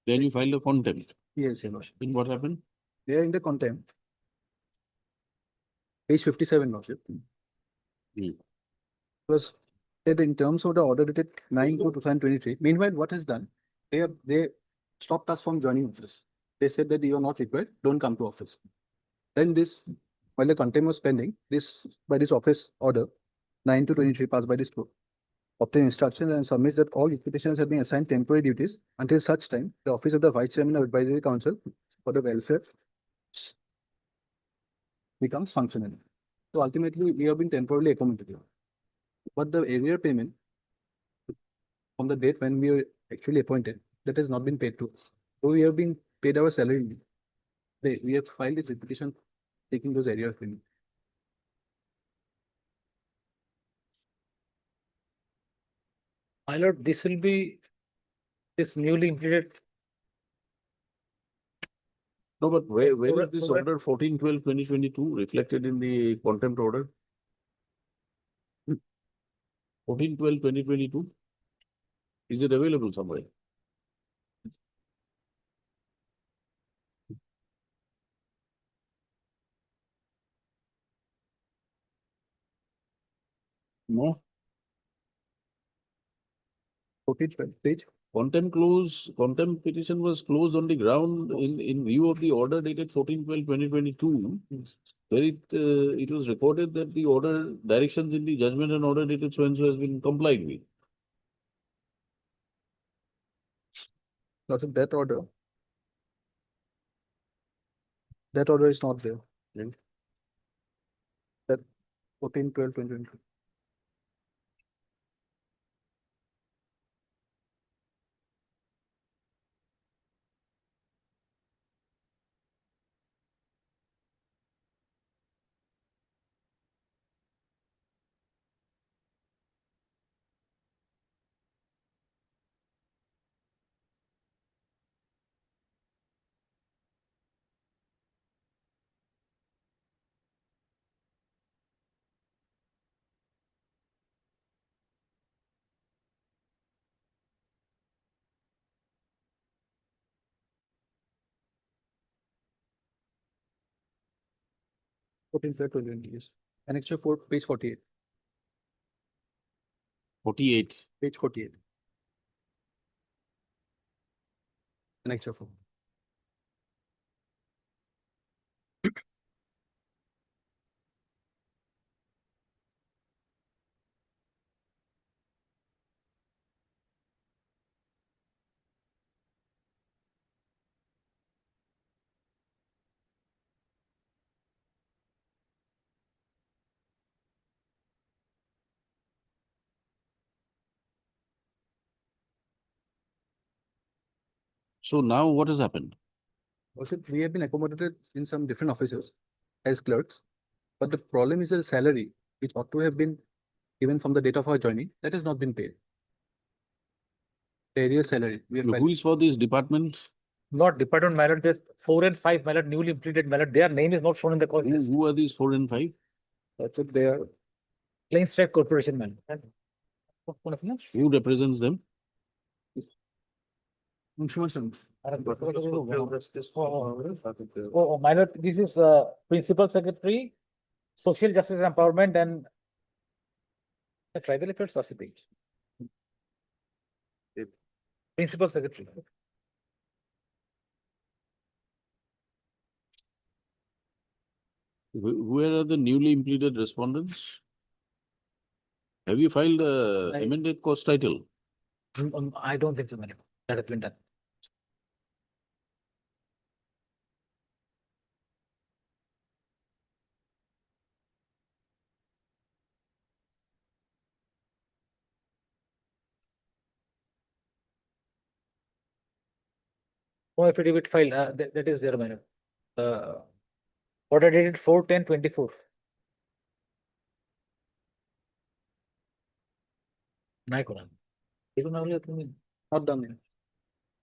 Then you filed a contempt. Yes, your lordship. Then what happened? They are in the contempt. Page 57, lordship. Was said in terms of the order dated 9/2/2023. Meanwhile, what is done? They stopped us from joining office. They said that you are not required, don't come to office. Then this, while the contempt was pending, by this office order 9/2/23 passed by this court, obtain instructions and submits that all petitioners have been assigned temporary duties until such time the office of the vice chairman of advisory council for the welfare becomes functional. So ultimately, we have been temporarily accommodated. But the area payment from the date when we were actually appointed, that has not been paid to us. So we have been paid our salary. We have filed this petition taking those area payment. My lord, this will be this newly implemented. No, but where Correct, is this correct. order 14/12/2022 reflected in the contempt order? 14/12/2022? Is it available somewhere? No. 14th page. Contempt petition was closed on the ground in view of the order dated 14/12/2022. Where it was reported that the order directions in the judgment and order dated so and so has been complied with. Not in that order. That order is not there. That 14/12/2022. Yes. Annexure 4, page 48. 48. Page 48. Annexure 4. So now what has happened? Also, we have been accommodated in some different offices as clerks, but the problem is the salary, which ought to have been given from the date of our joining, that has not been paid. The area salary. We have Who is for this department? Not department, my lord, there's 4 and 5, my lord, newly implemented, my lord. Their name is not shown in the call list. Who are these 4 and 5? That's it. They are Plain Strait Corporation, man. Who represents them? Oh, my lord, this is Principal Secretary, Social Justice Empowerment and the Tribal Affairs Society. Principal Secretary. Where are the newly implemented respondents? Have you filed a amended course title? I don't think so, madam. That has been done. No affidavit filed, that is there, madam. Order dated 4/10/24. নাই করা। এরকম না হলে তুমি Not done.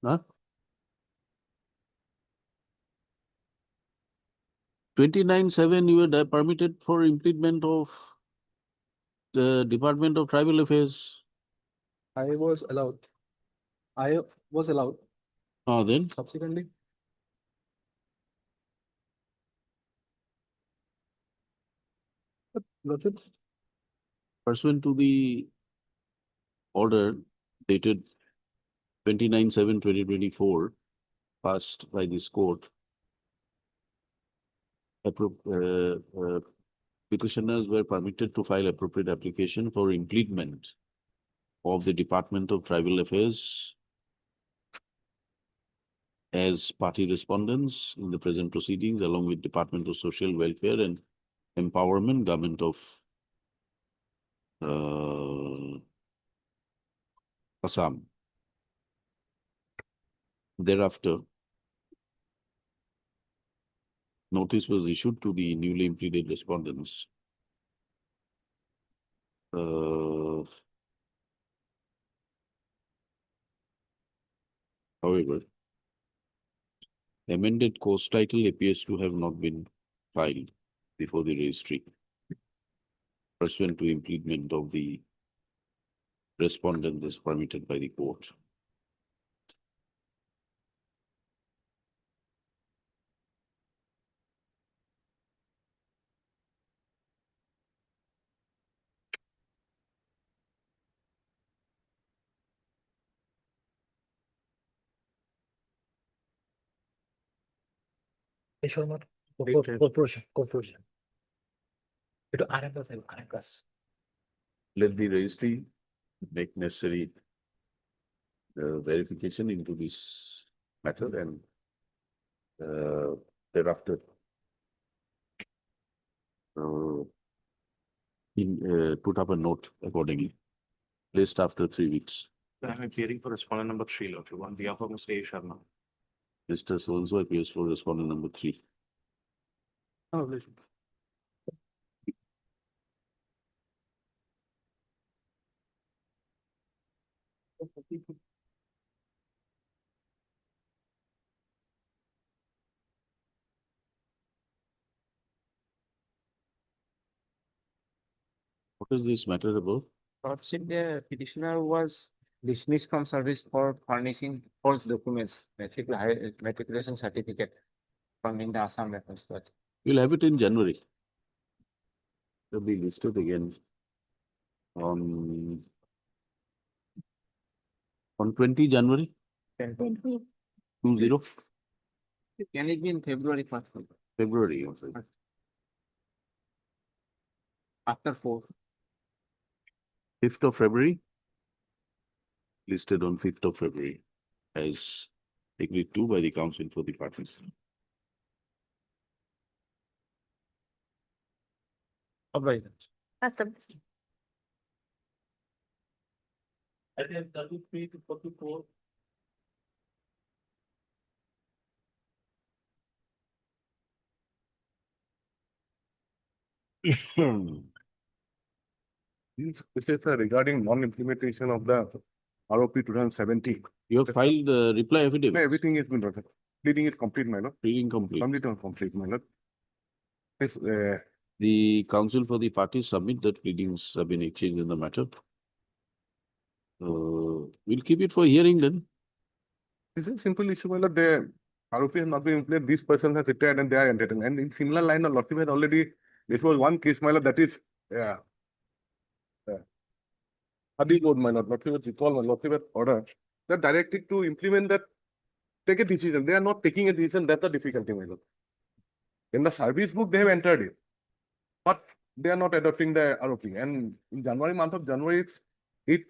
Huh? 29/7, you were permitted for implement of the Department of Tribal Affairs. I was allowed. I was allowed. Then Subsequently, Lordship, pursuant to the order dated 29/7/2024, passed by this court, petitioners were permitted to file appropriate application for implement of the Department of Tribal Affairs as party respondents in the present proceedings, along with Department of Social Welfare and Empowerment, Government of Assam. Thereafter, notice was issued to the newly implemented respondents. However, amended course title appears to have not been filed before the registry pursuant to implement of the respondent as permitted by the court. Corporation. এটা আরেকটা আছে, আরেকটা আছে। Let the registry make necessary verification into this matter and thereafter put up a note accordingly, placed after 3 weeks. I'm appearing for respondent number 3, Lordship, on behalf of Mr. A. Sharma. Mr. So-and-so appears for respondent number 3. oh, Lordship. What is this matter about? Lordship, the petitioner was dismissed from service for furnishing false documents, matriculation certificate from in the Assam records. You'll have it in January. It'll be listed again on 20 January 20. Can it be in February 1st? February also. After 4. 5th of February. Listed on 5th of February as agreed to by the Council for the Parties. That's the. That is 33 to 44. This is regarding non-implementation of the ROP 2070. You have filed the reply No, affidavit. everything has been done. Pleading is complete, my lord. Pleading complete. Complete or complete, my lord. Yes, The counsel for the parties submit that pleadings have been exchanged in the matter. We'll keep it for hearing then. This is a simple issue, my lord. The ROP has not been in place. This person has retired and they are entitled. And in similar line, the lordship had already, this was one case, my lord, that is, yeah. Hadi Road, my lord, lordship had recall, my lordship had order, they're directed to implement that, take a decision. They are not taking a decision, that's the difficulty, my lord. In the service book, they have entered it, but they are not adopting the ROP. And in January, month of January, pay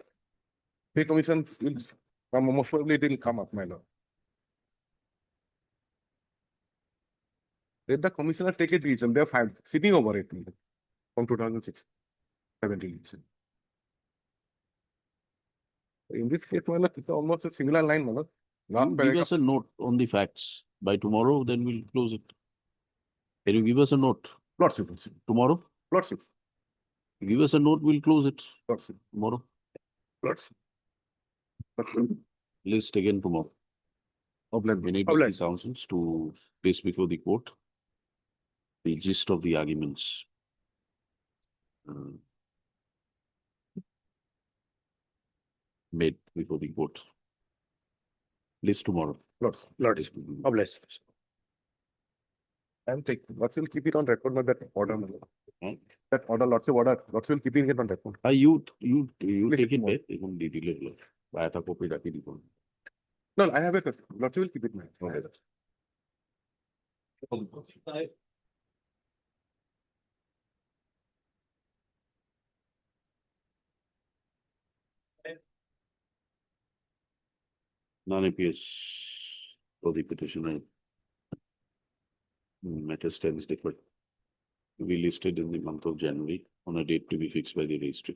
commission will come, most probably it will come up, my lord. Let the commissioner take a decision, they are sitting over it from 2006, 17. In this case, my lord, it's almost a similar line, my lord. Last Give paragraph. us a note on the facts. By tomorrow, then we'll close it. Can you give us a note? Lordship. Tomorrow? Lordship. Give us a note, we'll close it Lordship. tomorrow. Lordship. List again tomorrow. Enable the councils to place before the court the gist of the arguments. Made before the court. List tomorrow. Lordship. I'm taking, Lordship will keep it on record, not that order, my lord. That order, Lordship order, Lordship will keep it on record. You Please take it tomorrow. back, even the delay. I have a copy that it is. No, I have it, Lordship will keep it, man. Non-appears for the petitioner. Matter stands deferred. To be listed in the month of January on a date to be fixed by the registry.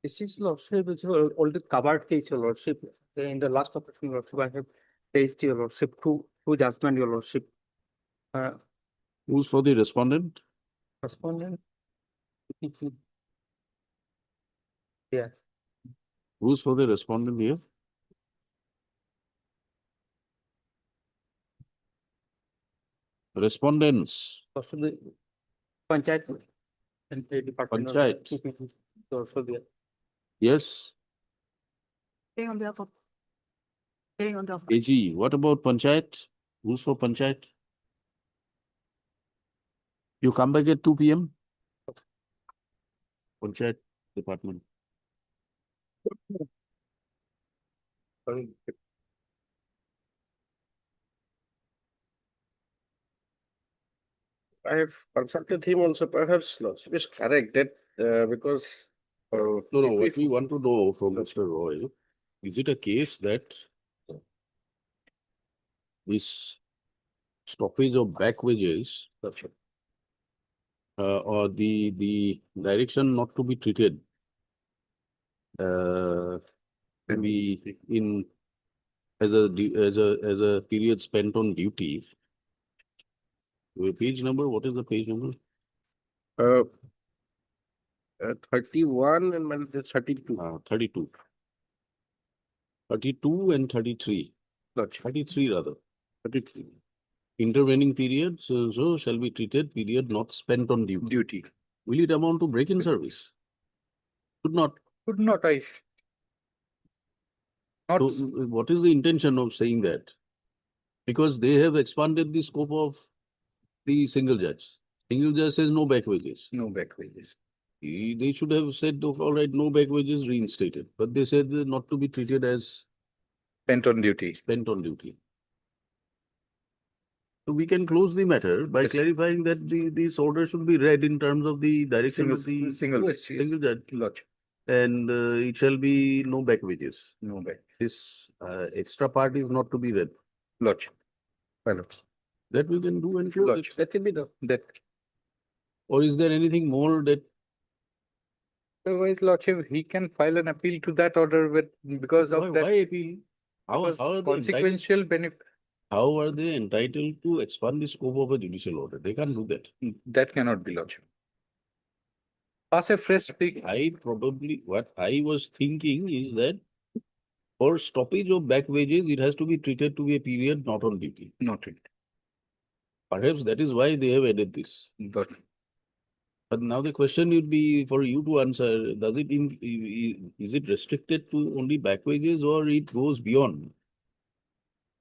This is lordship, it's all the covered case, your lordship. In the last operation, lordship, I have placed your lordship to judgment, your lordship. Who's for the respondent? Respondent. Yeah. Who's for the respondent here? Respondents. Also the Panchayat. And the department. Panchayat. Also there. Yes. Hearing on behalf of. Hearing on behalf of. AG, what about Panchayat? Who's for Panchayat? You come back at 2 PM? Panchayat department. I have consulted him also, perhaps Lordship is correct that because. No, what we want to know from Mr. Roy, is it a case that this stoppage of back wages or the direction not to be treated maybe in as a period spent on duty. Page number, what is the page number? 31 and 32. 32. 32 and 33. 33 rather. 33. Intervening periods so shall be treated period not spent on duty. Will it amount to break in service? Could not. Could not, I. So, what is the intention of saying that? Because they have expanded the scope of the single judge. Single judge says no back wages. No back wages. They should have said, all right, no back wages reinstated. But they said not to be treated as Spent on duty. spent on duty. So we can close the matter by clarifying that this order should be read in terms of the direction of the single judge. And it shall be no back wages. No back. This extra part is not to be read. Lodge. That we can do and close it. That can be done. That. Or is there anything more that Otherwise, Lordship, he can file an appeal to that order with because of that. why appeal? How Because are they consequential benefit. how are they entitled to expand the scope of a judicial order? They can't do that. That cannot be lodged. Pass a fresh speak. What I was thinking is that for stoppage of back wages, it has to be treated to be a period not on duty. Not it. Perhaps that is why they have added this. But But now the question would be for you to answer, does it is it restricted to only back wages or it goes beyond?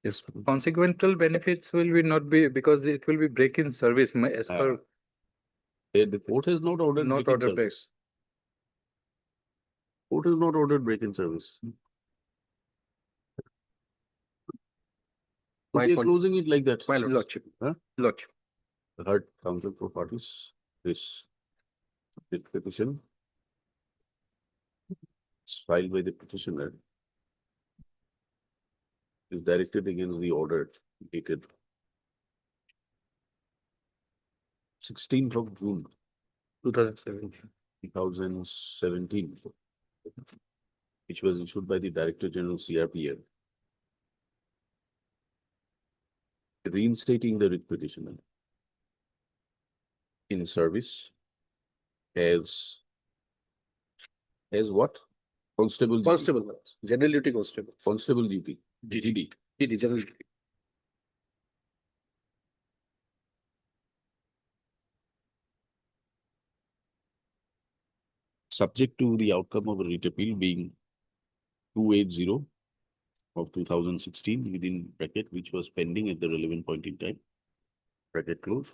yes, consequential benefits will be not be because it will be break in service as per The court has not ordered not break in order break. service. Court has not ordered break in service. My We are point- closing it like that. My lordship. Huh? Lordship. The heard counsel for parties, this petition is filed by the petitioner is directed against the order dated 16th of June 2017, which was issued by the Director General CRPF, reinstating the writ petitioner in service as what? Constable duty. Constable, general duty constable. Constable duty. GD. General duty. Subject to the outcome of a writ appeal being 280 of 2016 within bracket, which was pending at the relevant point in time. Bracket close.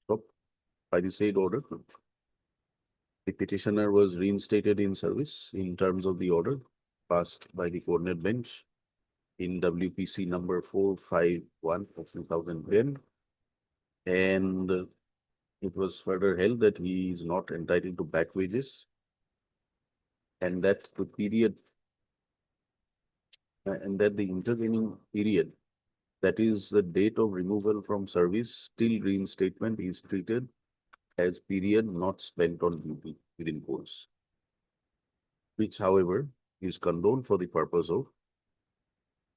Stop. By the said order, the petitioner was reinstated in service in terms of the order passed by the coordinate bench in WPC number 451 of 2010. And it was further held that he is not entitled to back wages and that the period and that the intervening period, that is the date of removal from service till reinstatement, is treated as period not spent on duty within course, which however is condoned for the purpose of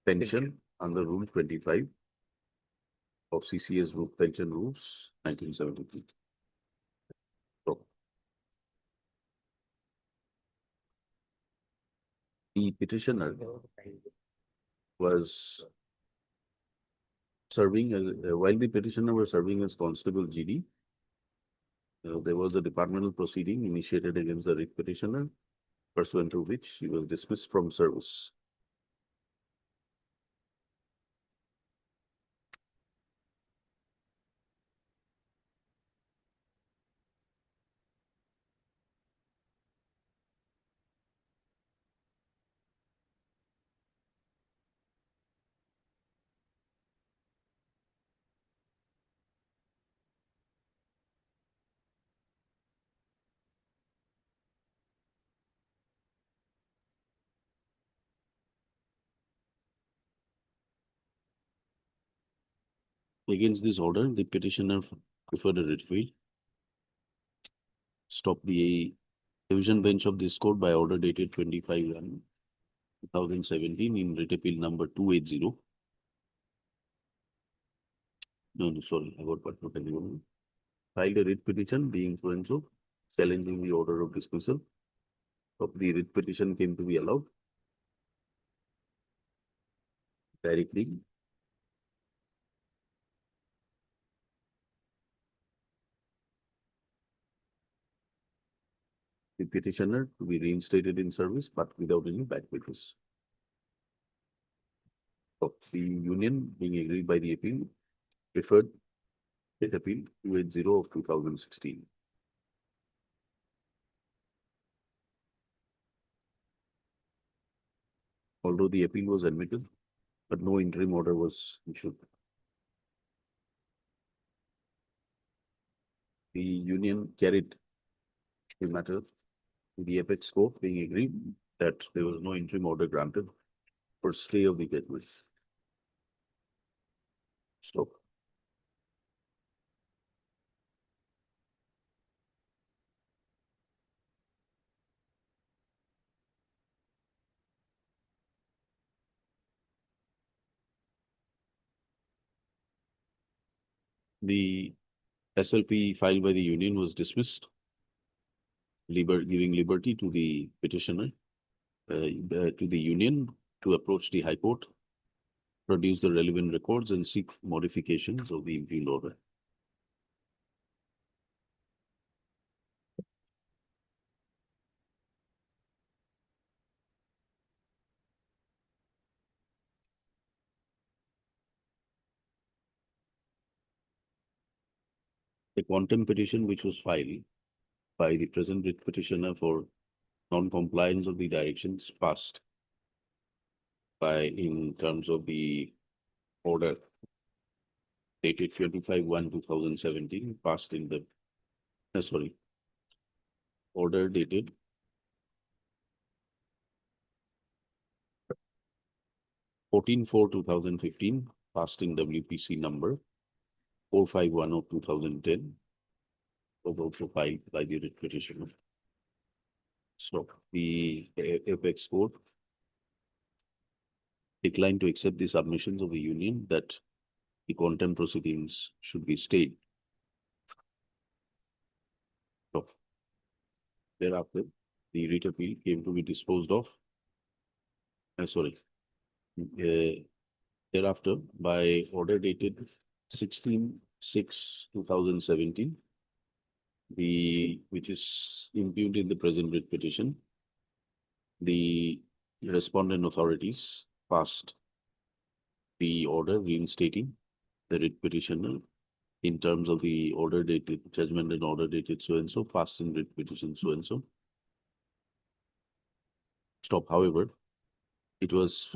pension under Rule 25 of CCS Group Pension Rules 1973. So, the petitioner was serving as, while the petitioner was serving as Constable GD, there was a departmental proceeding initiated against the writ petitioner, pursuant to which he was dismissed from service. Against this order, the petitioner preferred a writ appeal. Stop the division bench of this court by order dated 25/1/2017 in writ appeal number 280. No, sorry, I got what not anyone. Filed a writ petition being influential, challenging the order of dismissal. Of the writ petition came to be allowed directly. The petitioner to be reinstated in service, but without any back wages. Of the union being agreed by the appeal, preferred writ appeal 280 of 2016. Although the appeal was admitted, but no interim order was issued. The union carried the matter to the apex court, being agreed that there was no interim order granted for stay of the judgment. Stop. the SLP filed by the union was dismissed, giving liberty to the petitioner, to the union to approach the High Court, produce the relevant records and seek modifications of the impugned order. A quantum petition which was filed by the present writ petitioner for non-compliance of the directions passed by in terms of the order dated 25/1/2017 passed in the order dated 14/4/2015 passed in WPC number 451 of 2010 was also filed by the writ petitioner. So the Apex Court declined to accept the submissions of the union that the contempt proceedings should be stayed. So thereafter, the writ appeal came to be disposed of. Thereafter, by order dated 16/6/2017, which is impugned in the present writ petition, the respondent authorities passed the order reinstating the writ petitioner in terms of the order dated, judgment and order dated so and so, passed in writ petition so and so. However, it was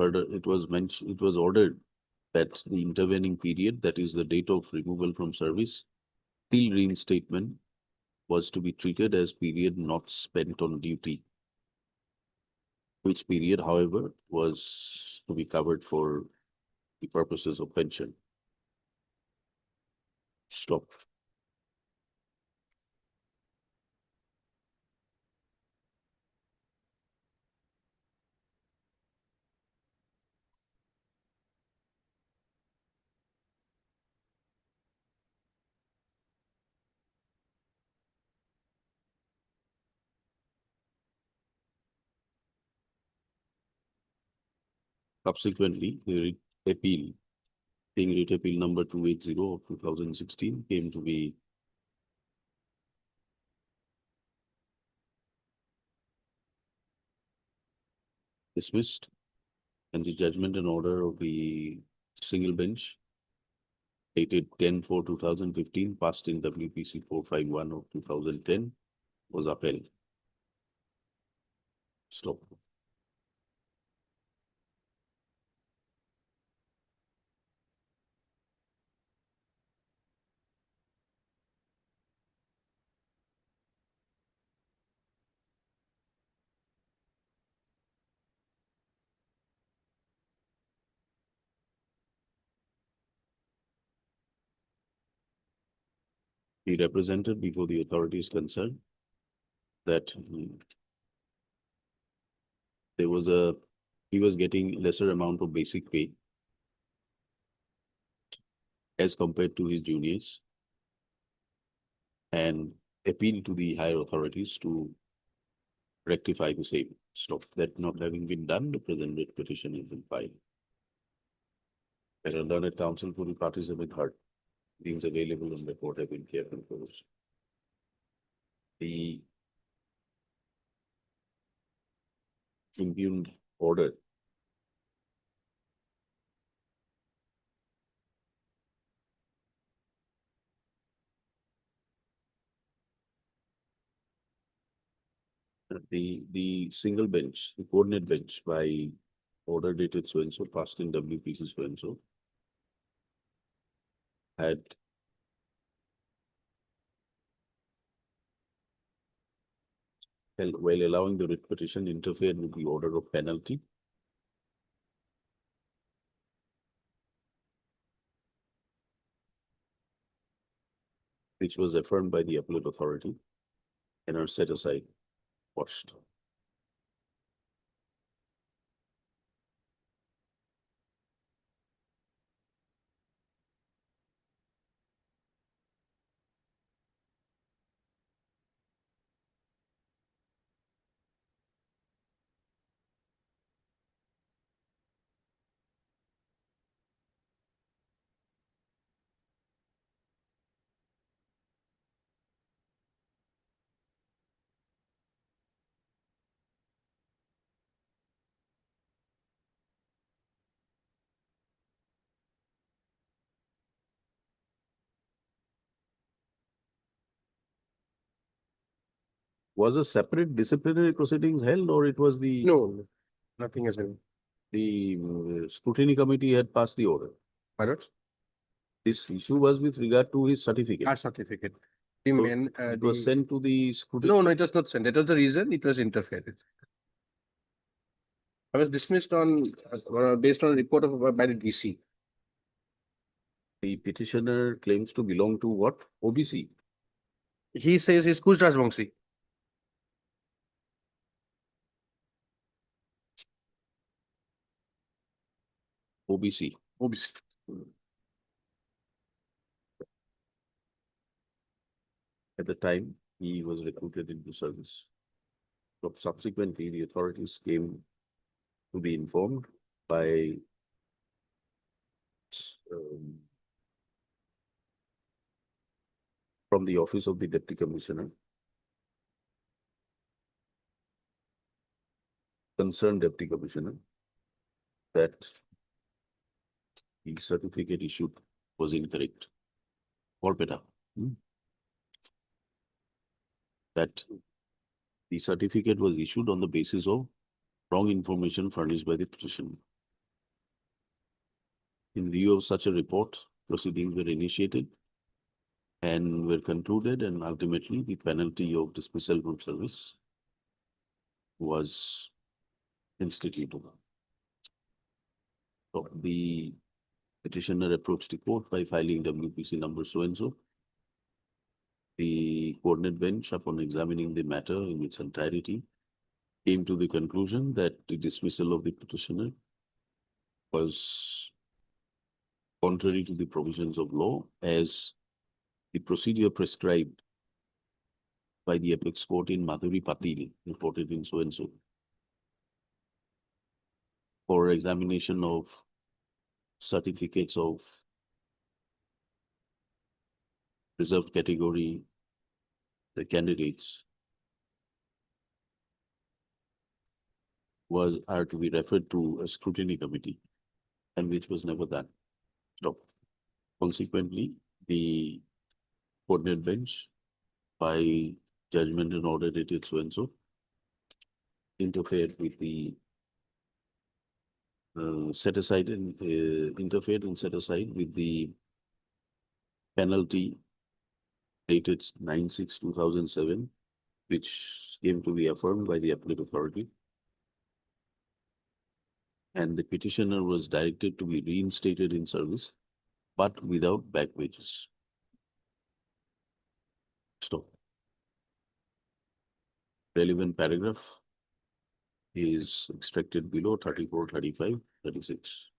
ordered that the intervening period, that is the date of removal from service till reinstatement, was to be treated as period not spent on duty, which period, however, was to be covered for the purposes of pension. Subsequently, the writ appeal, being writ appeal number 280 of 2016, came to be dismissed, and the judgment and order of the single bench dated 10/4/2015 passed in WPC 451 of 2010 was upheld. He represented before the authorities concerned that he was getting lesser amount of basic pay as compared to his juniors, and appealed to the higher authorities to rectify the same. That not having been done, the present writ petition has been filed. And learned counsel for the parties have been heard. Things available in the court have been carefully closed. The impugned order the single bench, the coordinate bench by order dated so and so, passed in WPC so and so, had while allowing the writ petition interfered with the order of penalty, which was affirmed by the appellate authority and are set aside, quashed. Was a separate disciplinary proceedings held or it was the? No, nothing has been. The scrutiny committee had passed the order. My lords, This issue was with regard to his certificate. our certificate. The So main, it was sent to the scrutiny. no, it was not sent. That was the reason it was interfered. I was dismissed on, based on a report of, by the DC. The petitioner claims to belong to what? OBC. He says he's Kuch Rajbangshi. OBC. OBC. At the time, he was recruited into service. So subsequently, the authorities came to be informed by from the office of the Deputy Commissioner, concerned Deputy Commissioner, that the certificate issued was incorrect. Volpeta. That the certificate was issued on the basis of wrong information furnished by the petitioner. In view of such a report, proceedings were initiated and were concluded, and ultimately the penalty of dismissal from service was instituted. So the petitioner approached the court by filing WPC number so and so. The coordinate bench, upon examining the matter in its entirety, came to the conclusion that the dismissal of the petitioner was contrary to the provisions of law, as the procedure prescribed by the apex court in Madhuri Patil, reported in so and so, for examination of certificates of reserved category, the candidates are to be referred to a scrutiny committee, and which was never done. So consequently, the coordinate bench, by judgment and order dated so and so, interfered with the interfered and set aside with the penalty dated 9/6/2007, which came to be affirmed by the appellate authority. And the petitioner was directed to be reinstated in service, but without back wages. Stop. Relevant paragraph is extracted below 34, 35, 36.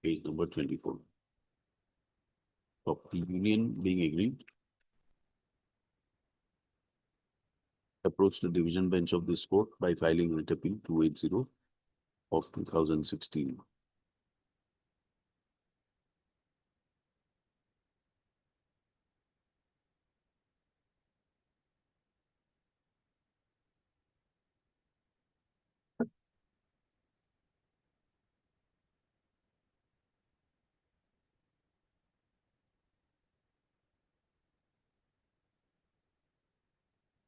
Page number 24. Of the union being agreed, approached the division bench of this court by filing writ appeal 280 of 2016.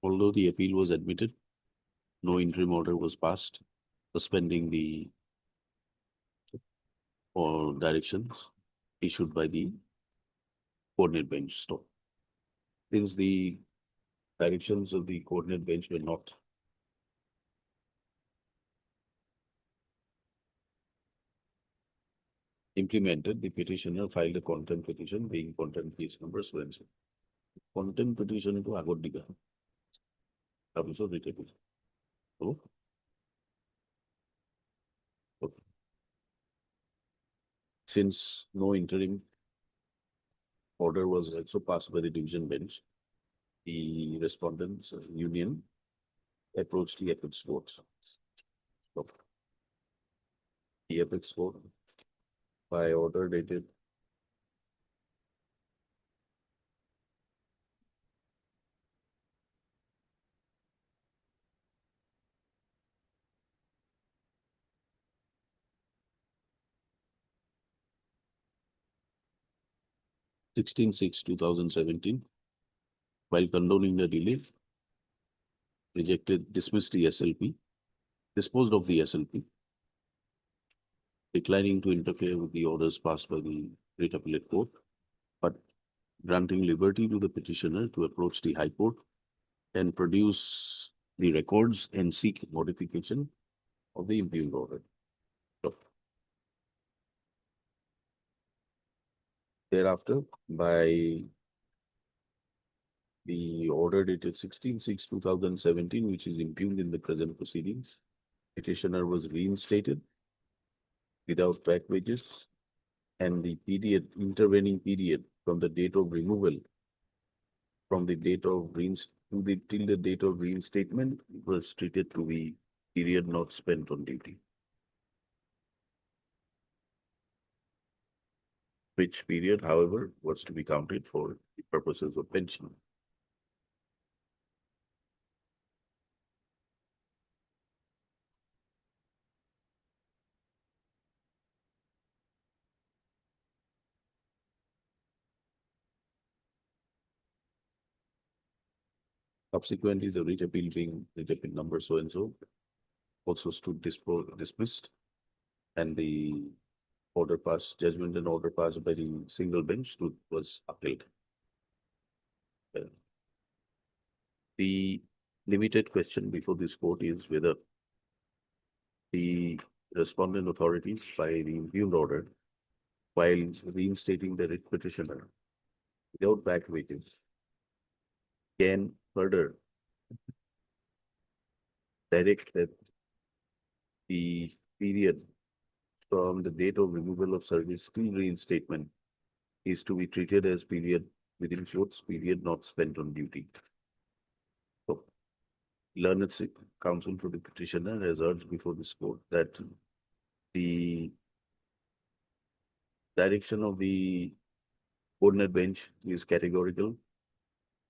Although the appeal was admitted, no interim order was passed, suspending the or directions issued by the coordinate bench. Stop. Since the directions of the coordinate bench were not implemented, the petitioner filed a contempt petition, being contempt case number so and so. Contempt petition to Agodiga. Also written. So, okay. Since no interim order was also passed by the division bench, the respondents of union approached the apex court. So, the apex court, by order dated 16/6/2017, while condoning the delay, dismissed the SLP, disposed of the SLP, declining to interfere with the orders passed by the Great Appellate Court, but granting liberty to the petitioner to approach the High Court and produce the records and seek modification of the impugned order. So, thereafter, by the order dated 16/6/2017, which is impugned in the present proceedings, petitioner was reinstated without back wages, and the intervening period from the date of removal, from the date of till the date of reinstatement was treated to be period not spent on duty, which period, however, was to be counted for the purposes of pension. Subsequently, the writ appeal being writ appeal number so and so also stood dismissed, and the order passed, judgment and order passed by the single bench was upheld. The limited question before this court is whether the respondent authorities by the impugned order, while reinstating the writ petitioner without back wages, can further direct that the period from the date of removal of service till reinstatement is to be treated as period within quotes, period not spent on duty. So, learned counsel for the petitioner has urged before this court that the direction of the coordinate bench is categorical.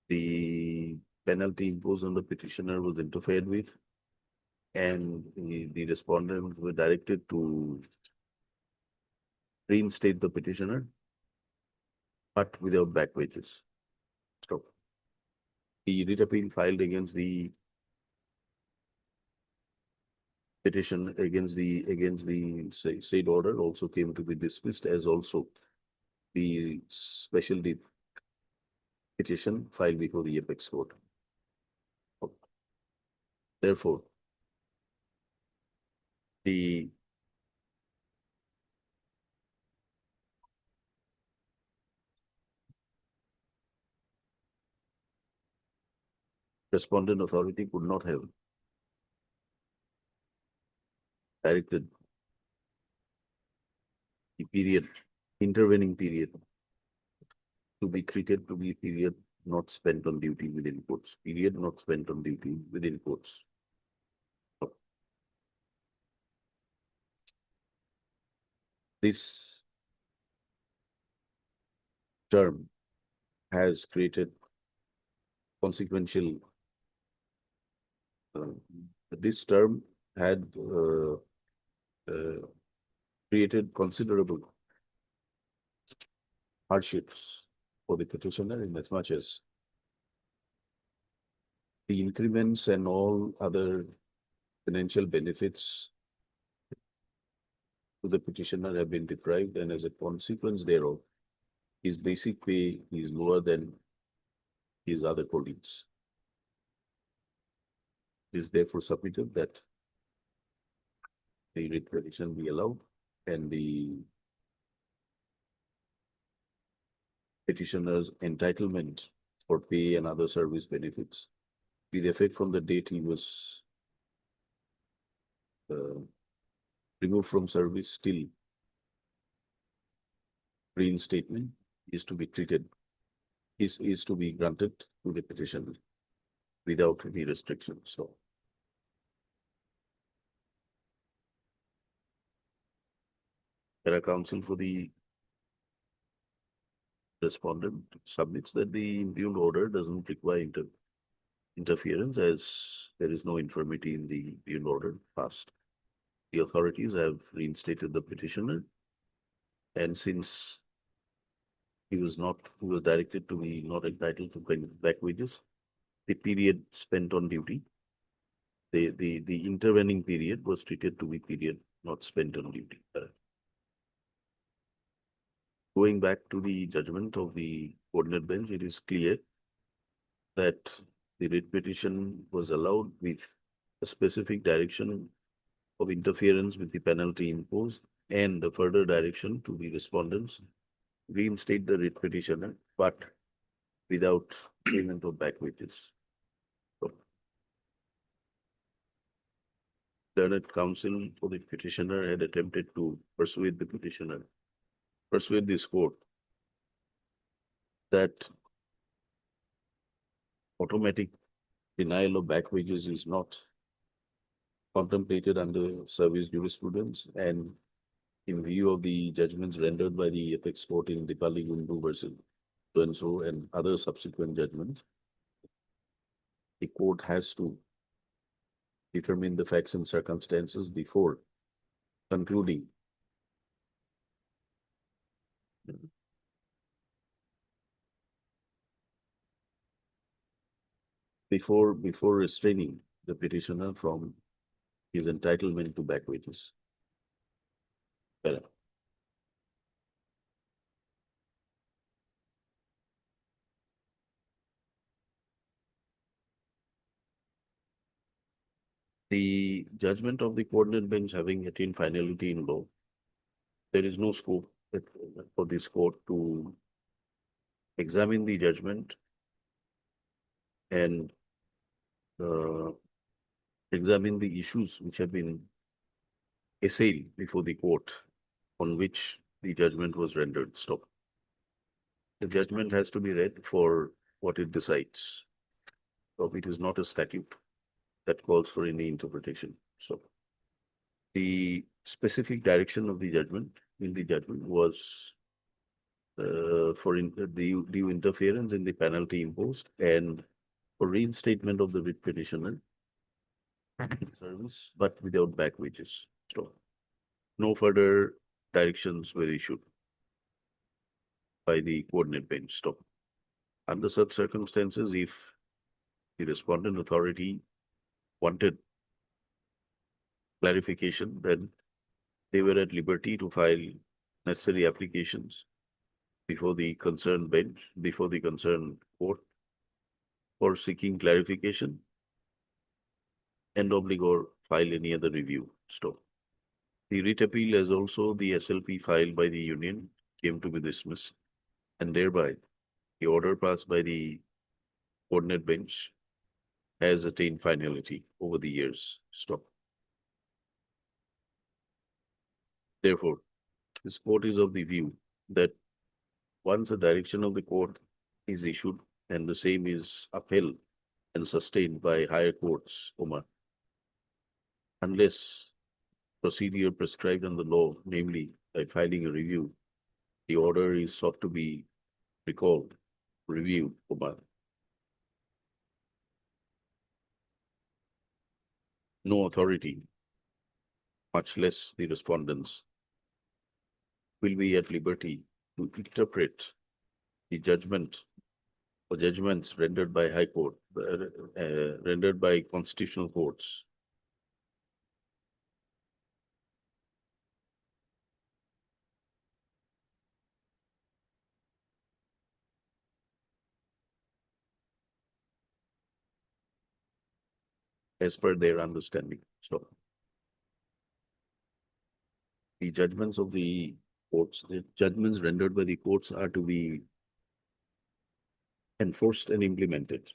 The penalty imposed on the petitioner was interfered with, and the respondents were directed to reinstate the petitioner, but without back wages. So, the writ appeal filed against the petition against the said order also came to be dismissed, as also the special petition filed before the apex court. Therefore, the respondent authority could not have directed the period, intervening period, to be treated to be a period not spent on duty within quotes, period not spent on duty within quotes. This term has created consequential, this term had created considerable hardships for the petitioner, in as much as the increments and all other financial benefits to the petitioner have been deprived, and as a consequence thereof, his basic pay is lower than his other colleagues. It is therefore submitted that the writ petition be allowed, and the petitioner's entitlement for pay and other service benefits with effect from the date he was removed from service till reinstatement is to be treated, is to be granted to the petitioner without any restrictions. So, there are counsel for the respondent submits that the impugned order doesn't require interference, as there is no infirmity in the impugned order passed. The authorities have reinstated the petitioner, and since he was directed to be not entitled to back wages, the period spent on duty the intervening period was treated to be period not spent on duty. Going back to the judgment of the coordinate bench, it is clear that the writ petition was allowed with a specific direction of interference with the penalty imposed and the further direction to the respondents reinstate the writ petitioner, but without payment of back wages. So, learned counsel for the petitioner had attempted to persuade this court that automatic denial of back wages is not contemplated under service jurisprudence, and in view of the judgments rendered by the apex court in Dipali Gundu versus so and other subsequent judgments, the court has to determine the facts and circumstances before concluding. Before restraining the petitioner from his entitlement to back wages. Well, the judgment of the coordinate bench having attained finality in law, there is no scope for this court to examine the judgment and examine the issues which have been assailed before the court on which the judgment was rendered. Stop. The judgment has to be read for what it decides. So it is not a statute that calls for any interpretation. So the specific direction of the judgment was for due interference in the penalty imposed and for reinstatement of the writ petitioner service, but without back wages. So no further directions were issued by the coordinate bench. Stop. Under such circumstances, if the respondent authority wanted clarification, then they were at liberty to file necessary applications before the concerned bench, before the concerned court, for seeking clarification and obligor file any other review. Stop. The writ appeal as also the SLP filed by the union came to be dismissed, and thereby the order passed by the coordinate bench has attained finality over the years. Stop. Therefore, this court is of the view that once the direction of the court is issued and the same is upheld and sustained by higher courts, unless procedure prescribed in the law, namely by filing a review, the order is sought to be recalled, reviewed, no authority, much less the respondents, will be at liberty to interpret the judgment or judgments rendered by High Court, rendered by constitutional courts. As per their understanding. So the judgments of the courts, the judgments rendered by the courts are to be enforced and implemented.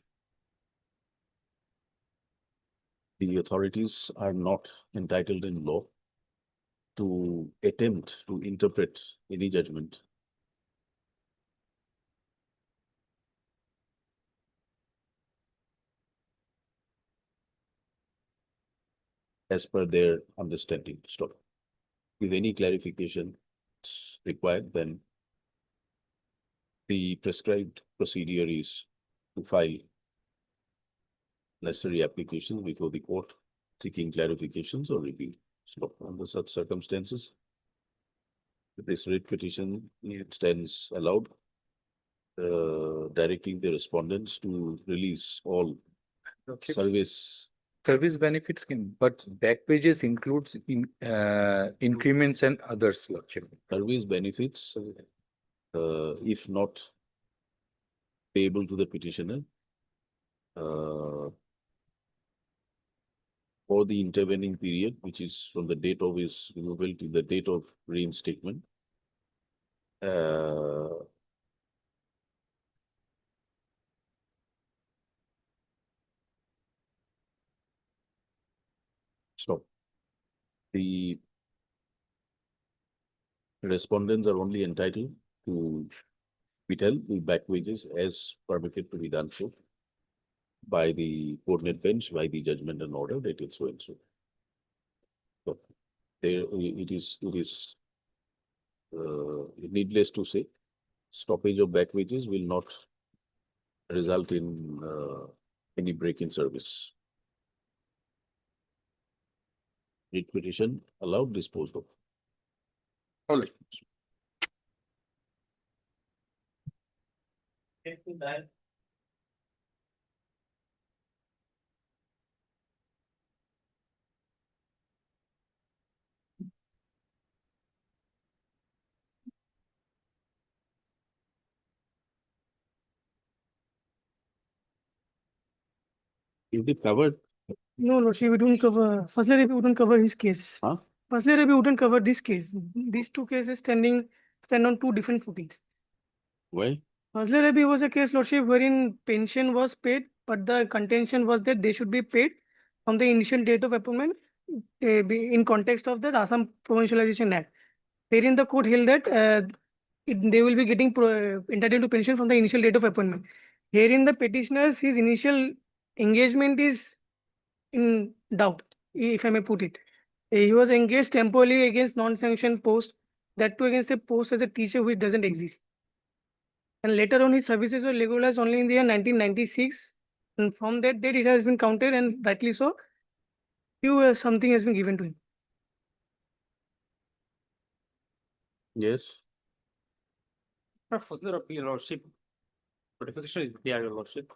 The authorities are not entitled in law to attempt to interpret any judgment as per their understanding. Stop. If any clarification is required, then the prescribed procedure is to file necessary applications before the court seeking clarifications or review. So under such circumstances, this writ petition, it stands allowed, directing the respondents to release all service service benefit scheme, but back wages includes increments and others, Lordship. Service benefits, if not payable to the petitioner, for the intervening period, which is from the date of his removal to the date of reinstatement. So the respondents are only entitled to withheld the back wages as permitted to be done so by the coordinate bench, by the judgment and order dated so and so. So there it is needless to say, stoppage of back wages will not result in any break in service. Writ petition allowed, disposed of. All right. Is it covered? No, Lordship, we don't cover, Fazler Rabi wouldn't cover his case. Huh? Fazler Rabi wouldn't cover this case. These two cases stand on two different footings. Why? Fazler Rabi was a case, Lordship, wherein pension was paid, but the contention was that they should be paid from the initial date of appointment in context of the Assam Provincialization Act. Wherein the court held that they will be getting entitled to pension from the initial date of appointment. Herein the petitioners, his initial engagement is in doubt, if I may put it. He was engaged temporarily against non-sanctioned post, that too against a post as a teacher which doesn't exist. And later on, his services were regularized only in the year 1996. And from that date, it has been counted, and rightly so, something has been given to him. Yes. For the Your Lordship, notification is there, Your Lordship.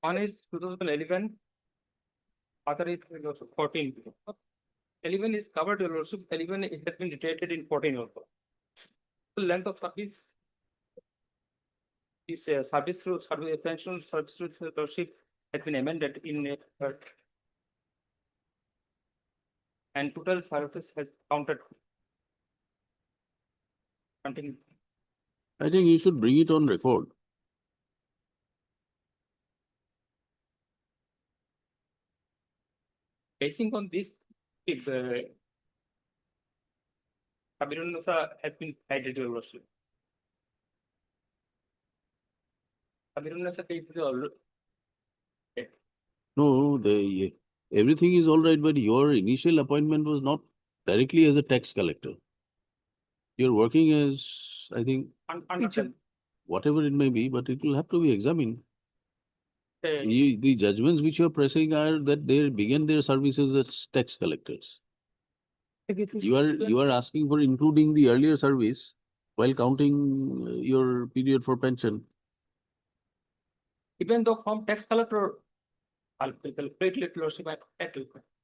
One is 2011, other is 14. 11 is covered, Your Lordship. 11 it has been detailed in 14 also. The length of service is service through service pension service through Your Lordship has been amended in and total service has counted. Continue. I think you should bring it on record. Basing on this, Kabirunasa has been cited, Your Lordship. Kabirunasa case is already. No, everything is all right, but your initial appointment was not directly as a tax collector. You're working as, I think, whatever it may be, but it will have to be examined. The judgments which you are pressing are that they began their services as tax collectors. You are asking for including the earlier service while counting your period for pension. Even though from tax collector, I'll calculate Your Lordship.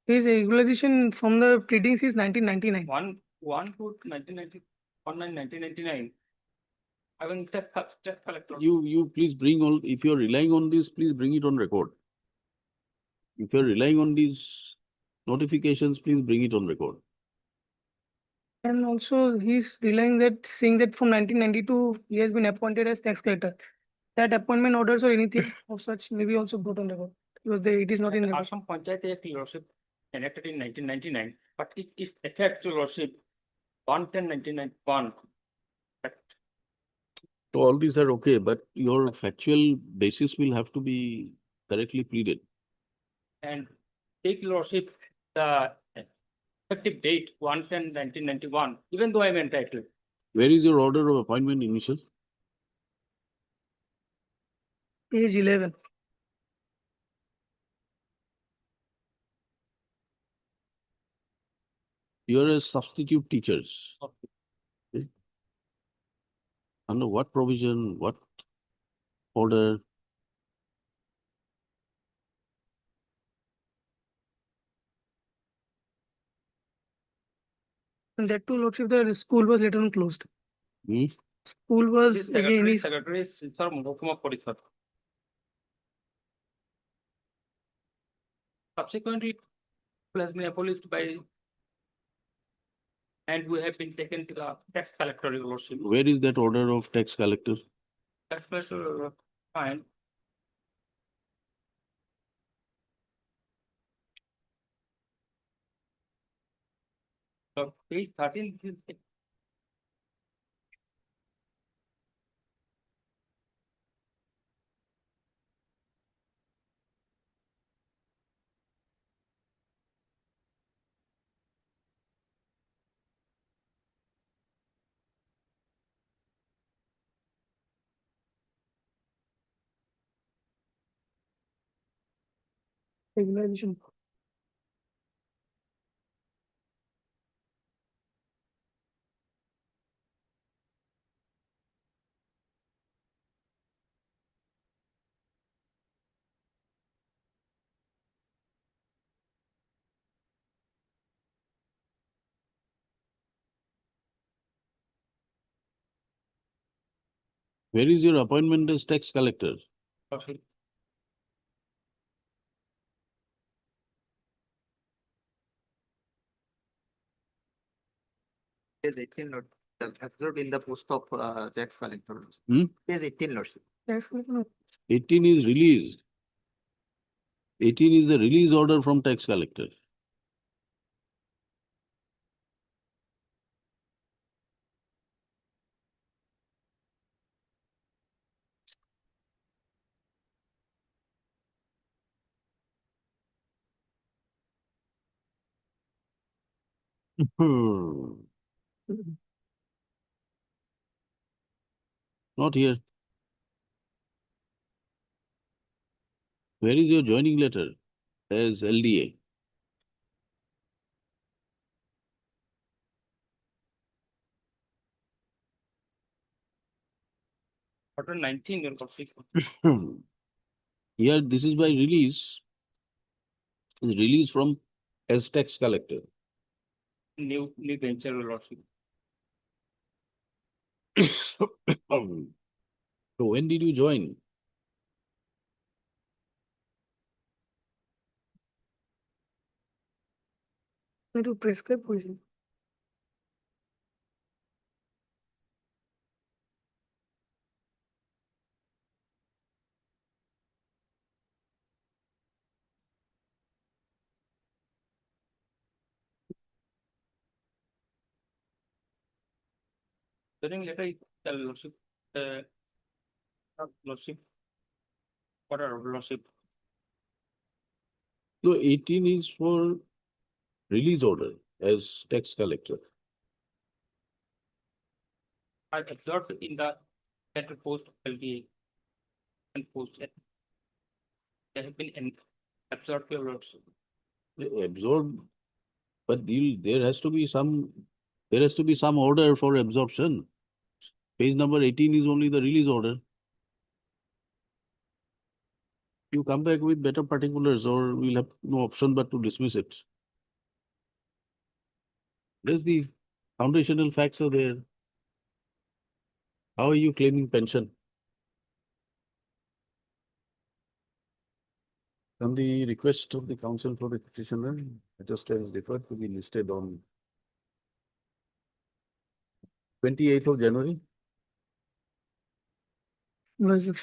His regularization from the pleadings is 1999. 1 to 1999. I will tax collector. You please bring all, if you are relying on this, please bring it on record. If you are relying on these notifications, please bring it on record. And also he's relying that, saying that from 1992, he has been appointed as tax collector. That appointment orders or anything of such may be also brought on record. Because it is not in record. Assam Panchayat Act, Your Lordship, enacted in 1999, but it is effect, Your Lordship, 1/10/1991. So all these are okay, but your factual basis will have to be correctly pleaded. And take Your Lordship, the effective date 1/10/1991, even though I am entitled. Where is your order of appointment initial? Page 11. You are a substitute teachers. Under what provision, what order? And that too, Lordship, the school was later on closed. Hmm? School was This again, secretary is Silchar Mahokuma Parishad. Subsequently, it has been abolished by, and we have been taken to the tax collector, your lordship. Where is that order of tax collector? Tax collector, fine. Page 13, this is regularization. Where is your appointment as tax collector? lordship. Page 18, Lord, absorbed in the post of tax collector. Hmm? Page 18, Lordship. 18 is released. 18 is the release order from tax collector. Not here. Where is your joining letter as LDA? Order 19, your lordship. Here, this is by release. Release from as tax collector. New venture, your lordship. So when did you join? To prescribe position. During later, your lordship, lordship. Order, lordship. So 18 is for release order as tax collector. I observed in the letter post LDA and post. They have been absorbed, your lordship. Absorbed, but there has to be some order for absorption. Page number 18 is only the release order. You come back with better particulars or we'll have no option but to dismiss it. There's the foundational facts are there. How are you claiming pension? On the request of the counsel for the petitioner, it just has deferred to be listed on 28th of January. Lordship.